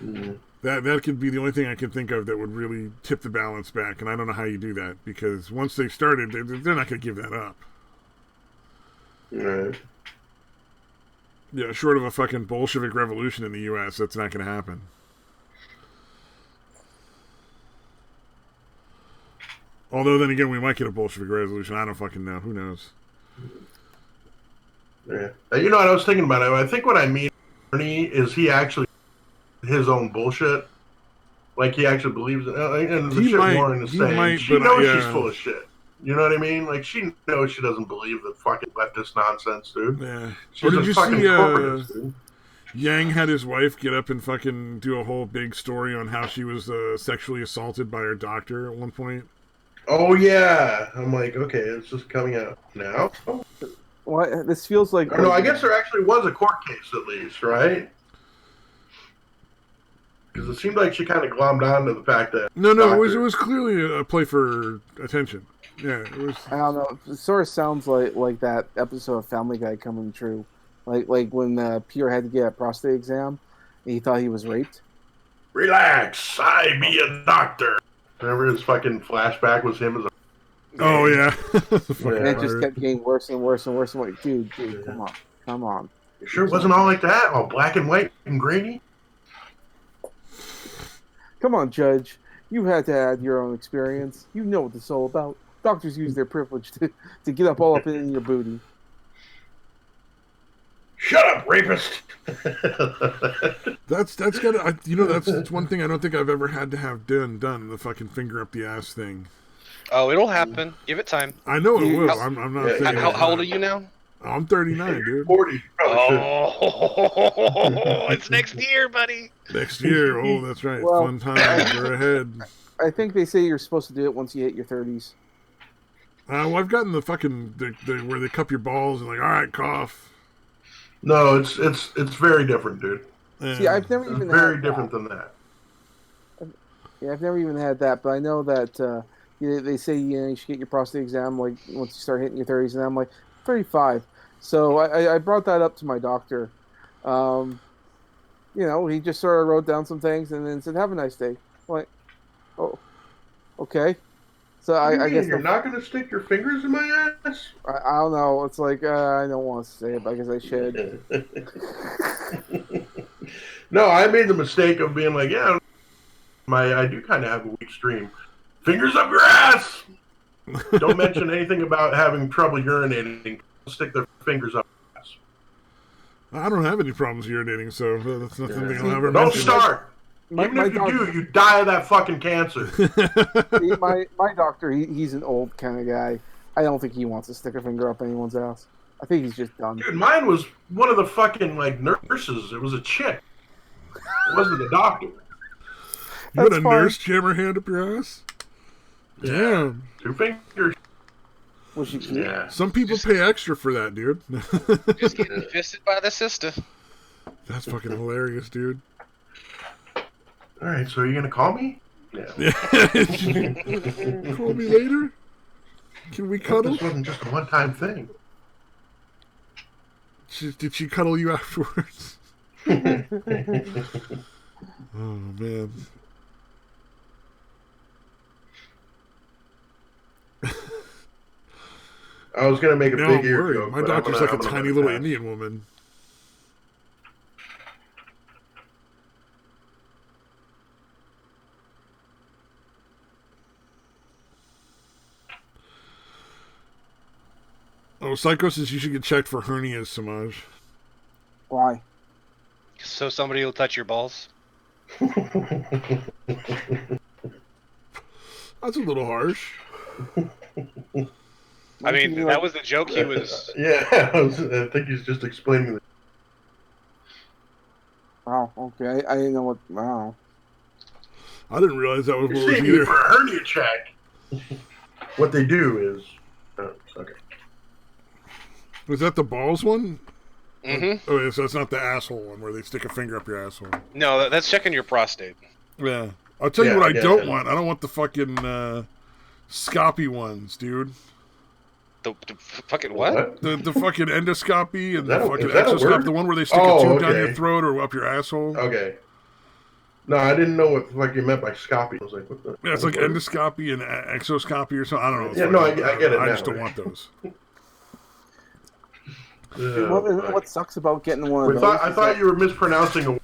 Speaker 3: Mm-hmm.
Speaker 1: That could be the only thing I can think of that would really tip the balance back, and I don't know how you do that because once they started, they're not going to give that up.
Speaker 3: Right.
Speaker 1: Yeah, short of a fucking Bolshevik revolution in the U.S., that's not going to happen. Although then again, we might get a Bolshevik revolution. I don't fucking know. Who knows?
Speaker 3: Yeah. You know what I was thinking about? I think what I mean, Bernie, is he actually his own bullshit. Like he actually believes in and the shit Warren is saying. She knows she's full of shit. You know what I mean? Like she knows she doesn't believe the fucking leftist nonsense, dude.
Speaker 1: Yeah.
Speaker 3: She's a fucking corporatist, dude.
Speaker 1: Yang had his wife get up and fucking do a whole big story on how she was sexually assaulted by her doctor at one point.
Speaker 3: Oh yeah, I'm like, okay, it's just coming out now.
Speaker 4: Well, this feels like.
Speaker 3: No, I guess there actually was a court case at least, right? Because it seemed like she kind of glommed on to the fact that
Speaker 1: no, it was clearly a play for attention. Yeah, it was.
Speaker 4: I don't know. It sort of sounds like that episode of Family Guy coming true, like when Pierre had to get a prostate exam, and he thought he was raped.
Speaker 3: Relax, I be a doctor. Remember his fucking flashback was him as a.
Speaker 1: Oh yeah.
Speaker 4: And it just kept getting worse and worse and worse. I'm like, dude, come on.
Speaker 3: You sure it wasn't all like that, all black and white and grainy?
Speaker 4: Come on, Judge. You had to add your own experience. You know what this is all about. Doctors use their privilege to get up all up in your booty.
Speaker 3: Shut up, rapist!
Speaker 1: That's gotta, that's one thing I don't think I've ever had to have done, the fucking finger up the ass thing.
Speaker 2: Oh, it'll happen. Give it time.
Speaker 1: I know it will. I'm not saying
Speaker 2: how old are you now?
Speaker 1: I'm 39, dude.
Speaker 3: 40.
Speaker 2: Oh, it's next year, buddy.
Speaker 1: Next year. Oh, that's right.
Speaker 4: Well,
Speaker 1: fun times are ahead.
Speaker 4: I think they say you're supposed to do it once you hit your 30s.
Speaker 1: Well, I've gotten the fucking where they cup your balls and like, all right, cough.
Speaker 3: No, it's very different, dude.
Speaker 1: Yeah.
Speaker 4: See, I've never even
Speaker 3: very
Speaker 4: had
Speaker 3: different than that.
Speaker 4: Yeah, I've never even had that, but I know that they say you should get your prostate exam like once you start hitting your 30s, and I'm like 35. So I brought that up to my doctor. He just sort of wrote down some things and then said, "Have a nice day." I'm like, oh, okay. So I guess
Speaker 3: you're not going to stick your fingers in my ass?
Speaker 4: I don't know. It's like I don't want to say it, but I guess I should.
Speaker 3: No, I made the mistake of being like, yeah, I do kind of have a weak stream. Fingers up your ass! Don't mention anything about having trouble urinating. Stick their fingers up your ass.
Speaker 1: I don't have any problems urinating, so that's not something I'll ever
Speaker 3: Don't
Speaker 1: mention.
Speaker 3: start! Even if you do, you die of that fucking cancer.
Speaker 4: my doctor, he's an old kind of guy. I don't think he wants to stick a finger up anyone's ass. I think he's just done.
Speaker 3: Dude, mine was one of the fucking, nurses. It was a chick. It wasn't a doctor.
Speaker 1: You had a
Speaker 4: That's
Speaker 1: nurse
Speaker 4: fine.
Speaker 1: jam her hand up your ass?
Speaker 3: Yeah.
Speaker 1: Damn.
Speaker 3: 2 fingers.
Speaker 4: Was she cute?
Speaker 3: Yeah.
Speaker 1: Some people pay extra for that, dude.
Speaker 2: Just getting fisted by the sister.
Speaker 1: That's fucking hilarious, dude.
Speaker 3: All right, so are you gonna call me? Yeah.
Speaker 1: Call me later? Can we cuddle?
Speaker 3: This wasn't just a one-time thing.
Speaker 1: Did she cuddle you afterwards? Oh, man.
Speaker 3: I was gonna make a
Speaker 1: Now
Speaker 3: big
Speaker 1: I'm
Speaker 3: ear
Speaker 1: worried.
Speaker 3: joke.
Speaker 1: My
Speaker 3: but
Speaker 1: doctor's
Speaker 3: I'm
Speaker 1: like
Speaker 3: gonna
Speaker 1: a tiny
Speaker 3: let it
Speaker 1: little
Speaker 3: pass.
Speaker 1: Indian woman. Oh, Psycho says you should get checked for hernias, Samaj.
Speaker 4: Why?
Speaker 2: So somebody will touch your balls.
Speaker 1: That's a little harsh.
Speaker 2: I mean, that was the joke he was.
Speaker 3: Yeah, I think he's just explaining.
Speaker 4: Oh, okay. I didn't know what. Wow.
Speaker 1: I didn't realize that was what
Speaker 3: You're
Speaker 1: was
Speaker 3: seeing me
Speaker 1: either.
Speaker 3: for a hernia check. What they do is, okay.
Speaker 1: Was that the balls one?
Speaker 2: Mm-hmm.
Speaker 1: Oh, yeah, so it's not the asshole one where they stick a finger up your asshole.
Speaker 2: No, that's checking your prostate.
Speaker 1: Yeah. I'll tell you
Speaker 3: Yeah,
Speaker 1: what
Speaker 3: I
Speaker 1: I
Speaker 3: get
Speaker 1: don't
Speaker 3: it.
Speaker 1: want. I don't want the fucking scoppy ones, dude.
Speaker 2: The fucking what?
Speaker 1: The fucking endoscopy and
Speaker 3: Is that
Speaker 1: the
Speaker 3: a-
Speaker 1: fucking
Speaker 3: is that a
Speaker 1: exoscope,
Speaker 3: word?
Speaker 1: the one where they stick a
Speaker 3: Oh,
Speaker 1: tube down
Speaker 3: okay.
Speaker 1: your throat or up your asshole.
Speaker 3: Okay. No, I didn't know what like you meant by scoppy. I was like, what the?
Speaker 1: Yeah, it's like
Speaker 3: what?
Speaker 1: endoscopy and exoscopy or something. I don't know. It's
Speaker 3: Yeah, no,
Speaker 1: fucking-
Speaker 3: I get it
Speaker 1: I
Speaker 3: now.
Speaker 1: just don't want those.
Speaker 4: What sucks about getting one of those?
Speaker 3: I thought you were mispronouncing a.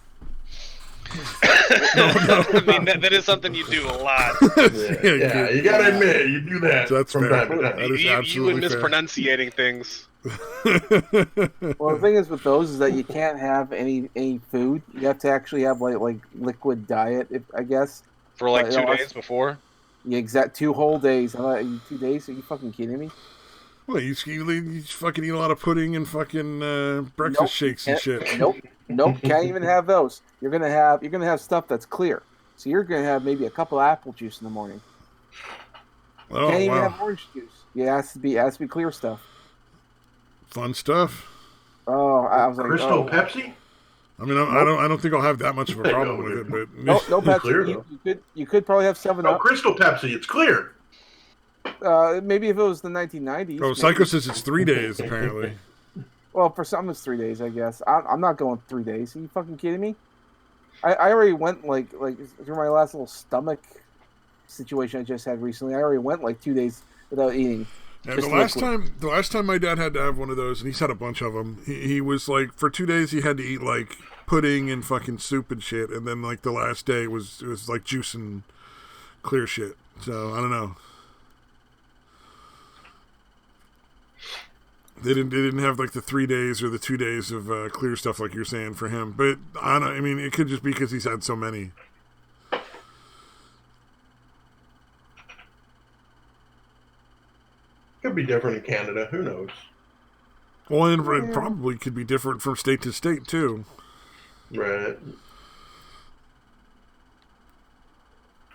Speaker 2: I mean, that is something you do a lot.
Speaker 3: Yeah, you gotta admit you do that
Speaker 1: That's
Speaker 3: from
Speaker 1: fair.
Speaker 3: time to time.
Speaker 1: That is
Speaker 2: You and
Speaker 1: absolutely fair.
Speaker 2: mispronunciating things.
Speaker 4: Well, the thing is with those is that you can't have any food. You have to actually have like liquid diet, I guess.
Speaker 2: For like
Speaker 4: But,
Speaker 2: 2
Speaker 4: you know,
Speaker 2: days before.
Speaker 4: The exact 2 whole days. 2 days? Are you fucking kidding me?
Speaker 1: Well, you fucking eat a lot of pudding and fucking breakfast
Speaker 4: Nope.
Speaker 1: shakes and shit.
Speaker 4: Nope. Can't even have those. You're gonna have stuff that's clear. So you're gonna have maybe a cup of apple juice in the morning.
Speaker 1: Oh,
Speaker 4: Can't even
Speaker 1: wow.
Speaker 4: have orange juice. Yeah, it has to be clear stuff.
Speaker 1: Fun stuff.
Speaker 4: Oh, I was like,
Speaker 3: Crystal
Speaker 4: oh.
Speaker 3: Pepsi?
Speaker 1: I mean, I don't think I'll have that much of a problem with it, but
Speaker 4: No Pepsi.
Speaker 3: Clear,
Speaker 4: You could probably have 7
Speaker 3: No,
Speaker 4: Up.
Speaker 3: Crystal Pepsi. It's clear.
Speaker 4: Maybe if it was the 1990s.
Speaker 1: oh,
Speaker 4: maybe.
Speaker 1: Psycho says it's 3 days apparently.
Speaker 4: Well, for some it's 3 days, I guess. I'm not going 3 days. Are you fucking kidding me? I already went like through my last little stomach situation I just had recently. I already went like 2 days without eating.
Speaker 1: Yeah,
Speaker 4: Just
Speaker 1: the last time my dad had to have one of those, and he's had a bunch of them. He was like, for 2 days he had to eat like pudding and fucking soup and shit, and then like the last day it was like juice and clear shit. So I don't know. They didn't have like the 3 days or the 2 days of clear stuff like you're saying for him. But I don't. I mean, it could just be because he's had so many.
Speaker 3: Could be different in Canada. Who knows?
Speaker 1: Well, and it probably could be different from state to state too.
Speaker 3: Right.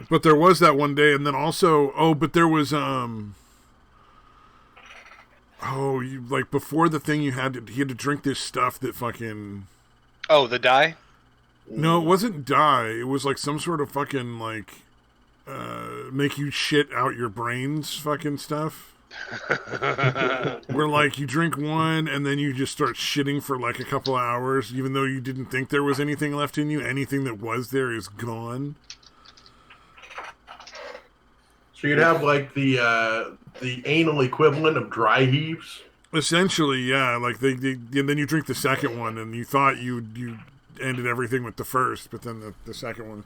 Speaker 1: But there was that one day, and then also, but there was you like before the thing he had to drink this stuff that fucking.
Speaker 2: Oh, the dye?
Speaker 1: No, it wasn't dye. It was like some sort of fucking like make you shit out your brains fucking stuff. Where like you drink one and then you just start shitting for like a couple of hours, even though you didn't think there was anything left in you. Anything that was there is gone.
Speaker 3: So you'd have like the anal equivalent of dry heaves.
Speaker 1: Essentially, yeah. Like they and then you drink the second one, and you thought you ended everything with the first, but then the second one.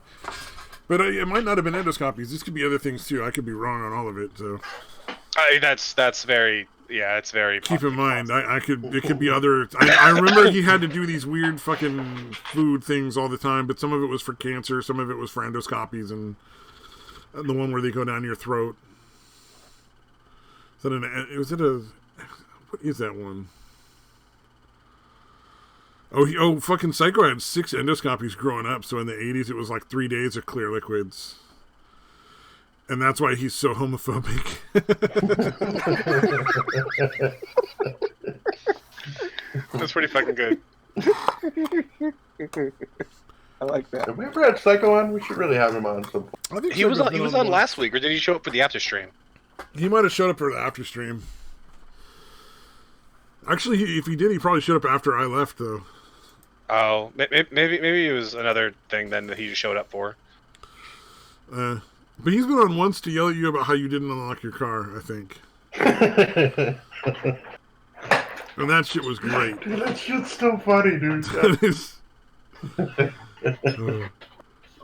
Speaker 1: But it might not have been endoscopies. This could be other things too. I could be wrong on all of it. So
Speaker 2: That's very it's very.
Speaker 1: keep in mind, it could be other. I remember he had to do these weird fucking food things all the time, but some of it was for cancer, some of it was for endoscopies, and the one where they go down your throat. What is that one? Fucking Psycho had 6 endoscopies growing up, so in the 80s it was like 3 days of clear liquids. And that's why he's so homophobic.
Speaker 2: That's pretty fucking good.
Speaker 4: I like that.
Speaker 3: Have we ever had Psycho on? We should really have him on some.
Speaker 1: I think
Speaker 2: He was
Speaker 1: Psycho's been
Speaker 2: on last week, or did he show up for the after stream?
Speaker 1: He might have showed up for the after stream. Actually, if he did, he probably showed up after I left, though.
Speaker 2: Oh, maybe it was another thing then that he just showed up for.
Speaker 1: But he's been on once to yell at you about how you didn't unlock your car, I think. And that shit was great.
Speaker 3: Dude, that shit's still funny, dude.
Speaker 1: That is...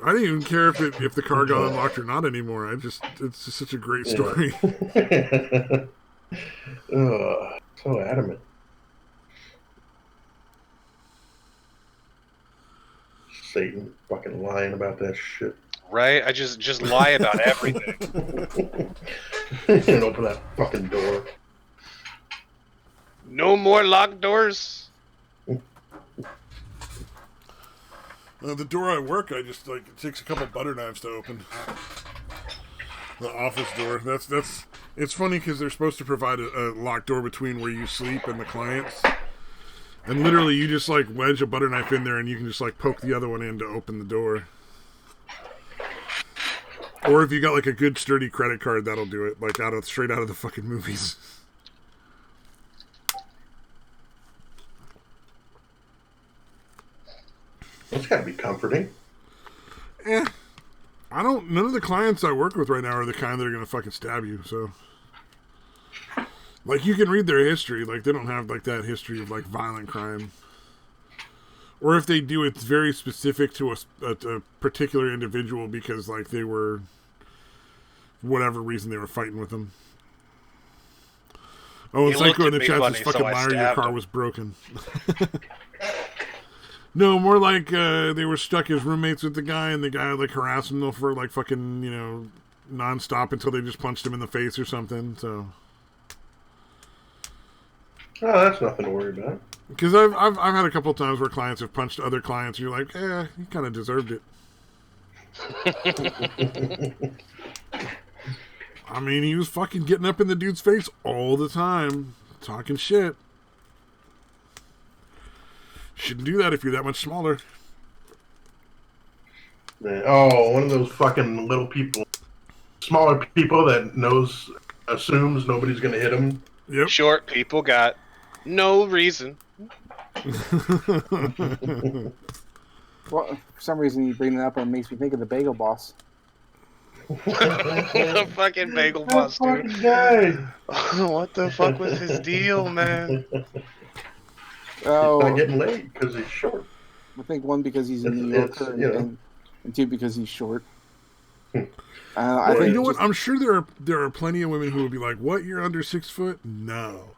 Speaker 1: I didn't even care if the car got unlocked or not anymore. It's just such a great story.
Speaker 3: So adamant. Satan fucking lying about that shit.
Speaker 2: Right? I just lie about everything.
Speaker 3: And open that fucking door.
Speaker 2: No more locked doors.
Speaker 1: The door I work, I just it takes a couple butter knives to open. The office door. It's funny because they're supposed to provide a locked door between where you sleep and the clients. And literally, you just wedge a butter knife in there, and you can just poke the other one in to open the door. Or if you got a good sturdy credit card, that'll do it. Straight out of the fucking movies.
Speaker 3: That's gotta be comforting.
Speaker 1: None of the clients I work with right now are the kind that are gonna fucking stab you, so. You can read their history, they don't have, that history of, violent crime. Or if they do, it's very specific to a particular individual because, they were, whatever reason they were fighting with them. Oh, and Psycho in the chat says, fucking liar, your car was broken. No, more they were stuck as roommates with the guy, and the guy harassed them for fucking nonstop until they just punched him in the face or something. So,
Speaker 3: oh, that's nothing to worry about.
Speaker 1: Because I've had a couple of times where clients have punched other clients, and you're like, you kind of deserved it. I mean, he was fucking getting up in the dude's face all the time, talking shit. Shouldn't do that if you're that much smaller.
Speaker 3: Oh, one of those fucking little people, smaller people that assumes nobody's gonna hit them.
Speaker 1: Yep.
Speaker 2: Short people got no reason.
Speaker 4: Well, for some reason you bring that up and it makes me think of the Bagel Boss.
Speaker 2: The fucking Bagel Boss, dude.
Speaker 3: Fucking guy.
Speaker 2: What the fuck was his deal, man?
Speaker 3: Oh, he's not getting laid because he's short.
Speaker 4: I think one because he's a New Yorker, and two because he's short. I think
Speaker 1: you know what? I'm sure there are plenty of women who would be like, "What? You're under 6 foot? No,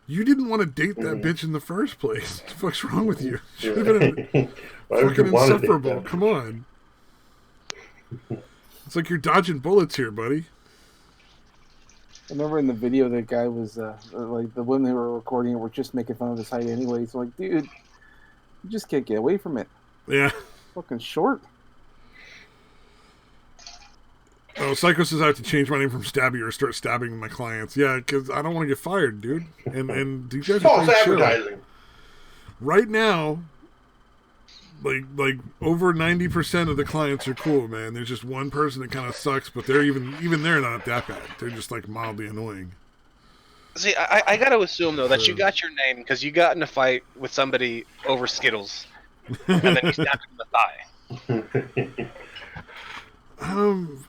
Speaker 1: you didn't want to date that bitch in the first place. What the fuck's wrong with you? Should have been fucking insufferable. Come on, it's like you're dodging bullets here, buddy."
Speaker 4: I remember in the video that guy was the women who were recording it were just making fun of his height anyway. So dude, you just can't get away from it.
Speaker 1: Yeah.
Speaker 4: Fucking short.
Speaker 1: Oh, Psycho says I have to change my name from Stabby or start stabbing my clients. Yeah, because I don't want to get fired, dude. And these guys are
Speaker 3: false advertising.
Speaker 1: Right now, over 90% of the clients are cool, man. There's just one person that kind of sucks, but they're even they're not that bad. They're just mildly annoying.
Speaker 2: See, I got to assume though that you got your name because you got in a fight with somebody over Skittles, and then you stabbed him in the thigh.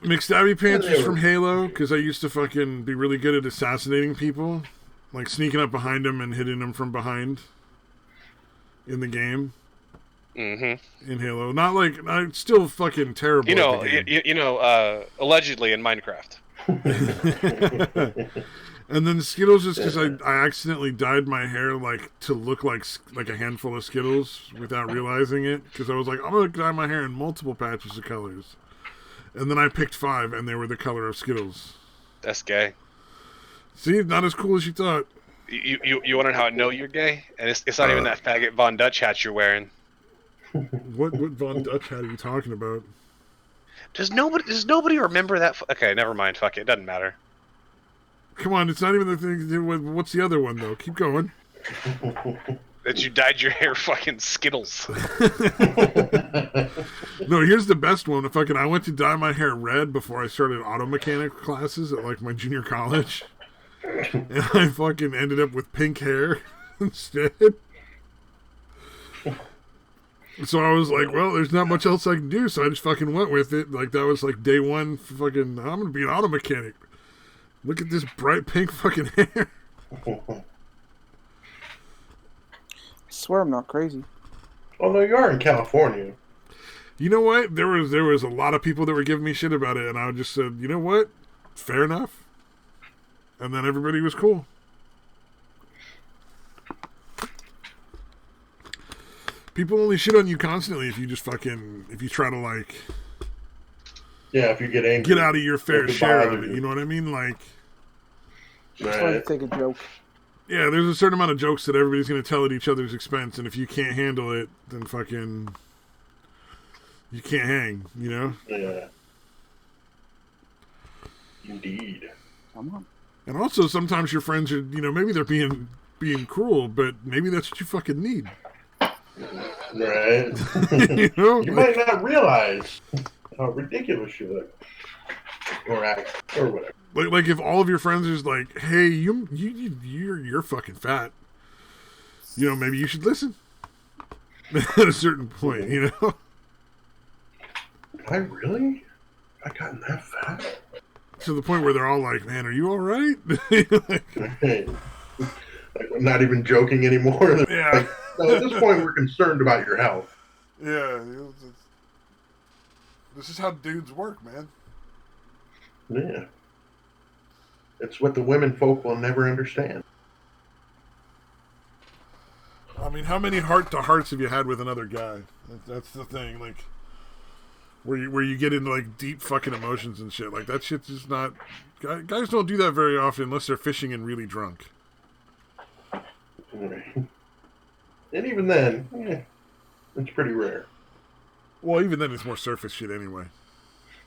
Speaker 1: McStabby Pants is from Halo because I used to fucking be really good at assassinating people, sneaking up behind them and hitting them from behind in the game. Mm-hmm. In Halo, I'm still fucking terrible.
Speaker 2: Allegedly in Minecraft.
Speaker 1: And then Skittles is because I accidentally dyed my hair to look like a handful of Skittles without realizing it because I was like, I'm gonna dye my hair in multiple patches of colors, and then I picked 5 and they were the color of Skittles.
Speaker 2: That's gay.
Speaker 1: See, not as cool as you thought.
Speaker 2: You want to know how I know you're gay? And it's not even that faggot Von Dutch hat you're wearing.
Speaker 1: What Von Dutch hat are you talking about?
Speaker 2: Does nobody remember that? Okay, never mind. Fuck it. It doesn't matter.
Speaker 1: Come on, it's not even the thing. What's the other one though? Keep going.
Speaker 2: That you dyed your hair fucking Skittles.
Speaker 1: No, here's the best one. I went to dye my hair red before I started auto mechanic classes at like my junior college, and I fucking ended up with pink hair instead. So I was like, well, there's not much else I can do, so I just fucking went with it. Like, that was like day one, fucking, I'm gonna be an auto mechanic. Look at this bright pink fucking hair.
Speaker 4: I swear I'm not crazy.
Speaker 3: Although you are in California.
Speaker 1: You know what? There was a lot of people that were giving me shit about it, and I just said, you know what? Fair enough. And then everybody was cool. People only shit on you constantly if you just fucking, if you try to like...
Speaker 3: Yeah, if you get angry.
Speaker 1: Get out of your fair share of it, you know what I mean? Like...
Speaker 4: Just like to take a joke.
Speaker 1: Yeah, there's a certain amount of jokes that everybody's going to tell at each other's expense, and if you can't handle it, then fucking... You can't hang, you know?
Speaker 3: Yeah. Indeed.
Speaker 4: Come on.
Speaker 1: And also, sometimes your friends are, you know, maybe they're being cruel, but maybe that's what you fucking need.
Speaker 3: Right.
Speaker 1: You know?
Speaker 3: You might not realize how ridiculous you look. Or act, or whatever.
Speaker 1: Like if all of your friends is like, hey, you're fucking fat. You know, maybe you should listen. At a certain point, you know?
Speaker 3: Am I really? I gotten that fat?
Speaker 1: To the point where they're all like, man, are you all right?
Speaker 3: Like, we're not even joking anymore.
Speaker 1: Yeah.
Speaker 3: Like, no, at this point, we're concerned about your health.
Speaker 1: Yeah. This is how dudes work, man.
Speaker 3: Yeah. It's what the women folk will never understand.
Speaker 1: I mean, how many heart-to-hearts have you had with another guy? That's the thing, like, where you get into, like, deep fucking emotions and shit. Like, that shit's just not... Guys don't do that very often unless they're fishing and really drunk.
Speaker 3: Right. And even then, it's pretty rare.
Speaker 1: Well, even then, it's more surface shit anyway.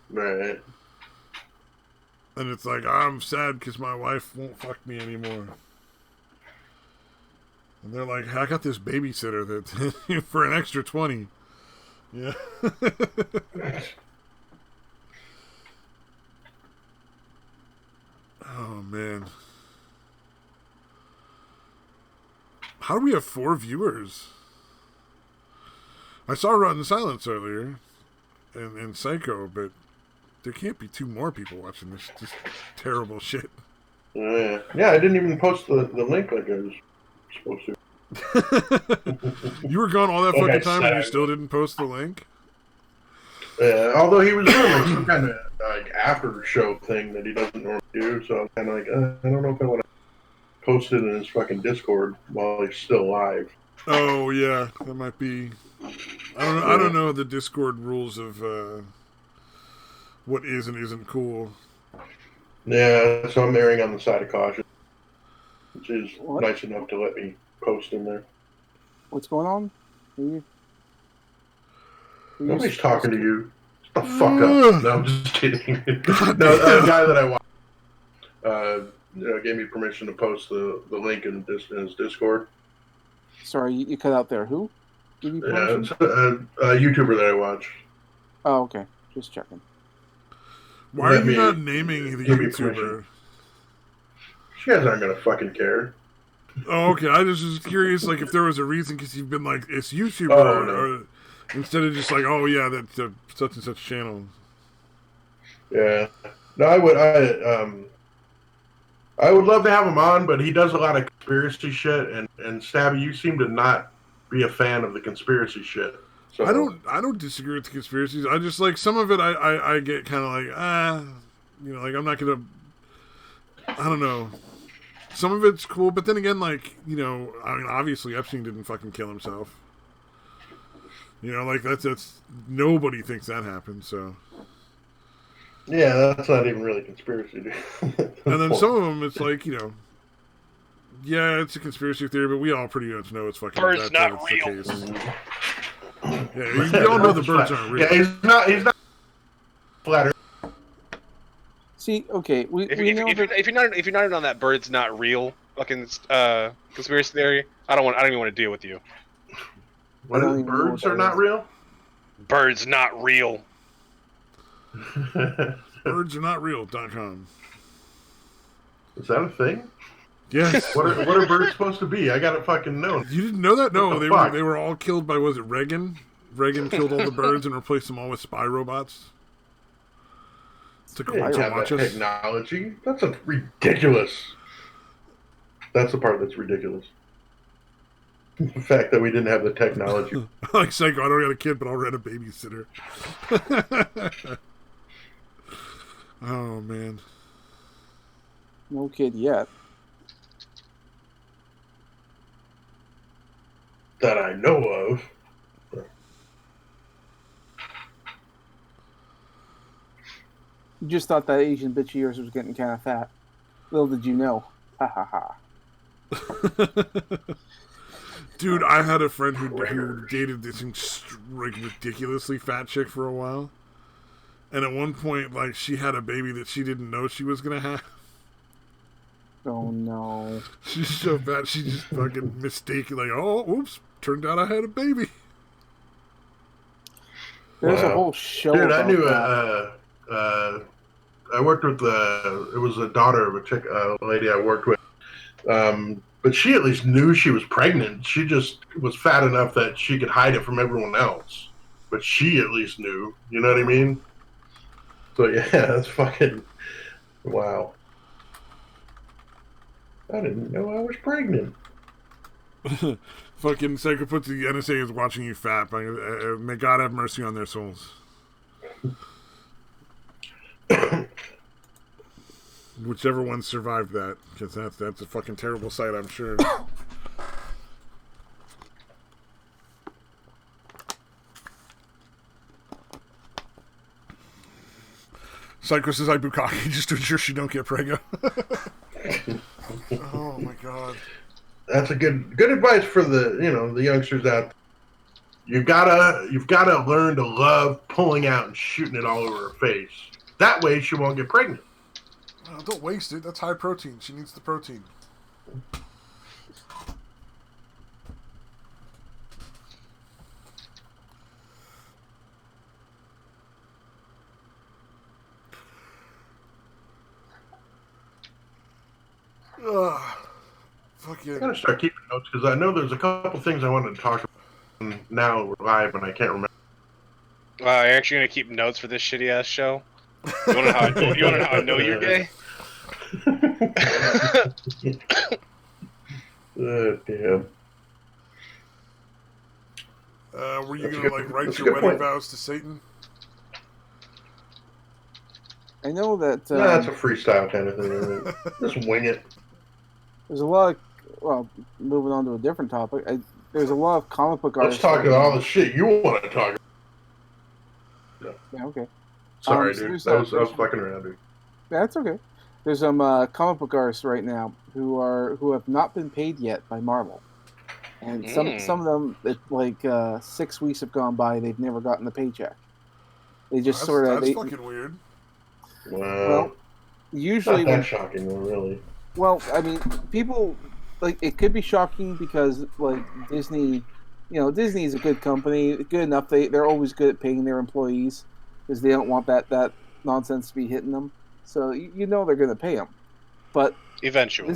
Speaker 3: Right.
Speaker 1: And it's like, I'm sad because my wife won't fuck me anymore. And they're like, I got this babysitter that for an extra 20. Yeah. Oh, man. How do we have 4 viewers? I saw Rotten Silence earlier and Psycho, but there can't be 2 more people watching this just terrible shit.
Speaker 3: Yeah, I didn't even post the link like I was supposed to.
Speaker 1: You were gone all that fucking
Speaker 3: Okay,
Speaker 1: time and you still didn't post the link?
Speaker 3: Although he was doing like some kind of like after show thing that he doesn't normally do, so I'm kind of like, I don't know if I want to post it in his fucking Discord while he's still live.
Speaker 1: Oh yeah, that might be. I don't know the Discord rules of what is and isn't cool.
Speaker 3: Yeah, so I'm erring on the side of caution, which is
Speaker 4: What?
Speaker 3: nice enough to let me post in there.
Speaker 4: What's going on?
Speaker 3: Nobody's talking to you. Shut the fuck up. No, I'm just kidding. No, a guy that I watch gave me permission to post the link in his Discord.
Speaker 4: Sorry, you cut out there. Who? Give you
Speaker 3: Yeah,
Speaker 4: permission?
Speaker 3: it's a YouTuber that I watch.
Speaker 4: Oh, okay. Just checking.
Speaker 1: Why are you not naming the
Speaker 3: give me
Speaker 1: YouTuber?
Speaker 3: permission. You guys aren't gonna fucking care.
Speaker 1: Oh, okay. I just was curious, like, if there was a reason, because you've been like, it's YouTuber,
Speaker 3: Oh, no.
Speaker 1: or instead of just like, oh yeah, that's such and such channel.
Speaker 3: Yeah. No, I would love to have him on, but he does a lot of conspiracy shit, and Stabby, you seem to not be a fan of the conspiracy shit. So
Speaker 1: I don't disagree with the conspiracies. I just like some of it. I get kind of like you know, like I'm not gonna. I don't know. Some of it's cool, but then again, like, you know, I mean, obviously Epstein didn't fucking kill himself. You know, like that's nobody thinks that happened. So.
Speaker 3: Yeah, that's not even really conspiracy, dude.
Speaker 1: And then some of them, it's like, you know, Yeah, it's a conspiracy theory, but we all pretty much know it's fucking.
Speaker 2: Birds
Speaker 1: that
Speaker 2: not
Speaker 1: it's
Speaker 2: real.
Speaker 1: The case. Yeah, we all know the birds aren't real.
Speaker 3: Yeah, he's not flatter.
Speaker 4: See, okay, we know that.
Speaker 2: If you're not in on that birds not real fucking conspiracy theory, I don't even want to deal with you.
Speaker 3: What
Speaker 4: don't
Speaker 3: is
Speaker 4: even know what
Speaker 3: birds
Speaker 4: that
Speaker 3: are not
Speaker 4: is.
Speaker 3: real?
Speaker 2: Birds not real.
Speaker 1: Birdsarenoreal.com.
Speaker 3: Is that a thing?
Speaker 1: Yes.
Speaker 3: What are birds supposed to be? I gotta fucking know.
Speaker 1: You didn't know that? No,
Speaker 3: What the
Speaker 1: they
Speaker 3: fuck?
Speaker 1: were all killed by, was it Reagan? Reagan killed all the birds and replaced them all with spy robots. To
Speaker 3: They didn't have
Speaker 1: watch
Speaker 3: that
Speaker 1: us.
Speaker 3: technology. That's ridiculous. That's the part that's ridiculous. The fact that we didn't have the technology.
Speaker 1: Like Psycho, I don't got a kid, but I'll rent a babysitter. Oh man.
Speaker 4: No kid yet.
Speaker 3: That I know of.
Speaker 4: You just thought that Asian bitch of yours was getting kind of fat. Little did you know. Ha ha ha.
Speaker 1: Dude, I had a friend who dated this ridiculously fat chick for a while. And at one point, like, she had a baby that she didn't know she was going to have.
Speaker 4: Oh no.
Speaker 1: She's so fat, she just fucking mistaken, like, oh, oops, turned out I had a baby.
Speaker 4: There's a whole show
Speaker 3: Dude,
Speaker 4: about
Speaker 3: I knew
Speaker 4: that.
Speaker 3: I worked with it was a daughter of a lady I worked with. But she at least knew she was pregnant. She just was fat enough that she could hide it from everyone else. But she at least knew. You know what I mean? So yeah, that's fucking wow. I didn't know I was pregnant.
Speaker 1: Fucking Psycho puts the NSA is watching you fat. May God have mercy on their souls. Whichever one survived that, because that's a fucking terrible sight, I'm sure. Psycho says I bukkake just to ensure she don't get pregnant. Oh my god.
Speaker 3: That's a good advice for the youngsters out there. You've gotta learn to love pulling out and shooting it all over her face. That way she won't get pregnant.
Speaker 1: Oh, don't waste it. That's high protein. She needs the protein. Ugh. Fucking.
Speaker 3: I gotta start keeping notes because I know there's a couple things I wanted to talk about. And now we're live and I can't remember.
Speaker 2: You're actually gonna keep notes for this shitty ass show? You wanna know how I know you're gay?
Speaker 3: Damn.
Speaker 1: Were you
Speaker 3: That's
Speaker 1: gonna
Speaker 3: a good-
Speaker 1: write
Speaker 3: that's a
Speaker 1: your
Speaker 3: good
Speaker 1: wedding
Speaker 3: point.
Speaker 1: vows to Satan?
Speaker 4: I know that
Speaker 3: No, that's a freestyle kind of thing. Just wing it.
Speaker 4: there's a lot of, well, moving on to a different topic, there's a lot of comic book
Speaker 3: Let's
Speaker 4: artists.
Speaker 3: talk about all the shit you want to talk about.
Speaker 4: Yeah, okay.
Speaker 3: Sorry,
Speaker 4: so
Speaker 3: dude.
Speaker 4: there's
Speaker 3: I was fucking around, dude.
Speaker 4: That's okay. There's some comic book artists right now who have not been paid yet by Marvel, and some of them, 6 weeks have gone by, they've never gotten the paycheck. They just
Speaker 1: That's fucking weird.
Speaker 3: Wow.
Speaker 4: Well, usually
Speaker 3: Not that
Speaker 4: when
Speaker 3: shocking, though, really.
Speaker 4: Well, I mean, people it could be shocking because Disney, Disney is a good company, good enough. They're always good at paying their employees because they don't want that nonsense to be hitting them. So they're going to pay them. But
Speaker 2: Eventually.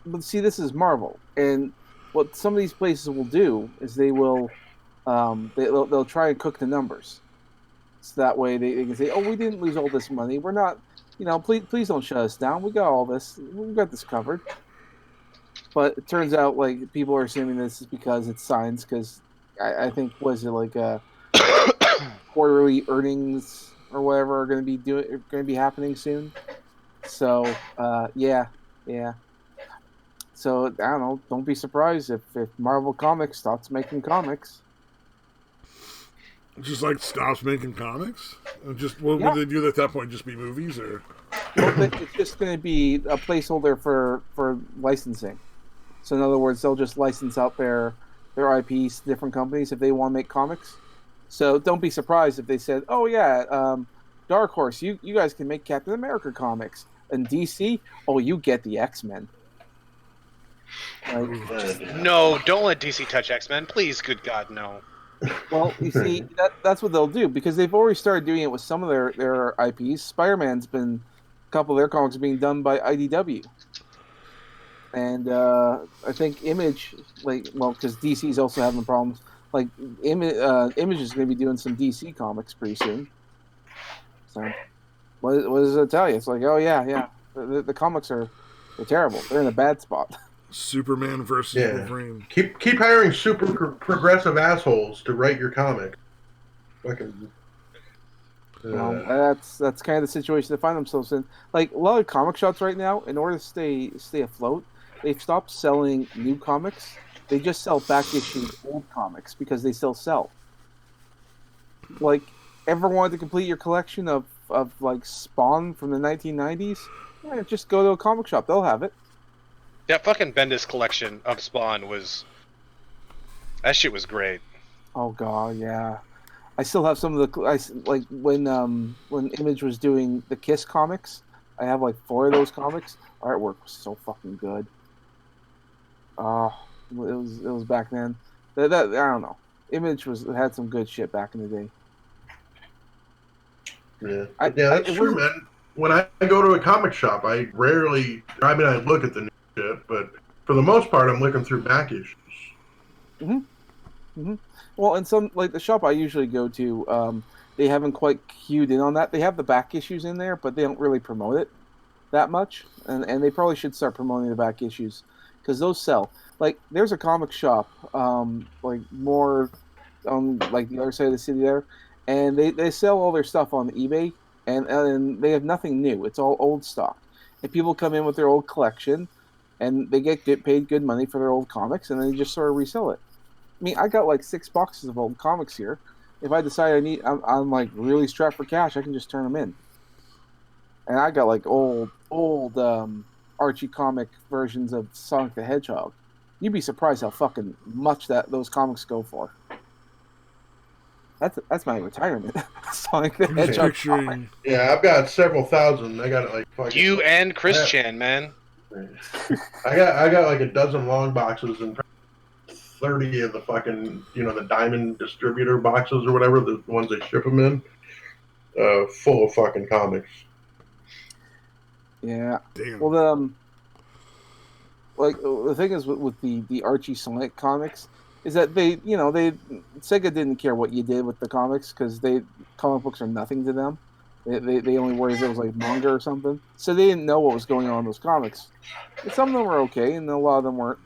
Speaker 4: this is Marvel, and what some of these places will do is they'll try and cook the numbers, so that way they can say, oh, we didn't lose all this money. We're not. Please don't shut us down. We got all this. We got this covered. But it turns out people are assuming this is because it's signs. Because I think quarterly earnings or whatever are going to be happening soon. So yeah. So I don't know. Don't be surprised if Marvel Comics stops making comics.
Speaker 1: Just stops making comics? What would they do at that point? Just be movies, or?
Speaker 4: Well, it's just going to be a placeholder for licensing. So in other words, they'll just license out their IPs to different companies if they want to make comics. So don't be surprised if they said, "Oh yeah, Dark Horse, you guys can make Captain America comics." And DC, oh, you get the X-Men. Like,
Speaker 2: No, don't let DC touch X-Men, please. Good God, no.
Speaker 4: well, you see, that's what they'll do because they've already started doing it with some of their IPs. Spider-Man's been a couple of their comics being done by IDW, and I think Image, like, well, because DC's also having problems. Like, Image is going to be doing some DC comics pretty soon. So, what does it tell you? It's like, oh yeah, the comics they're terrible. They're in a bad spot.
Speaker 1: Superman versus Wolverine.
Speaker 3: Keep hiring super progressive assholes to write your comic. Fucking.
Speaker 4: Well, that's kind of the situation they find themselves in. Like a lot of comic shops right now, in order to stay afloat, they've stopped selling new comics. They just sell back issued old comics because they still sell. Like, ever wanted to complete your collection of like Spawn from the 1990s? Yeah, just go to a comic shop; they'll have it.
Speaker 2: That fucking Bendis collection of Spawn that shit was great.
Speaker 4: Oh god, yeah. I still have some of the like when Image was doing the Kiss comics. I have like 4 of those comics. Artwork was so fucking good. Oh, it was back then. That I don't know. Image had some good shit back in the day.
Speaker 3: Yeah, that's true, man. When I go to a comic shop, I rarely. I mean, I look at the new shit, but for the most part, I'm looking through back issues.
Speaker 4: Well, and some like the shop I usually go to, they haven't quite cued in on that. They have the back issues in there, but they don't really promote it that much, and they probably should start promoting the back issues because those sell. Like, there's a comic shop, like more on like the other side of the city there, and they sell all their stuff on eBay, and they have nothing new. It's all old stock, and people come in with their old collection, and they get paid good money for their old comics, and then they just sort of resell it. I mean, I got like 6 boxes of old comics here. If I decide I'm like really strapped for cash, I can just turn them in. And I got like old Archie comic versions of Sonic the Hedgehog. You'd be surprised how fucking much those comics go for. That's my retirement. Sonic the Hedgehog.
Speaker 1: Picturing...
Speaker 3: Yeah, I've got several thousand. I got like fucking.
Speaker 2: You and Chris Chan, man.
Speaker 3: I got like a dozen long boxes and 30 of the fucking, the diamond distributor boxes or whatever, the ones they ship them in, full of fucking comics.
Speaker 4: Yeah.
Speaker 1: Damn.
Speaker 4: Well, like the thing is with the Archie Sonic comics is that Sega didn't care what you did with the comics because comic books are nothing to them. They only worry if it was like manga or something, so they didn't know what was going on in those comics. And some of them were okay, and a lot of them weren't.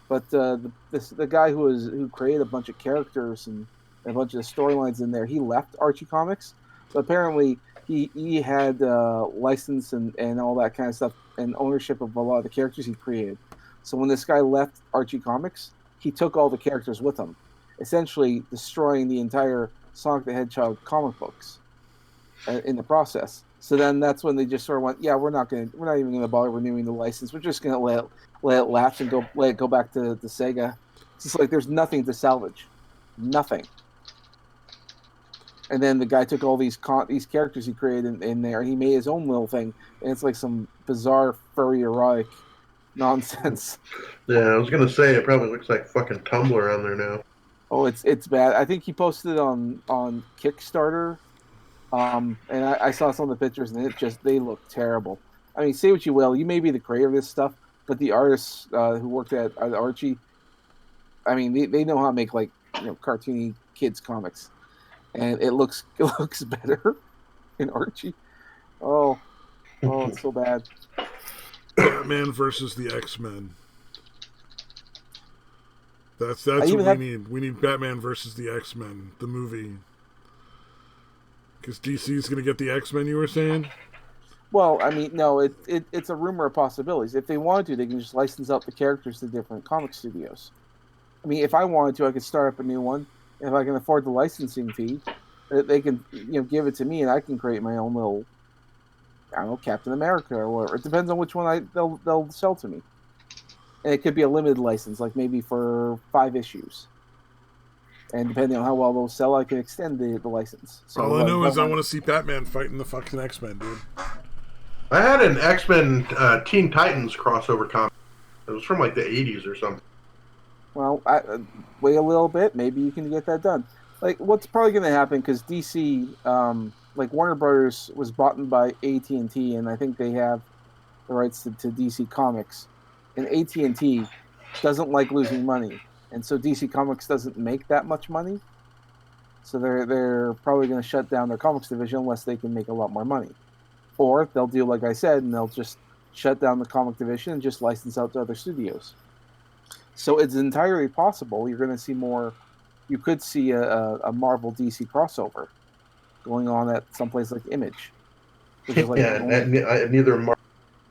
Speaker 4: But the guy who created a bunch of characters and a bunch of storylines in there, he left Archie Comics. But apparently he had license and all that kind of stuff and ownership of a lot of the characters he created. So when this guy left Archie Comics, he took all the characters with him, essentially destroying the entire Sonic the Hedgehog comic books in the process. So then that's when they just sort of went, yeah, we're not even gonna bother renewing the license. We're just gonna let it lapse and let it go back to the Sega. It's just like there's nothing to salvage, nothing. And then the guy took all these characters he created in there. He made his own little thing, and it's like some bizarre furry erotic nonsense.
Speaker 3: Yeah, I was gonna say it probably looks like fucking Tumblr on there now.
Speaker 4: Oh, it's bad. I think he posted it on Kickstarter. And I saw some of the pictures, and they look terrible. I mean, say what you will, you may be the creator of this stuff, but the artists who worked at Archie, I mean, they know how to make like cartoony kids comics, and it looks better in Archie. Oh, it's so bad.
Speaker 1: Batman versus the X-Men. That's what we need. We need Batman versus the X-Men, the movie. Because DC's going to get the X-Men, you were saying?
Speaker 4: Well, I mean, no, it's a rumor of possibilities. If they wanted to, they can just license out the characters to different comic studios. I mean, if I wanted to, I could start up a new one. If I can afford the licensing fee, they can give it to me, and I can create my own little, I don't know, Captain America or whatever. It depends on which one they'll sell to me. And it could be a limited license, like maybe for 5 issues. And depending on how well those sell, I can extend the license. So
Speaker 1: All I know is I want to see Batman fighting the fucking X-Men, dude.
Speaker 3: I had an X-Men Teen Titans crossover comic. It was from like the 80s or something.
Speaker 4: Well, wait a little bit. Maybe you can get that done. Like, what's probably going to happen, because DC, like Warner Brothers was bought by AT&T, and I think they have the rights to DC Comics. And AT&T doesn't like losing money. And so DC Comics doesn't make that much money. So they're probably going to shut down their comics division unless they can make a lot more money. Or they'll do like I said, and they'll just shut down the comic division and just license out to other studios. So it's entirely possible you're going to see more. You could see a Marvel DC crossover going on at someplace like Image. Which is like
Speaker 3: neither Marvel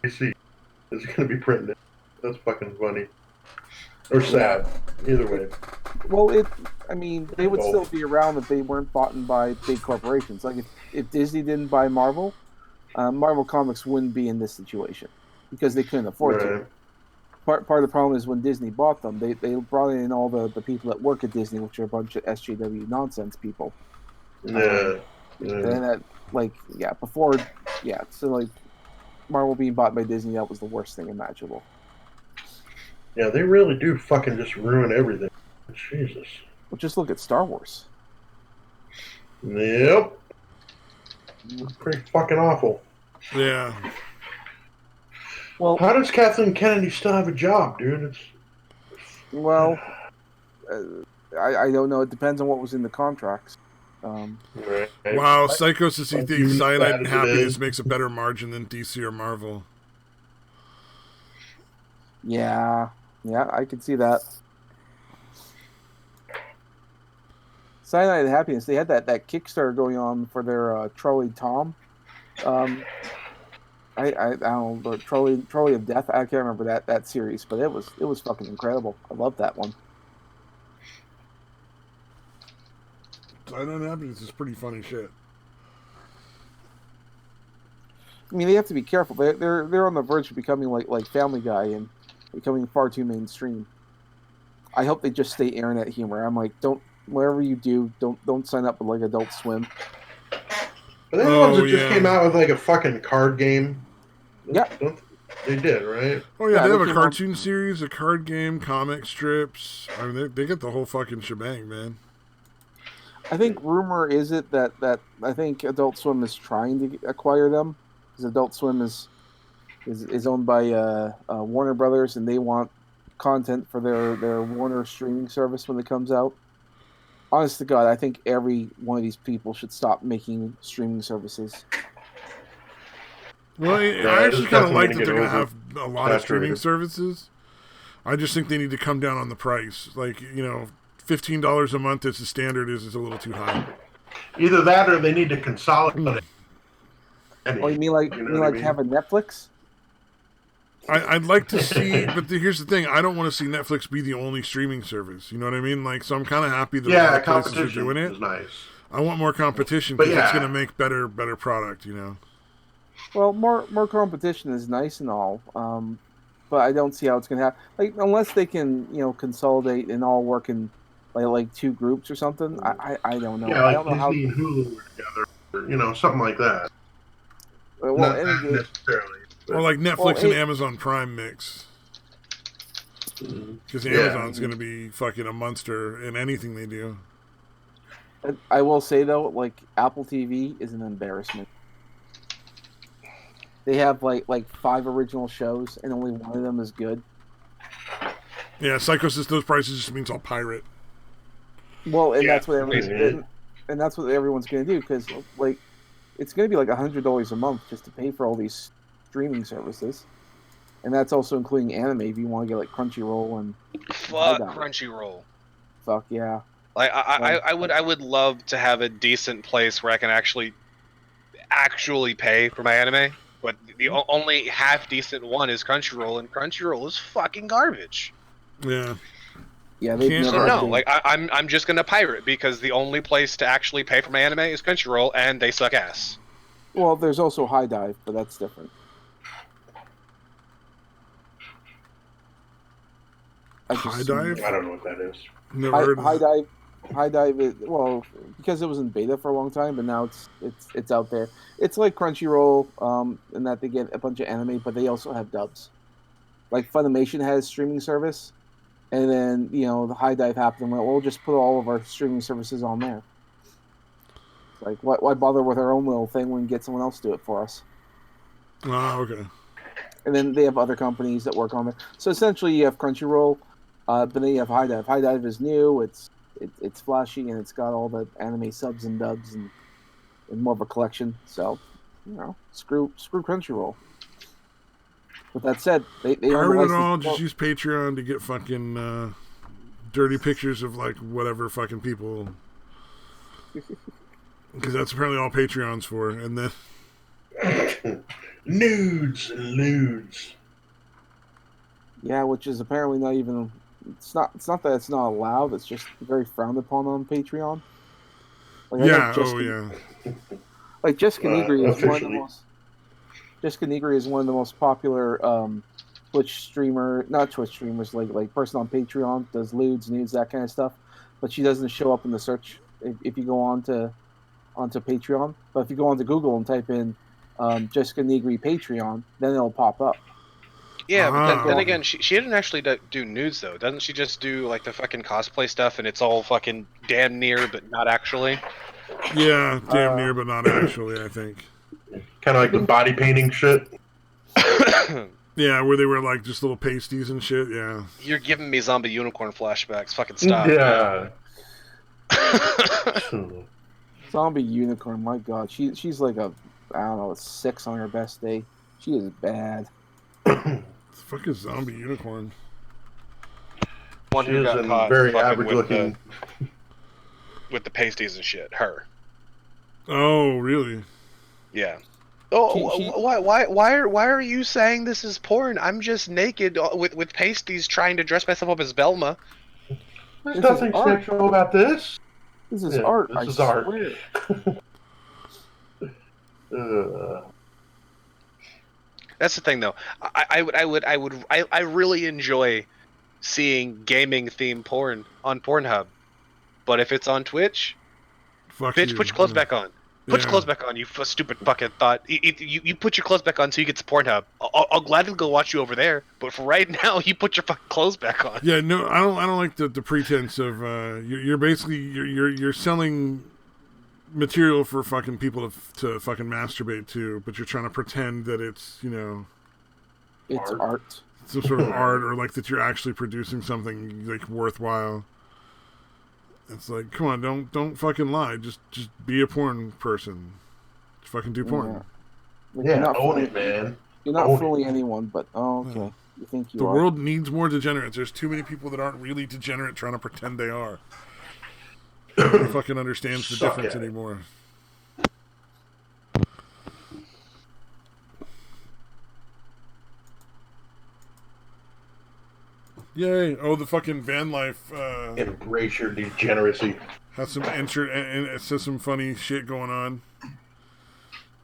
Speaker 3: or DC is going to be printed. That's fucking funny. Or sad. Either way.
Speaker 4: Well, I mean, they would still be around if they weren't bought by big corporations. Like if Disney didn't buy Marvel, Marvel Comics wouldn't be in this situation because they couldn't afford to. Part of the problem is when Disney bought them, they brought in all the people that work at Disney, which are a bunch of SJW nonsense people. And that, so like Marvel being bought by Disney, that was the worst thing imaginable.
Speaker 3: Yeah, they really do fucking just ruin everything. Jesus.
Speaker 4: Well, just look at Star Wars.
Speaker 3: Yep. Pretty fucking awful.
Speaker 1: Yeah.
Speaker 4: Well,
Speaker 3: how does Kathleen Kennedy still have a job, dude?
Speaker 4: Well, I don't know. It depends on what was in the contracts.
Speaker 3: Right.
Speaker 1: Wow, Psychosis, he thinks Cyanide and Happiness makes a better margin than DC or Marvel.
Speaker 4: Yeah, I can see that. Cyanide and Happiness, they had that Kickstarter going on for their Trolley Tom. I don't know, the Trolley of Death. I can't remember that series, but it was fucking incredible. I love that one.
Speaker 1: Cyanide and Happiness is pretty funny shit.
Speaker 4: I mean, they have to be careful. They're on the verge of becoming like Family Guy and becoming far too mainstream. I hope they just stay airing that humor. I'm like, whatever you do, don't sign up with like Adult Swim.
Speaker 3: Are they the ones that just came out with like a fucking card game?
Speaker 4: Yeah.
Speaker 3: They did, right?
Speaker 1: Oh yeah, they have a cartoon series, a card game, comic strips. I mean, they get the whole fucking shebang, man.
Speaker 4: I think rumor is it that I think Adult Swim is trying to acquire them, because Adult Swim is owned by Warner Brothers, and they want content for their Warner streaming service when it comes out. Honest to God, I think every one of these people should stop making streaming services.
Speaker 1: Well, I actually kind of like that they're going to have a lot of streaming services. I just think they need to come down on the price. Like, $15 a month as the standard is a little too high.
Speaker 3: Either that or they need to consolidate.
Speaker 4: Oh, you mean like have a Netflix?
Speaker 1: I'd like to see, but here's the thing: I don't want to see Netflix be the only streaming service. You know what I mean? Like, so I'm kind of happy that other places are doing it.
Speaker 3: Is nice.
Speaker 1: I want more competition because it's going to make better product.
Speaker 4: Well, more competition is nice and all, but I don't see how it's going to happen. Like, unless they can, consolidate and all work in like two groups or something. I don't know.
Speaker 3: Yeah, like
Speaker 4: I don't know how.
Speaker 3: Disney and Hulu are together, something like that.
Speaker 4: Well,
Speaker 3: not necessarily.
Speaker 1: Or like Netflix and Amazon Prime mix. Because Amazon's going to be fucking a monster in anything they do.
Speaker 4: I will say though, like Apple TV is an embarrassment. They have like 5 original shows, and only one of them is good.
Speaker 1: Yeah, Psychosis. Those prices just means I'll pirate.
Speaker 4: Well, and that's what everyone's going to do, because like it's going to be like $100 a month just to pay for all these streaming services, and that's also including anime if you want to get like Crunchyroll and.
Speaker 2: Fuck Crunchyroll.
Speaker 4: Fuck yeah.
Speaker 2: Like I would love to have a decent place where I can actually pay for my anime, but the only half decent one is Crunchyroll, and Crunchyroll is fucking garbage.
Speaker 1: Yeah.
Speaker 4: Yeah,
Speaker 2: I'm just gonna pirate because the only place to actually pay for my anime is Crunchyroll, and they suck ass.
Speaker 4: Well, there's also High Dive, but that's different.
Speaker 1: High dive?
Speaker 3: I don't know what that is.
Speaker 1: Never heard of
Speaker 4: High
Speaker 1: it.
Speaker 4: dive. High dive is because it was in beta for a long time, but now it's out there. It's like Crunchyroll, in that they get a bunch of anime, but they also have dubs. Like Funimation has streaming service, and then the High Dive happened. And went, we'll just put all of our streaming services on there. It's like why bother with our own little thing when we get someone else to do it for us?
Speaker 1: Oh, okay.
Speaker 4: And then they have other companies that work on it. So essentially, you have Crunchyroll, but then you have High Dive. High Dive is new. It's flashy and it's got all the anime subs and dubs and more of a collection. So, screw Crunchyroll. With that said, they
Speaker 1: Pirate it all. Just use Patreon to get fucking dirty pictures of like whatever fucking people. Because that's apparently all Patreon's for. And then
Speaker 3: Nudes and lewds.
Speaker 4: Yeah, which is apparently not even. It's not that it's not allowed. It's just very frowned upon on Patreon. Like,
Speaker 1: yeah.
Speaker 4: Like Jessica Nigri is one of the
Speaker 3: officially.
Speaker 4: most. Jessica Nigri is one of the most popular not Twitch streamers, like person on Patreon, does lewds, nudes, that kind of stuff. But she doesn't show up in the search if you go onto Patreon. But if you go onto Google and type in Jessica Nigri Patreon, then it'll pop up.
Speaker 2: Yeah, but then again, she didn't actually do nudes though. Doesn't she just do like the fucking cosplay stuff and it's all fucking damn near but not actually?
Speaker 1: Yeah, damn near, but not actually, I think.
Speaker 3: Kind of like the body painting shit.
Speaker 1: Yeah, where they were like just little pasties and shit, yeah.
Speaker 2: You're giving me zombie unicorn flashbacks. Fucking stop.
Speaker 3: Yeah.
Speaker 4: Zombie unicorn, my god, she's like a 6 on her best day. She is bad.
Speaker 1: The fuck is zombie unicorn?
Speaker 2: One
Speaker 3: She
Speaker 2: who
Speaker 3: is
Speaker 2: got
Speaker 3: a
Speaker 2: caught
Speaker 3: very
Speaker 2: fucking
Speaker 3: average looking.
Speaker 2: with the pasties and shit. Her.
Speaker 1: Oh, really?
Speaker 2: Yeah. Oh, why are you saying this is porn? I'm just naked with pasties trying to dress myself up as Velma.
Speaker 3: There's
Speaker 4: This
Speaker 3: nothing
Speaker 4: is art.
Speaker 3: sexual about this.
Speaker 4: This is
Speaker 3: Yeah,
Speaker 4: art.
Speaker 3: this is
Speaker 4: I
Speaker 3: art.
Speaker 4: swear.
Speaker 2: That's the thing, though. I really enjoy seeing gaming themed porn on Pornhub, but if it's on Twitch,
Speaker 1: Fuck
Speaker 2: bitch,
Speaker 1: you.
Speaker 2: put your clothes back on. Put your
Speaker 1: Yeah.
Speaker 2: clothes back on, you stupid fucking thought. You put your clothes back on so you get to Pornhub. I'll gladly go watch you over there, but for right now, you put your fucking clothes back on.
Speaker 1: Yeah, no, I don't like the pretense of you're basically you're selling material for fucking people to fucking masturbate to, but you're trying to pretend that it's
Speaker 4: It's art.
Speaker 1: some sort of art, or like that you're actually producing something like worthwhile. It's like, come on, don't fucking lie. Just be a porn person. Just fucking do porn.
Speaker 4: Like,
Speaker 3: Yeah,
Speaker 4: you're not
Speaker 3: own
Speaker 4: fooling-
Speaker 3: it, man.
Speaker 4: You're not
Speaker 3: Own it.
Speaker 4: fooling anyone, but okay. You think you
Speaker 1: The
Speaker 4: are.
Speaker 1: world needs more degenerates. There's too many people that aren't really degenerate trying to pretend they are. Nobody fucking understands the
Speaker 3: Suck
Speaker 1: difference
Speaker 3: at it.
Speaker 1: anymore. Yay! Oh, the fucking van life
Speaker 3: Embrace your degeneracy.
Speaker 1: has some and it says some funny shit going on.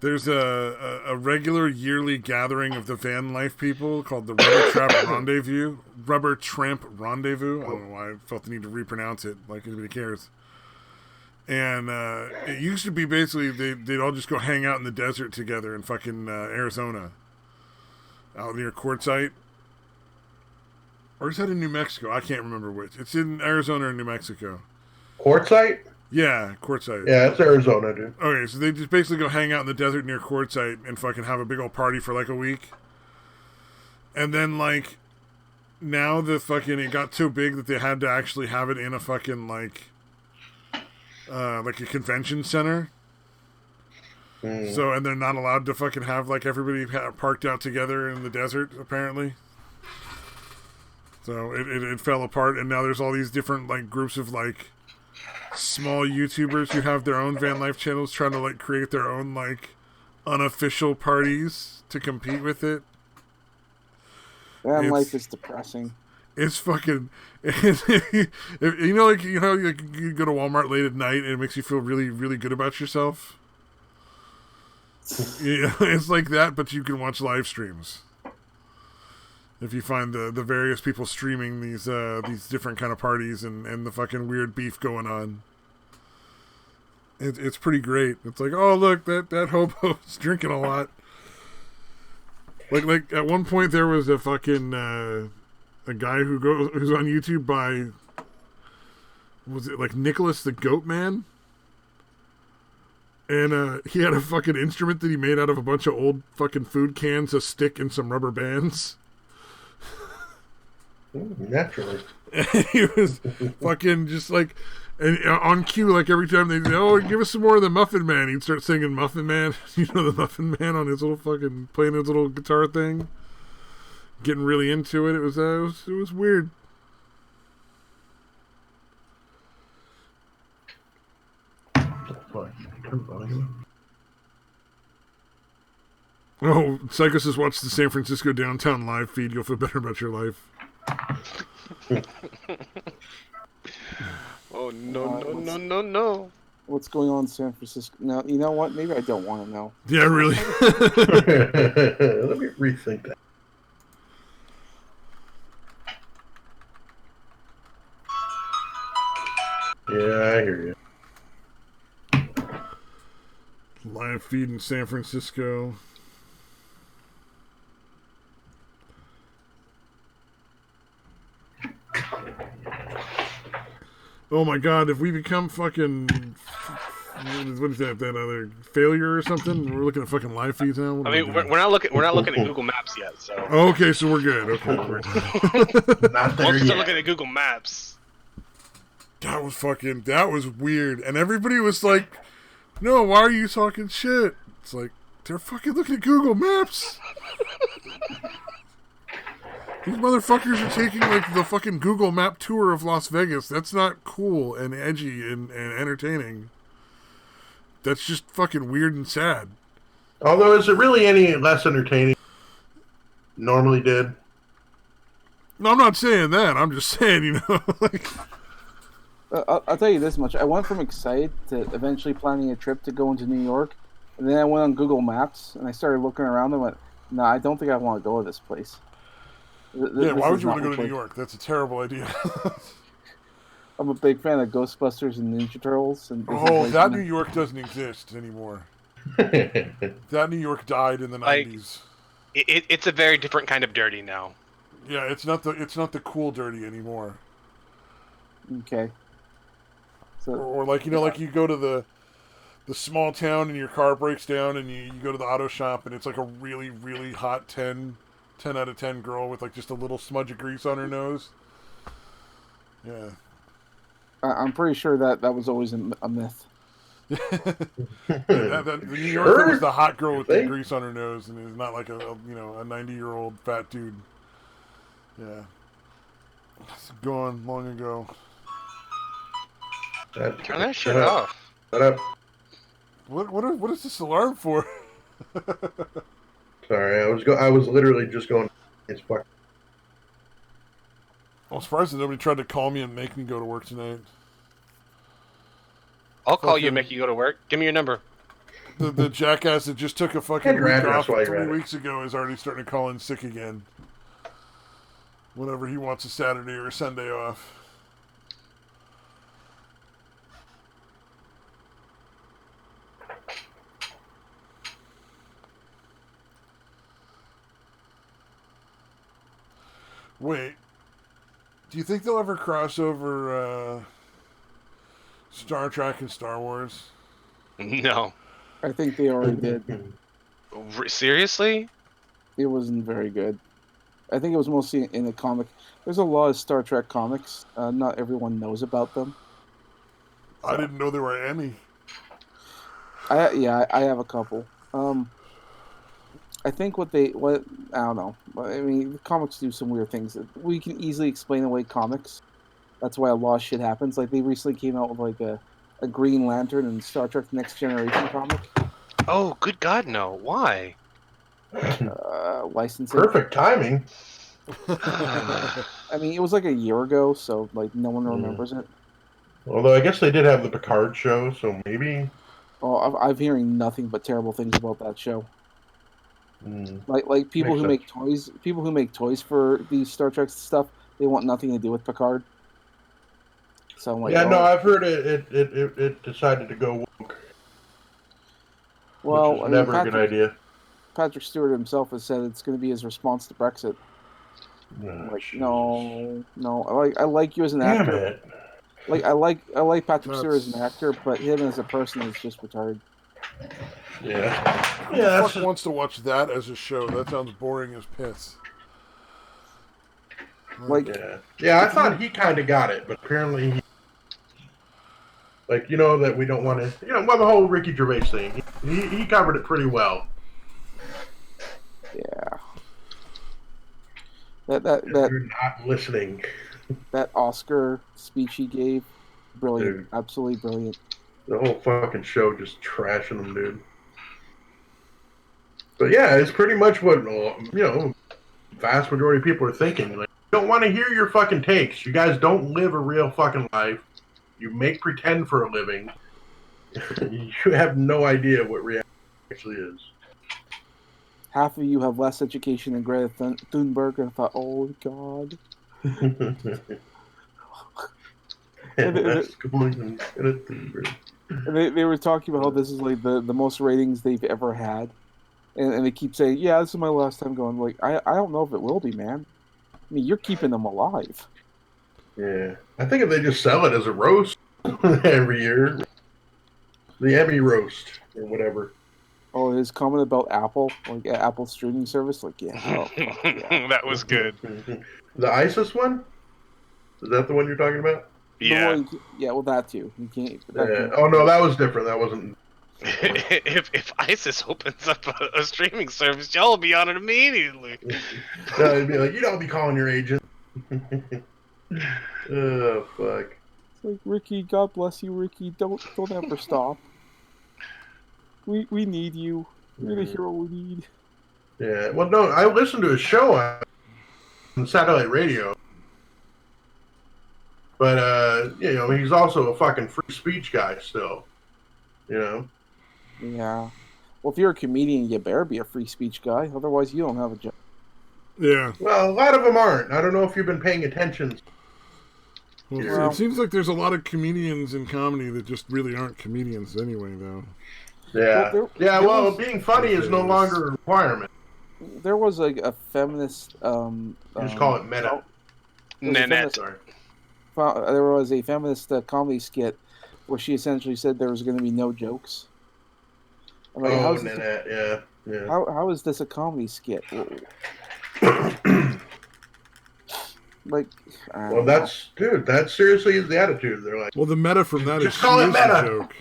Speaker 1: There's a regular yearly gathering of the van life people called the Rubber Tramp Rendezvous. Rubber Tramp Rendezvous. I don't know why I felt the need to repronounce it. Like anybody cares. And it used to be basically they'd all just go hang out in the desert together in fucking Arizona, out near Quartzsite. Or is that in New Mexico? I can't remember which. It's in Arizona or New Mexico.
Speaker 3: Quartzsite?
Speaker 1: Yeah, Quartzsite.
Speaker 3: Yeah, it's Arizona, dude.
Speaker 1: Okay, so they just basically go hang out in the desert near Quartzsite and fucking have a big old party for like a week. And then like now it got so big that they had to actually have it in a fucking like a convention center. So, and they're not allowed to fucking have like everybody parked out together in the desert apparently. So it fell apart, and now there's all these different like groups of like small YouTubers who have their own van life channels trying to like create their own like unofficial parties to compete with it.
Speaker 4: Van life is depressing.
Speaker 1: It's fucking you go to Walmart late at night and it makes you feel really, really good about yourself. It's like that, but you can watch live streams. If you find the various people streaming these different kind of parties and the fucking weird beef going on. It's pretty great. It's like, oh look, that hobo's drinking a lot. Like at one point there was a fucking a guy who's on YouTube by, was it like Nicholas the Goat Man? And he had a fucking instrument that he made out of a bunch of old fucking food cans, a stick, and some rubber bands.
Speaker 3: Naturally.
Speaker 1: And he was fucking just like, and on cue, like every time they'd say, oh, give us some more of the Muffin Man, he'd start singing Muffin Man. You know, the Muffin Man on his little fucking, playing his little guitar thing. Getting really into it. It was weird. Oh, Psycho says, watch the San Francisco Downtown live feed. You'll feel better about your life.
Speaker 2: Oh, no.
Speaker 4: What's going on in San Francisco? No, you know what? Maybe I don't want to know.
Speaker 1: Yeah, really.
Speaker 3: Let me rethink that. Yeah, I hear you.
Speaker 1: Live feed in San Francisco. Oh my god, if we become fucking, what is that other failure or something? We're looking at fucking live feeds now.
Speaker 2: I mean, we're not looking at Google Maps yet, so.
Speaker 1: Okay, so we're good. Okay,
Speaker 3: Not there
Speaker 2: Once we
Speaker 3: yet.
Speaker 2: start looking at Google Maps.
Speaker 1: that was weird, and everybody was like, "No, why are you talking shit?" It's like they're fucking looking at Google Maps. These motherfuckers are taking like the fucking Google Map tour of Las Vegas. That's not cool and edgy and entertaining. That's just fucking weird and sad.
Speaker 3: Although, is it really any less entertaining than normally did?
Speaker 1: No, I'm not saying that. I'm just saying, you know, like,
Speaker 4: I'll tell you this much. I went from excited to eventually planning a trip to go into New York. And then I went on Google Maps and I started looking around and went, no, I don't think I want to go to this place.
Speaker 1: yeah, why would you want to go to New York? That's a terrible idea.
Speaker 4: I'm a big fan of Ghostbusters and Ninja Turtles. And
Speaker 1: Oh, that New York doesn't exist anymore. That New York died in the 90s.
Speaker 2: It's a very different kind of dirty now.
Speaker 1: Yeah, it's not the cool dirty anymore.
Speaker 4: Okay. So,
Speaker 1: Or like, you know, like you go to the small town and your car breaks down and you go to the auto shop and it's like a really, really hot 10 out of 10 girl with like just a little smudge of grease on her nose. Yeah.
Speaker 4: I'm pretty sure that was always a myth.
Speaker 1: The New Yorker was the hot girl with the grease on her nose and is not like a 90-year-old fat dude. Yeah. It's gone long ago.
Speaker 2: Turn that shit off.
Speaker 3: Shut up.
Speaker 1: What is this alarm for?
Speaker 3: Sorry, I was literally just going. It's fuck.
Speaker 1: I'm surprised that nobody tried to call me and make me go to work tonight.
Speaker 2: I'll call you and make you go to work. Give me your number.
Speaker 1: The jackass that just took a fucking
Speaker 3: Your
Speaker 1: week
Speaker 3: address
Speaker 1: off
Speaker 3: while you're
Speaker 1: 3
Speaker 3: at it.
Speaker 1: weeks ago is already starting to call in sick again. Whenever he wants a Saturday or a Sunday off. Wait, do you think they'll ever cross over Star Trek and Star Wars?
Speaker 2: No.
Speaker 4: I think they already did.
Speaker 2: Seriously?
Speaker 4: It wasn't very good. I think it was mostly in the comic. There's a lot of Star Trek comics. Not everyone knows about them.
Speaker 1: I didn't know there were any.
Speaker 4: I have a couple. I think what I don't know. I mean, the comics do some weird things. We can easily explain away comics. That's why a lot of shit happens. Like they recently came out with like a Green Lantern and Star Trek Next Generation comic.
Speaker 2: Oh, good God, no. Why?
Speaker 4: Licensing.
Speaker 3: Perfect timing.
Speaker 4: I mean, it was like a year ago, so like no one remembers it.
Speaker 3: Although I guess they did have the Picard show, so maybe.
Speaker 4: Oh, I'm hearing nothing but terrible things about that show. Like people
Speaker 3: Makes
Speaker 4: who make toys, for these Star Trek stuff, they want nothing to do with Picard. So I'm like,
Speaker 3: Yeah, no, I've heard it decided to go woke,
Speaker 4: well,
Speaker 3: which is never a good idea.
Speaker 4: Patrick Stewart himself has said it's going to be his response to Brexit. I'm like, no. I like you as an
Speaker 3: Damn
Speaker 4: actor.
Speaker 3: it.
Speaker 4: Like I like Patrick Stewart as an actor, but him as a person is just retarded.
Speaker 3: Yeah.
Speaker 1: Who the fuck wants to watch that as a show? That sounds boring as piss.
Speaker 4: Like,
Speaker 3: yeah, I thought he kind of got it, but apparently, that we don't want to, well, the whole Ricky Gervais thing, he covered it pretty well.
Speaker 4: Yeah.
Speaker 3: You're not listening.
Speaker 4: That Oscar speech he gave, brilliant,
Speaker 3: Dude.
Speaker 4: absolutely brilliant.
Speaker 3: The whole fucking show just trashing them, dude. But yeah, it's pretty much what vast majority of people are thinking. Like, you don't want to hear your fucking takes. You guys don't live a real fucking life. You make pretend for a living. You have no idea what reality actually is.
Speaker 4: Half of you have less education than Greta Thunberg, and I thought, oh god. They were talking about how this is like the most ratings they've ever had. And they keep saying, yeah, this is my last time going. Like, I don't know if it will be, man. I mean, you're keeping them alive.
Speaker 3: Yeah. I think if they just sell it as a roast every year, the Emmy roast or whatever.
Speaker 4: Oh, his comment about Apple, like Apple streaming service, like, yeah. Oh, fuck, yeah.
Speaker 2: That was good.
Speaker 3: The ISIS one? Is that the one you're talking about?
Speaker 2: Yeah.
Speaker 4: Yeah, well, that too. You can't.
Speaker 3: Oh, no, that was different. That wasn't.
Speaker 2: If ISIS opens up a streaming service, y'all will be on it immediately.
Speaker 3: No, it'd be like, you don't be calling your agent. Oh, fuck.
Speaker 4: It's like, Ricky, God bless you, Ricky. Don't ever stop. We need you. You're the hero we need.
Speaker 3: Yeah, well, no, I listened to his show on satellite radio. But, he's also a fucking free speech guy still.
Speaker 4: Yeah. Well, if you're a comedian, you better be a free speech guy. Otherwise, you don't have a job.
Speaker 1: Yeah.
Speaker 3: Well, a lot of them aren't. I don't know if you've been paying attention.
Speaker 1: Well, it seems like there's a lot of comedians in comedy that just really aren't comedians anyway, though.
Speaker 3: Yeah. Well, being funny is no longer a requirement.
Speaker 4: There was a feminist.
Speaker 3: You just call it meta.
Speaker 2: Nanette.
Speaker 4: There was a feminist comedy skit where she essentially said there was going to be no jokes. I'm like,
Speaker 3: Nanette, yeah.
Speaker 4: How is this a comedy skit? Like,
Speaker 3: well, that's that seriously is the attitude. They're like,
Speaker 1: well, the meta from that
Speaker 3: just call it meta.
Speaker 1: A joke.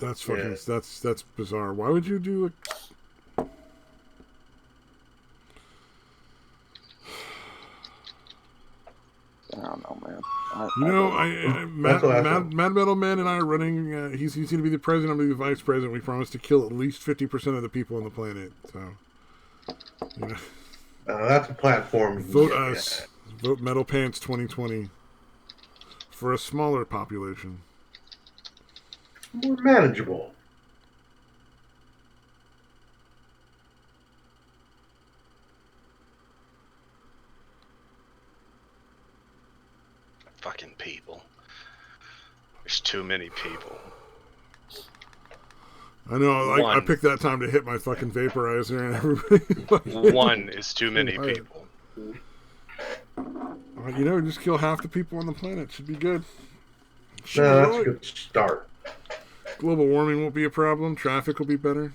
Speaker 1: That's fucking. That's bizarre. Why would you do a?
Speaker 4: I don't know, man.
Speaker 1: Mad Metal Man and I are running. He's going to be the president. I'm going to be the vice president. We promised to kill at least 50% of the people on the planet. So,
Speaker 3: that's a platform.
Speaker 1: Vote us. Vote Metal Pants 2020 for a smaller population.
Speaker 3: More manageable.
Speaker 2: Fucking people. There's too many people.
Speaker 1: I know, I picked that time to hit my fucking vaporizer and everybody.
Speaker 2: One is too many people.
Speaker 1: Just kill half the people on the planet. Should be good.
Speaker 3: That's a good start.
Speaker 1: Global warming won't be a problem. Traffic will be better.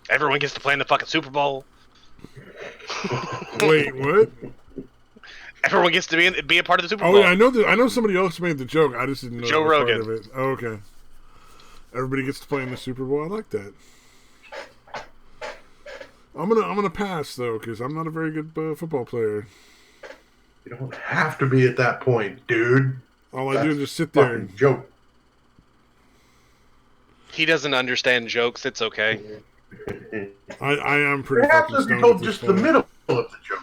Speaker 2: Everyone gets to play in the fucking Super Bowl.
Speaker 1: Wait, what?
Speaker 2: Everyone gets to be a part of the Super Bowl.
Speaker 1: Oh, yeah, I know somebody else made the joke. I just didn't know
Speaker 2: Joe Rogan.
Speaker 1: Part of it. Oh, okay. Everybody gets to play in the Super Bowl. I like that. I'm gonna pass though, because I'm not a very good football player.
Speaker 3: You don't have to be at that point, dude.
Speaker 1: All I do is just sit there.
Speaker 3: Joke.
Speaker 2: He doesn't understand jokes. It's okay.
Speaker 1: I am pretty.
Speaker 3: Perhaps if you told just the middle of
Speaker 1: the joke.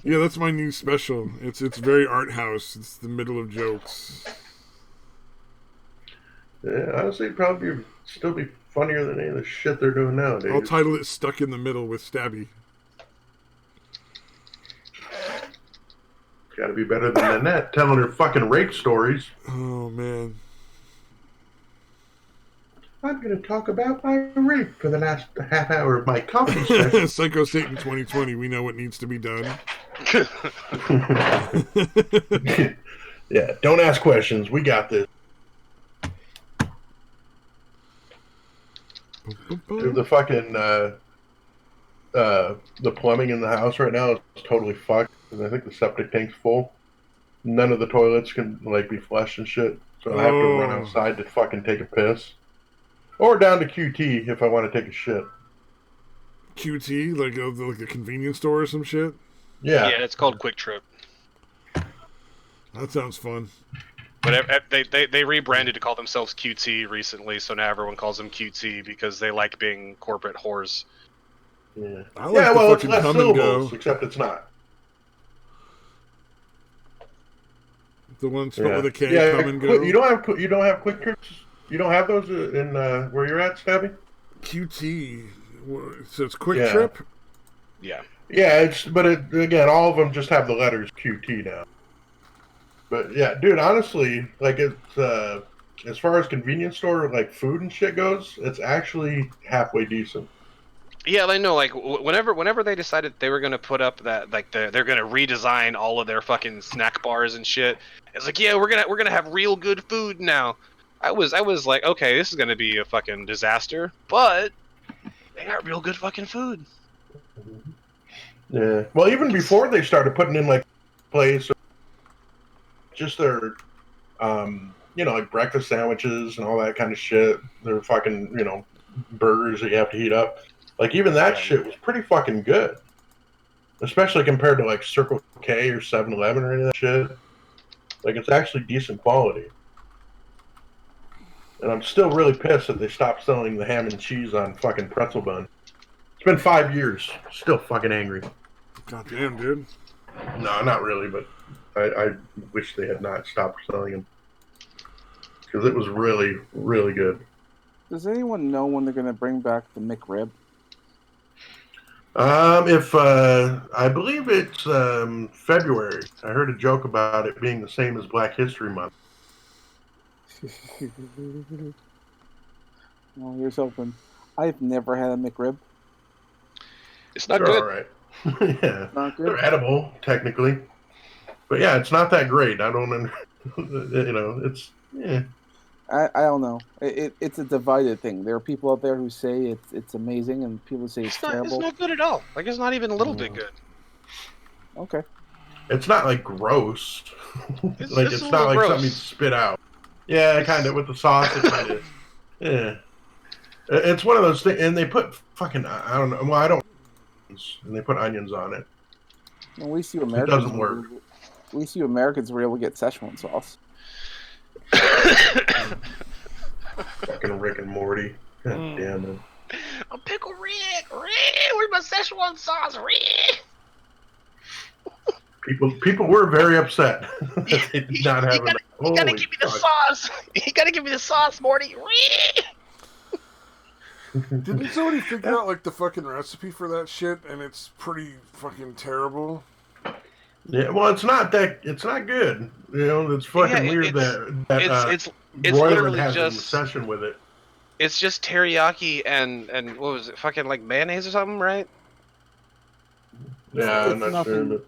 Speaker 1: Yeah, that's my new special. It's very art house. It's the middle of jokes.
Speaker 3: Yeah, honestly, it'd probably still be funnier than any of the shit they're doing nowadays.
Speaker 1: I'll title it "Stuck in the Middle" with Stabby.
Speaker 3: Got to be better than Nanette telling her fucking rape stories.
Speaker 1: Oh man.
Speaker 3: I'm going to talk about my rape for the last half hour of my comedy special.
Speaker 1: Psycho Satan 2020. We know what needs to be done.
Speaker 3: Yeah, don't ask questions. We got this. Dude, the fucking the plumbing in the house right now is totally fucked. And I think the septic tank's full. None of the toilets can like be flushed and shit. So I have to run outside to fucking take a piss. Or down to QT if I want to take a shit.
Speaker 1: QT, like a convenience store or some shit?
Speaker 3: Yeah.
Speaker 2: Yeah, it's called Quick Trip.
Speaker 1: That sounds fun.
Speaker 2: But they rebranded to call themselves QT recently, so now everyone calls them QT because they like being corporate whores.
Speaker 3: Yeah,
Speaker 1: I like the
Speaker 3: well, it's
Speaker 1: fucking
Speaker 3: less
Speaker 1: come and
Speaker 3: syllables,
Speaker 1: go.
Speaker 3: except it's not.
Speaker 1: The one spelled with a K, come and
Speaker 3: go.
Speaker 1: go.
Speaker 3: You don't have quick trips. You don't have those in where you're at, Stabby?
Speaker 1: QT. So it's Quick Trip?
Speaker 2: Yeah.
Speaker 3: Yeah, again, all of them just have the letters QT now. But yeah, dude, honestly, like it's as far as convenience store like food and shit goes, it's actually halfway decent.
Speaker 2: Yeah, I know. Like whenever they decided they were gonna put up that like they're gonna redesign all of their fucking snack bars and shit. It's like, yeah, we're gonna have real good food now. I was like, okay, this is gonna be a fucking disaster, but they got real good fucking food.
Speaker 3: Yeah. Well, even before they started putting in like place, just their like breakfast sandwiches and all that kind of shit. Their fucking burgers that you have to heat up. Like even that shit was pretty fucking good, especially compared to like Circle K or 7-Eleven or any of that shit. Like it's actually decent quality. And I'm still really pissed that they stopped selling the ham and cheese on fucking pretzel bun. It's been 5 years. Still fucking angry.
Speaker 1: Goddamn, dude.
Speaker 3: No, not really, but I wish they had not stopped selling them. Because it was really, really good.
Speaker 4: Does anyone know when they're going to bring back the McRib?
Speaker 3: I believe it's February. I heard a joke about it being the same as Black History Month.
Speaker 4: Well, here's hoping. I've never had a McRib.
Speaker 2: It's not good.
Speaker 3: All right. Yeah,
Speaker 4: Not good.
Speaker 3: they're edible technically, but yeah, it's not that great. I don't, it's yeah.
Speaker 4: I don't know. It's a divided thing. There are people out there who say it's amazing, and people say it's terrible.
Speaker 2: It's not good at all. Like it's not even a little bit good.
Speaker 4: Okay.
Speaker 3: It's not like gross.
Speaker 2: It's
Speaker 3: not like
Speaker 2: gross.
Speaker 3: something you spit out. Yeah, kind of with the sauce. It kind of, yeah. It's one of those things, and they put fucking I don't know. Well, I don't. And they put onions on it.
Speaker 4: Well, we see Americans.
Speaker 3: It doesn't work.
Speaker 4: We see Americans were able to get Szechuan sauce.
Speaker 3: Fucking Rick and Morty. God damn it.
Speaker 2: Oh, Pickle Rick! Where's my Szechuan sauce? Rick!
Speaker 3: People were very upset that they did not have
Speaker 2: You gotta give me the sauce! You gotta give me the sauce, Morty! Rick!
Speaker 1: Didn't somebody figure out like the fucking recipe for that shit, and it's pretty fucking terrible?
Speaker 3: Yeah, well, it's not good. It's fucking weird that
Speaker 2: it's
Speaker 3: Royland
Speaker 2: literally
Speaker 3: has an
Speaker 2: just
Speaker 3: obsession with it.
Speaker 2: It's just teriyaki and what was it? Fucking like mayonnaise or something, right?
Speaker 3: Yeah, I'm not sure. But...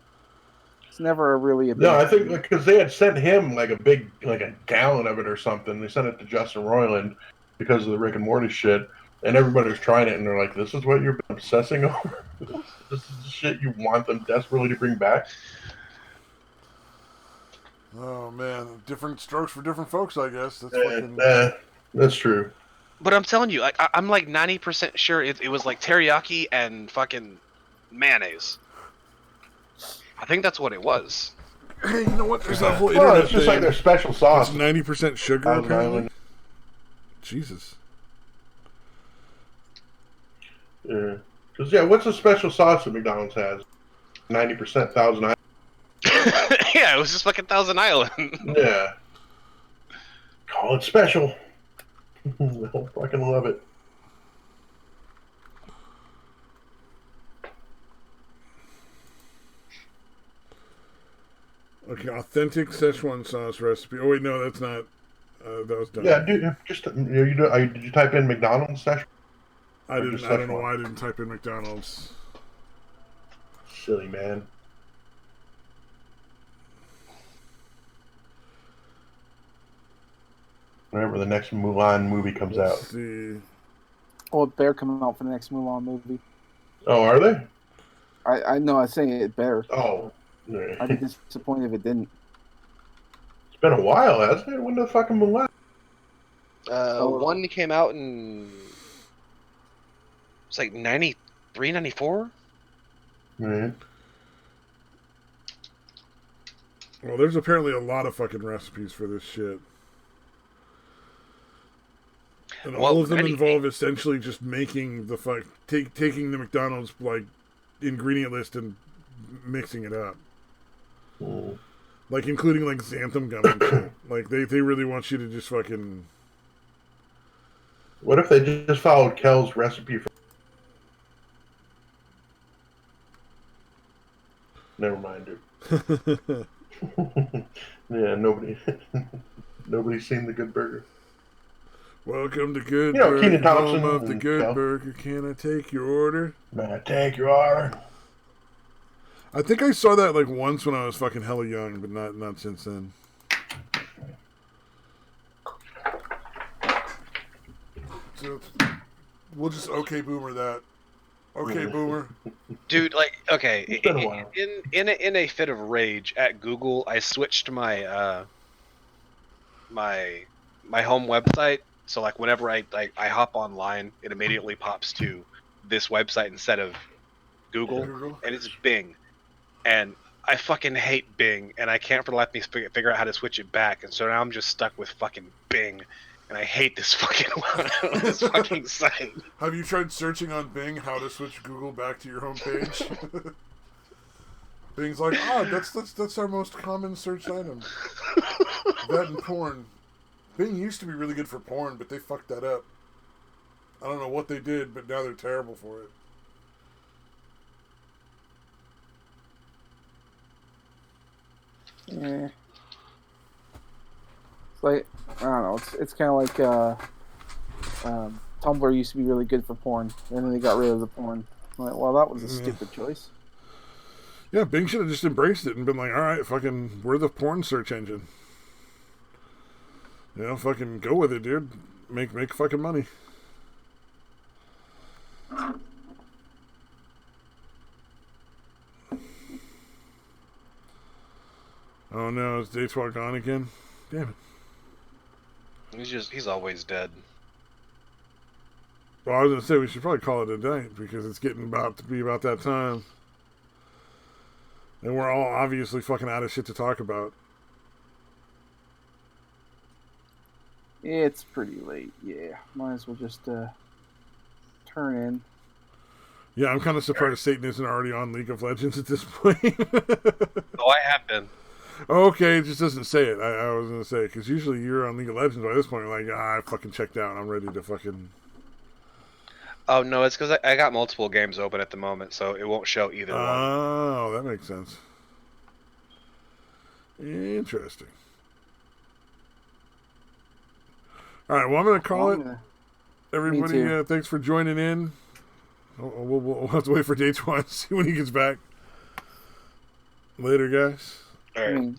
Speaker 4: It's never really a big...
Speaker 3: No, I think because they had sent him like a gallon of it or something. They sent it to Justin Roiland because of the Rick and Morty shit. And everybody was trying it, and they're like, this is what you're obsessing over? This is the shit you want them desperately to bring back?
Speaker 1: Oh, man. Different strokes for different folks, I guess.
Speaker 3: That's true.
Speaker 2: But I'm telling you, I'm like 90% sure it was like teriyaki and fucking mayonnaise. I think that's what it was.
Speaker 1: Hey, you know what? There's that whole internet
Speaker 3: it's just
Speaker 1: thing.
Speaker 3: like their special sauce.
Speaker 1: It's 90% sugar, apparently. Jesus.
Speaker 3: Yeah. Because, what's the special sauce that McDonald's has? 90% Thousand Island.
Speaker 2: Yeah, it was just fucking Thousand Island.
Speaker 3: Yeah. Call it special. I fucking love it.
Speaker 1: Okay, authentic Szechuan sauce recipe. Oh wait, no, that's not. That was done.
Speaker 3: Yeah, dude, just did you type in McDonald's Szechuan
Speaker 1: I
Speaker 3: or
Speaker 1: didn't.
Speaker 3: just
Speaker 1: I don't know
Speaker 3: Szechuan?
Speaker 1: why I didn't type in McDonald's.
Speaker 3: Silly man. Whenever the next Mulan movie comes
Speaker 1: Let's
Speaker 3: out.
Speaker 1: see.
Speaker 4: Oh, it better come out for the next Mulan movie.
Speaker 3: Oh, are they?
Speaker 4: I know. I say it better.
Speaker 3: Oh,
Speaker 4: I'd be
Speaker 3: it's
Speaker 4: disappointed if it didn't.
Speaker 3: been a while, hasn't it? When the fucking Mulan?
Speaker 2: One came out in it's like 93, 94.
Speaker 3: Man.
Speaker 1: Well, there's apparently a lot of fucking recipes for this shit. And
Speaker 2: Well,
Speaker 1: all of them involve essentially just making the taking the McDonald's like ingredient list and mixing it up.
Speaker 3: Mm.
Speaker 1: Like including like xanthan gum and shit. Like they really want you to just fucking.
Speaker 3: What if they just followed Kel's recipe for... Never mind, dude. Yeah, nobody's seen the Good Burger.
Speaker 1: Welcome to Good
Speaker 3: You know,
Speaker 1: Burger,
Speaker 3: Kenan Thompson
Speaker 1: home of the
Speaker 3: and
Speaker 1: Good
Speaker 3: Kel.
Speaker 1: Burger. Can I take your order?
Speaker 3: May I take your order?
Speaker 1: I think I saw that like once when I was fucking hella young, but not since then. So we'll just okay boomer that. Okay boomer.
Speaker 2: Dude, like, okay,
Speaker 3: It's been a while.
Speaker 2: in a fit of rage at Google, I switched my my home website. So like whenever I hop online, it immediately pops to this website instead of Google, and it's Bing. And I fucking hate Bing, and I can't for the life of me figure out how to switch it back. And so now I'm just stuck with fucking Bing, and I hate this fucking site.
Speaker 1: Have you tried searching on Bing how to switch Google back to your homepage? Bing's like, that's our most common search item. That and porn. Bing used to be really good for porn, but they fucked that up. I don't know what they did, but now they're terrible for it.
Speaker 4: Yeah. It's like, I don't know. It's kind of like Tumblr used to be really good for porn, and then they got rid of the porn. I'm like, well, that was a stupid choice.
Speaker 1: Yeah, Bing should have just embraced it and been like, all right, fucking, we're the porn search engine. You know, fucking go with it, dude. Make fucking money. Oh no, is Datewa gone again? Damn it.
Speaker 2: He's always dead.
Speaker 1: Well, I was gonna say we should probably call it a night because it's getting about to be about that time. And we're all obviously fucking out of shit to talk about.
Speaker 4: It's pretty late. Yeah, might as well just turn in.
Speaker 1: Yeah, I'm kind of surprised Satan isn't already on League of Legends at this point.
Speaker 2: Oh, I have been.
Speaker 1: Okay, it just doesn't say it. I was going to say, because usually you're on League of Legends by this point. You're like, I fucking checked out. I'm ready to fucking...
Speaker 2: Oh, no, it's because I got multiple games open at the moment, so it won't show either one.
Speaker 1: Oh, that makes sense. Interesting. All right, well, I'm going to call it. Everybody, thanks for joining in. We'll have to wait for Day 1 to see when he gets back. Later, guys.
Speaker 2: All right, later.